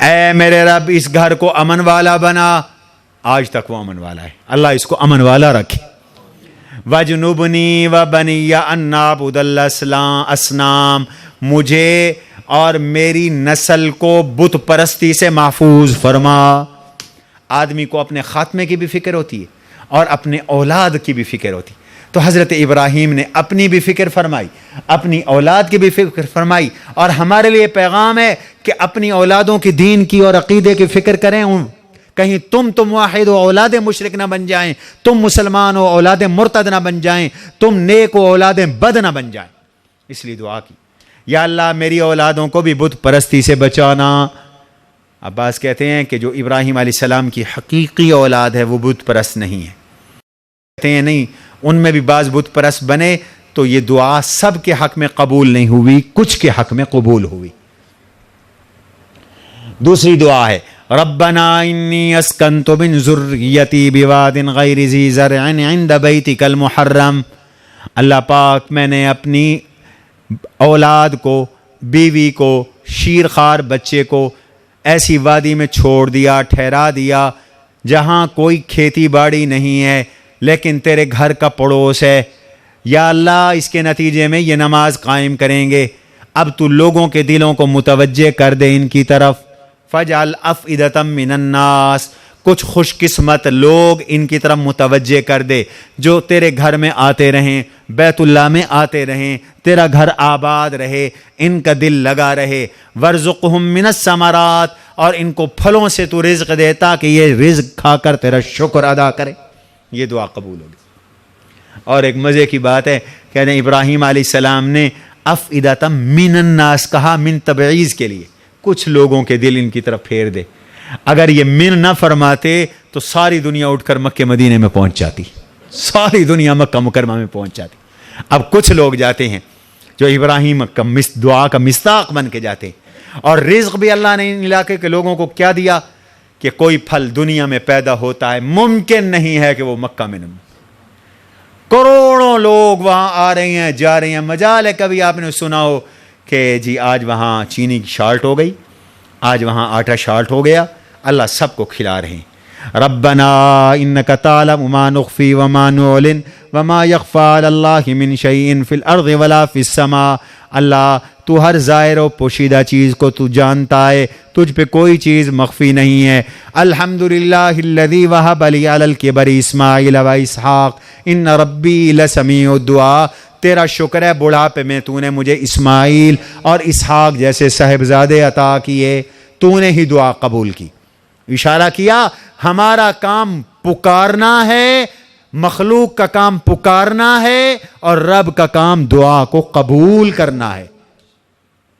اے میرے رب اس گھر کو امن والا بنا۔ آج تک وہ امن والا ہے، اللہ اس کو امن والا رکھے۔ وَجْنُبْنِي وَبَنِيَّ أَن نَّعْبُدَ الْأَصْنَامَ، مجھے اور میری نسل کو بت پرستی سے محفوظ فرما۔ آدمی کو اپنے خاتمے کی بھی فکر ہوتی ہے اور اپنے اولاد کی بھی فکر ہوتی ہے، تو حضرت ابراہیم نے اپنی بھی فکر فرمائی، اپنی اولاد کی بھی فکر فرمائی، اور ہمارے لیے پیغام ہے کہ اپنی اولادوں کی دین کی اور عقیدے کی فکر کریں، کہیں تم موحد ہو اولاد مشرک نہ بن جائیں، تم مسلمان ہو اولاد مرتد نہ بن جائیں، تم نیک ہو اولاد بد نہ بن جائیں۔ اس لیے دعا کی، یا اللہ میری اولادوں کو بھی بت پرستی سے بچانا۔ عباس کہتے ہیں کہ جو ابراہیم علیہ السلام کی حقیقی اولاد ہے وہ بت پرست نہیں ہے، کہتے ہیں نہیں، ان میں بھی بعض بت پرست بنے، تو یہ دعا سب کے حق میں قبول نہیں ہوئی، کچھ کے حق میں قبول ہوئی۔ دوسری دعا ہے، ربنا انی اسکنت من ذریتی بواد غیر ذی زرع عند بیتک المحرم، اللہ پاک میں نے اپنی اولاد کو، بیوی کو، شیرخوار بچے کو ایسی وادی میں چھوڑ دیا، ٹھہرا دیا جہاں کوئی کھیتی باڑی نہیں ہے لیکن تیرے گھر کا پڑوس ہے۔ یا اللہ اس کے نتیجے میں یہ نماز قائم کریں گے، اب تو لوگوں کے دلوں کو متوجہ کر دے ان کی طرف۔ فَجْعَلْ أَفْئِدَةً مِّنَ النَّاسِ، کچھ خوش قسمت لوگ ان کی طرف متوجہ کر دے جو تیرے گھر میں آتے رہیں، بیت اللہ میں آتے رہیں، تیرا گھر آباد رہے، ان کا دل لگا رہے۔ وَارْزُقْهُم مِّنَ الثَّمَرَاتِ، اور ان کو پھلوں سے تو رزق دے تاکہ یہ رزق کھا کر تیرا شکر ادا کرے۔ یہ دعا قبول ہوگی۔ اور ایک مزے کی بات ہے، کہتے ہیں ابراہیم علیہ السلام نے افئدۃ من الناس کہا، من تبعیض کے لیے، کچھ لوگوں کے دل ان کی طرف پھیر دے۔ اگر یہ من نہ فرماتے تو ساری دنیا اٹھ کر مکہ مدینے میں پہنچ جاتی، ساری دنیا مکہ مکرمہ میں پہنچ جاتی۔ اب کچھ لوگ جاتے ہیں جو ابراہیم کا دعا کا مصداق بن کے جاتے ہیں، اور رزق بھی اللہ نے ان علاقے کے لوگوں کو کیا دیا کہ کوئی پھل دنیا میں پیدا ہوتا ہے ممکن نہیں ہے کہ وہ مکہ میں نہ، کروڑوں لوگ وہاں آ رہے ہیں جا رہے ہیں۔ مجال ہے کبھی آپ نے سنا ہو کہ جی آج وہاں چینی کی شارٹ ہو گئی، آج وہاں آٹا شارٹ ہو گیا، اللہ سب کو کھلا رہے ہیں۔ ربنا انک تعلم ما نخفی وما نعلن وما یخفی علی اللہ من شیء فی الارض ولا فی السماء، اللہ تو ہر ظاہر و پوشیدہ چیز کو تو جانتا ہے، تجھ پہ کوئی چیز مخفی نہیں ہے۔ الحمدللہ الذی وہب لی علی الکبر اسماعیل و اسحاق ان ربی لسمیع الدعاء، تیرا شکر ہے بڑھاپے میں تو نے مجھے اسماعیل اور اسحاق جیسے صاحبزادے عطا کیے، تو نے ہی دعا قبول کی۔ اشارہ کیا ہمارا کام پکارنا ہے، مخلوق کا کام پکارنا ہے، اور رب کا کام دعا کو قبول کرنا ہے۔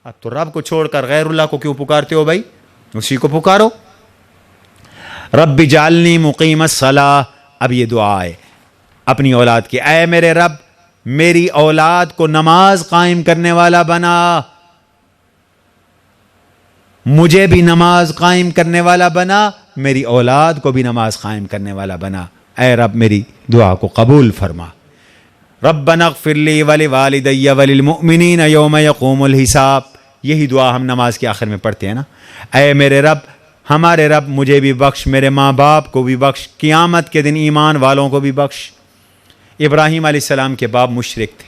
اب تو رب کو چھوڑ کر غیر اللہ کو کیوں پکارتے ہو بھائی؟ اسی کو پکارو۔ رب اجعلنی مقیم الصلاۃ، اب یہ دعا ہے اپنی اولاد کی، اے میرے رب میری اولاد کو نماز قائم کرنے والا بنا، مجھے بھی نماز قائم کرنے والا بنا، میری اولاد کو بھی نماز قائم کرنے والا بنا۔ اے رب میری دعا کو قبول فرما۔ ربنا اغفر لی ولوالدی وللمؤمنین یوم یقوم الحساب، یہی دعا ہم نماز کے آخر میں پڑھتے ہیں نا۔ اے میرے رب، ہمارے رب مجھے بھی بخش، میرے ماں باپ کو بھی بخش، قیامت کے دن ایمان والوں کو بھی بخش۔ ابراہیم علیہ السلام کے باپ مشرک تھے،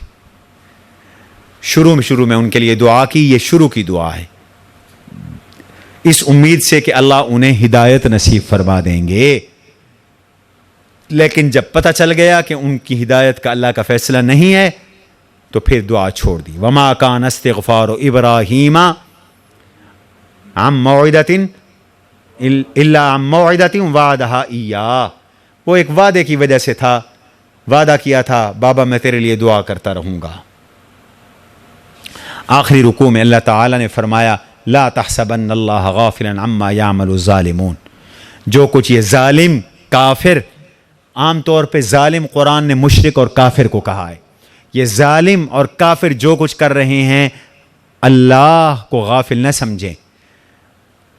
شروع میں ان کے لیے دعا کی، یہ شروع کی دعا ہے، اس امید سے کہ اللہ انہیں ہدایت نصیب فرما دیں گے۔ لیکن جب پتہ چل گیا کہ ان کی ہدایت کا اللہ کا فیصلہ نہیں ہے تو پھر دعا چھوڑ دی۔ وما کان استغفار ابراہیم عن موعدۃ الا عن موعدۃ وعدہا ایاہ، وہ ایک وعدے کی وجہ سے تھا، وعدہ کیا تھا بابا میں تیرے لیے دعا کرتا رہوں گا۔ آخری رکوع میں اللہ تعالی نے فرمایا لا تحسبن اللہ غافلا عما یعمل الظالمون، جو کچھ یہ ظالم کافر، عام طور پہ ظالم قرآن نے مشرک اور کافر کو کہا ہے، یہ ظالم اور کافر جو کچھ کر رہے ہیں اللہ کو غافل نہ سمجھیں۔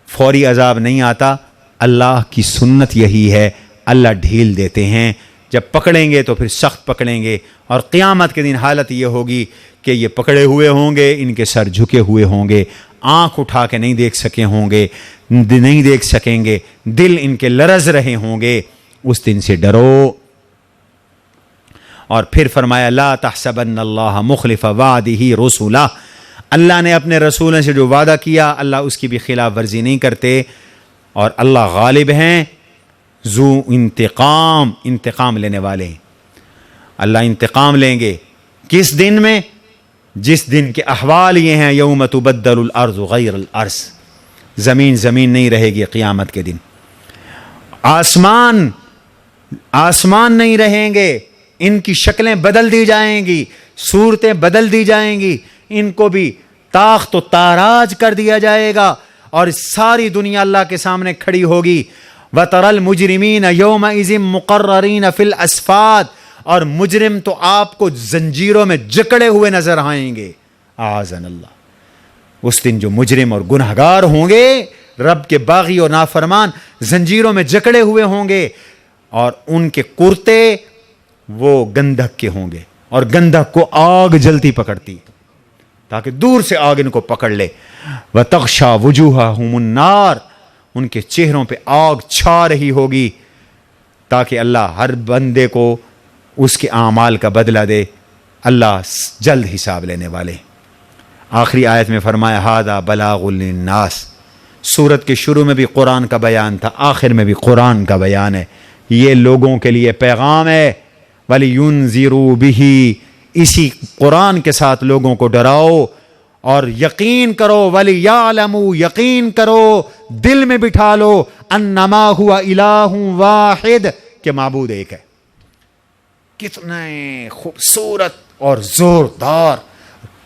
فوری عذاب نہیں آتا، اللہ کی سنت یہی ہے، اللہ ڈھیل دیتے ہیں، جب پکڑیں گے تو پھر سخت پکڑیں گے، اور قیامت کے دن حالت یہ ہوگی کہ یہ پکڑے ہوئے ہوں گے، ان کے سر جھکے ہوئے ہوں گے، آنکھ اٹھا کے نہیں دیکھ سکے ہوں گے، نہیں دیکھ سکیں گے، دل ان کے لرز رہے ہوں گے، اس دن سے ڈرو۔ اور پھر فرمایا لا تحسبن اللہ مخلف وعدہ رسولہ، اللہ نے اپنے رسولوں سے جو وعدہ کیا اللہ اس کی بھی خلاف ورزی نہیں کرتے، اور اللہ غالب ہیں، ذو انتقام لینے والے ہیں۔ اللہ انتقام لیں گے کس دن میں؟ جس دن کے احوال یہ ہیں یوم تبدل الارض غیر الارض، زمین نہیں رہے گی قیامت کے دن، آسمان نہیں رہیں گے، ان کی شکلیں بدل دی جائیں گی، صورتیں بدل دی جائیں گی، ان کو بھی تاخت و تاراج کر دیا جائے گا، اور ساری دنیا اللہ کے سامنے کھڑی ہوگی۔ وَتَرَى الْمُجْرِمِينَ يَوْمَئِذٍ مُقَرَّرِينَ فِي الْأَصْفَادِ، اور مجرم تو آپ کو زنجیروں میں جکڑے ہوئے نظر آئیں گے، اعاذنا اللہ۔ اس دن جو مجرم اور گنہگار ہوں گے، رب کے باغی اور نافرمان، زنجیروں میں جکڑے ہوئے ہوں گے، اور ان کے کرتے وہ گندھک کے ہوں گے، اور گندھک کو آگ جلتی پکڑتی تاکہ دور سے آگ ان کو پکڑ لے۔ وَتَغْشَى وُجُوهَهُمُ النَّارُ، ان کے چہروں پہ آگ چھا رہی ہوگی، تاکہ اللہ ہر بندے کو اس کے اعمال کا بدلہ دے، اللہ جلد حساب لینے والے۔ آخری آیت میں فرمایا ھذا بلاغ للناس، سورت کے شروع میں بھی قرآن کا بیان تھا، آخر میں بھی قرآن کا بیان ہے، یہ لوگوں کے لیے پیغام ہے۔ وَلِيُنذِرُوا بِهِ، اسی قرآن کے ساتھ لوگوں کو ڈراؤ اور یقین کرو، وَلِيَعْلَمُوا، یقین کرو، دل میں بٹھا لو، انما ہوا الہ واحد، کہ معبود ایک ہے۔ کتنے خوبصورت اور زوردار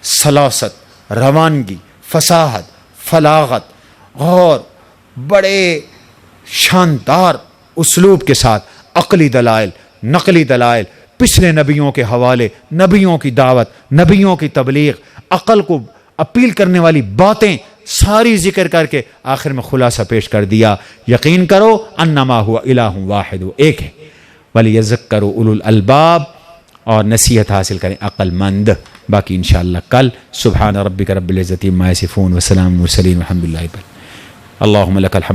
سلاست، روانگی، فصاحت، فلاغت اور بڑے شاندار اسلوب کے ساتھ عقلی دلائل، نقلی دلائل، پچھلے نبیوں کے حوالے، نبیوں کی دعوت، نبیوں کی تبلیغ، عقل کو اپیل کرنے والی باتیں ساری ذکر کر کے آخر میں خلاصہ پیش کر دیا، یقین کرو انما ہوا الہ واحد، وہ ایک ہے۔ وَلِيَذَّكَّرُوا أُولُو الْأَلْبَابِ، اور نصیحت حاصل کریں عقل مند۔ باقی انشاءاللہ کل۔ سبحان ربک رب العزت عما یصفون وسلام علی المرسلین والحمد للہ۔ اللہم لک الحمد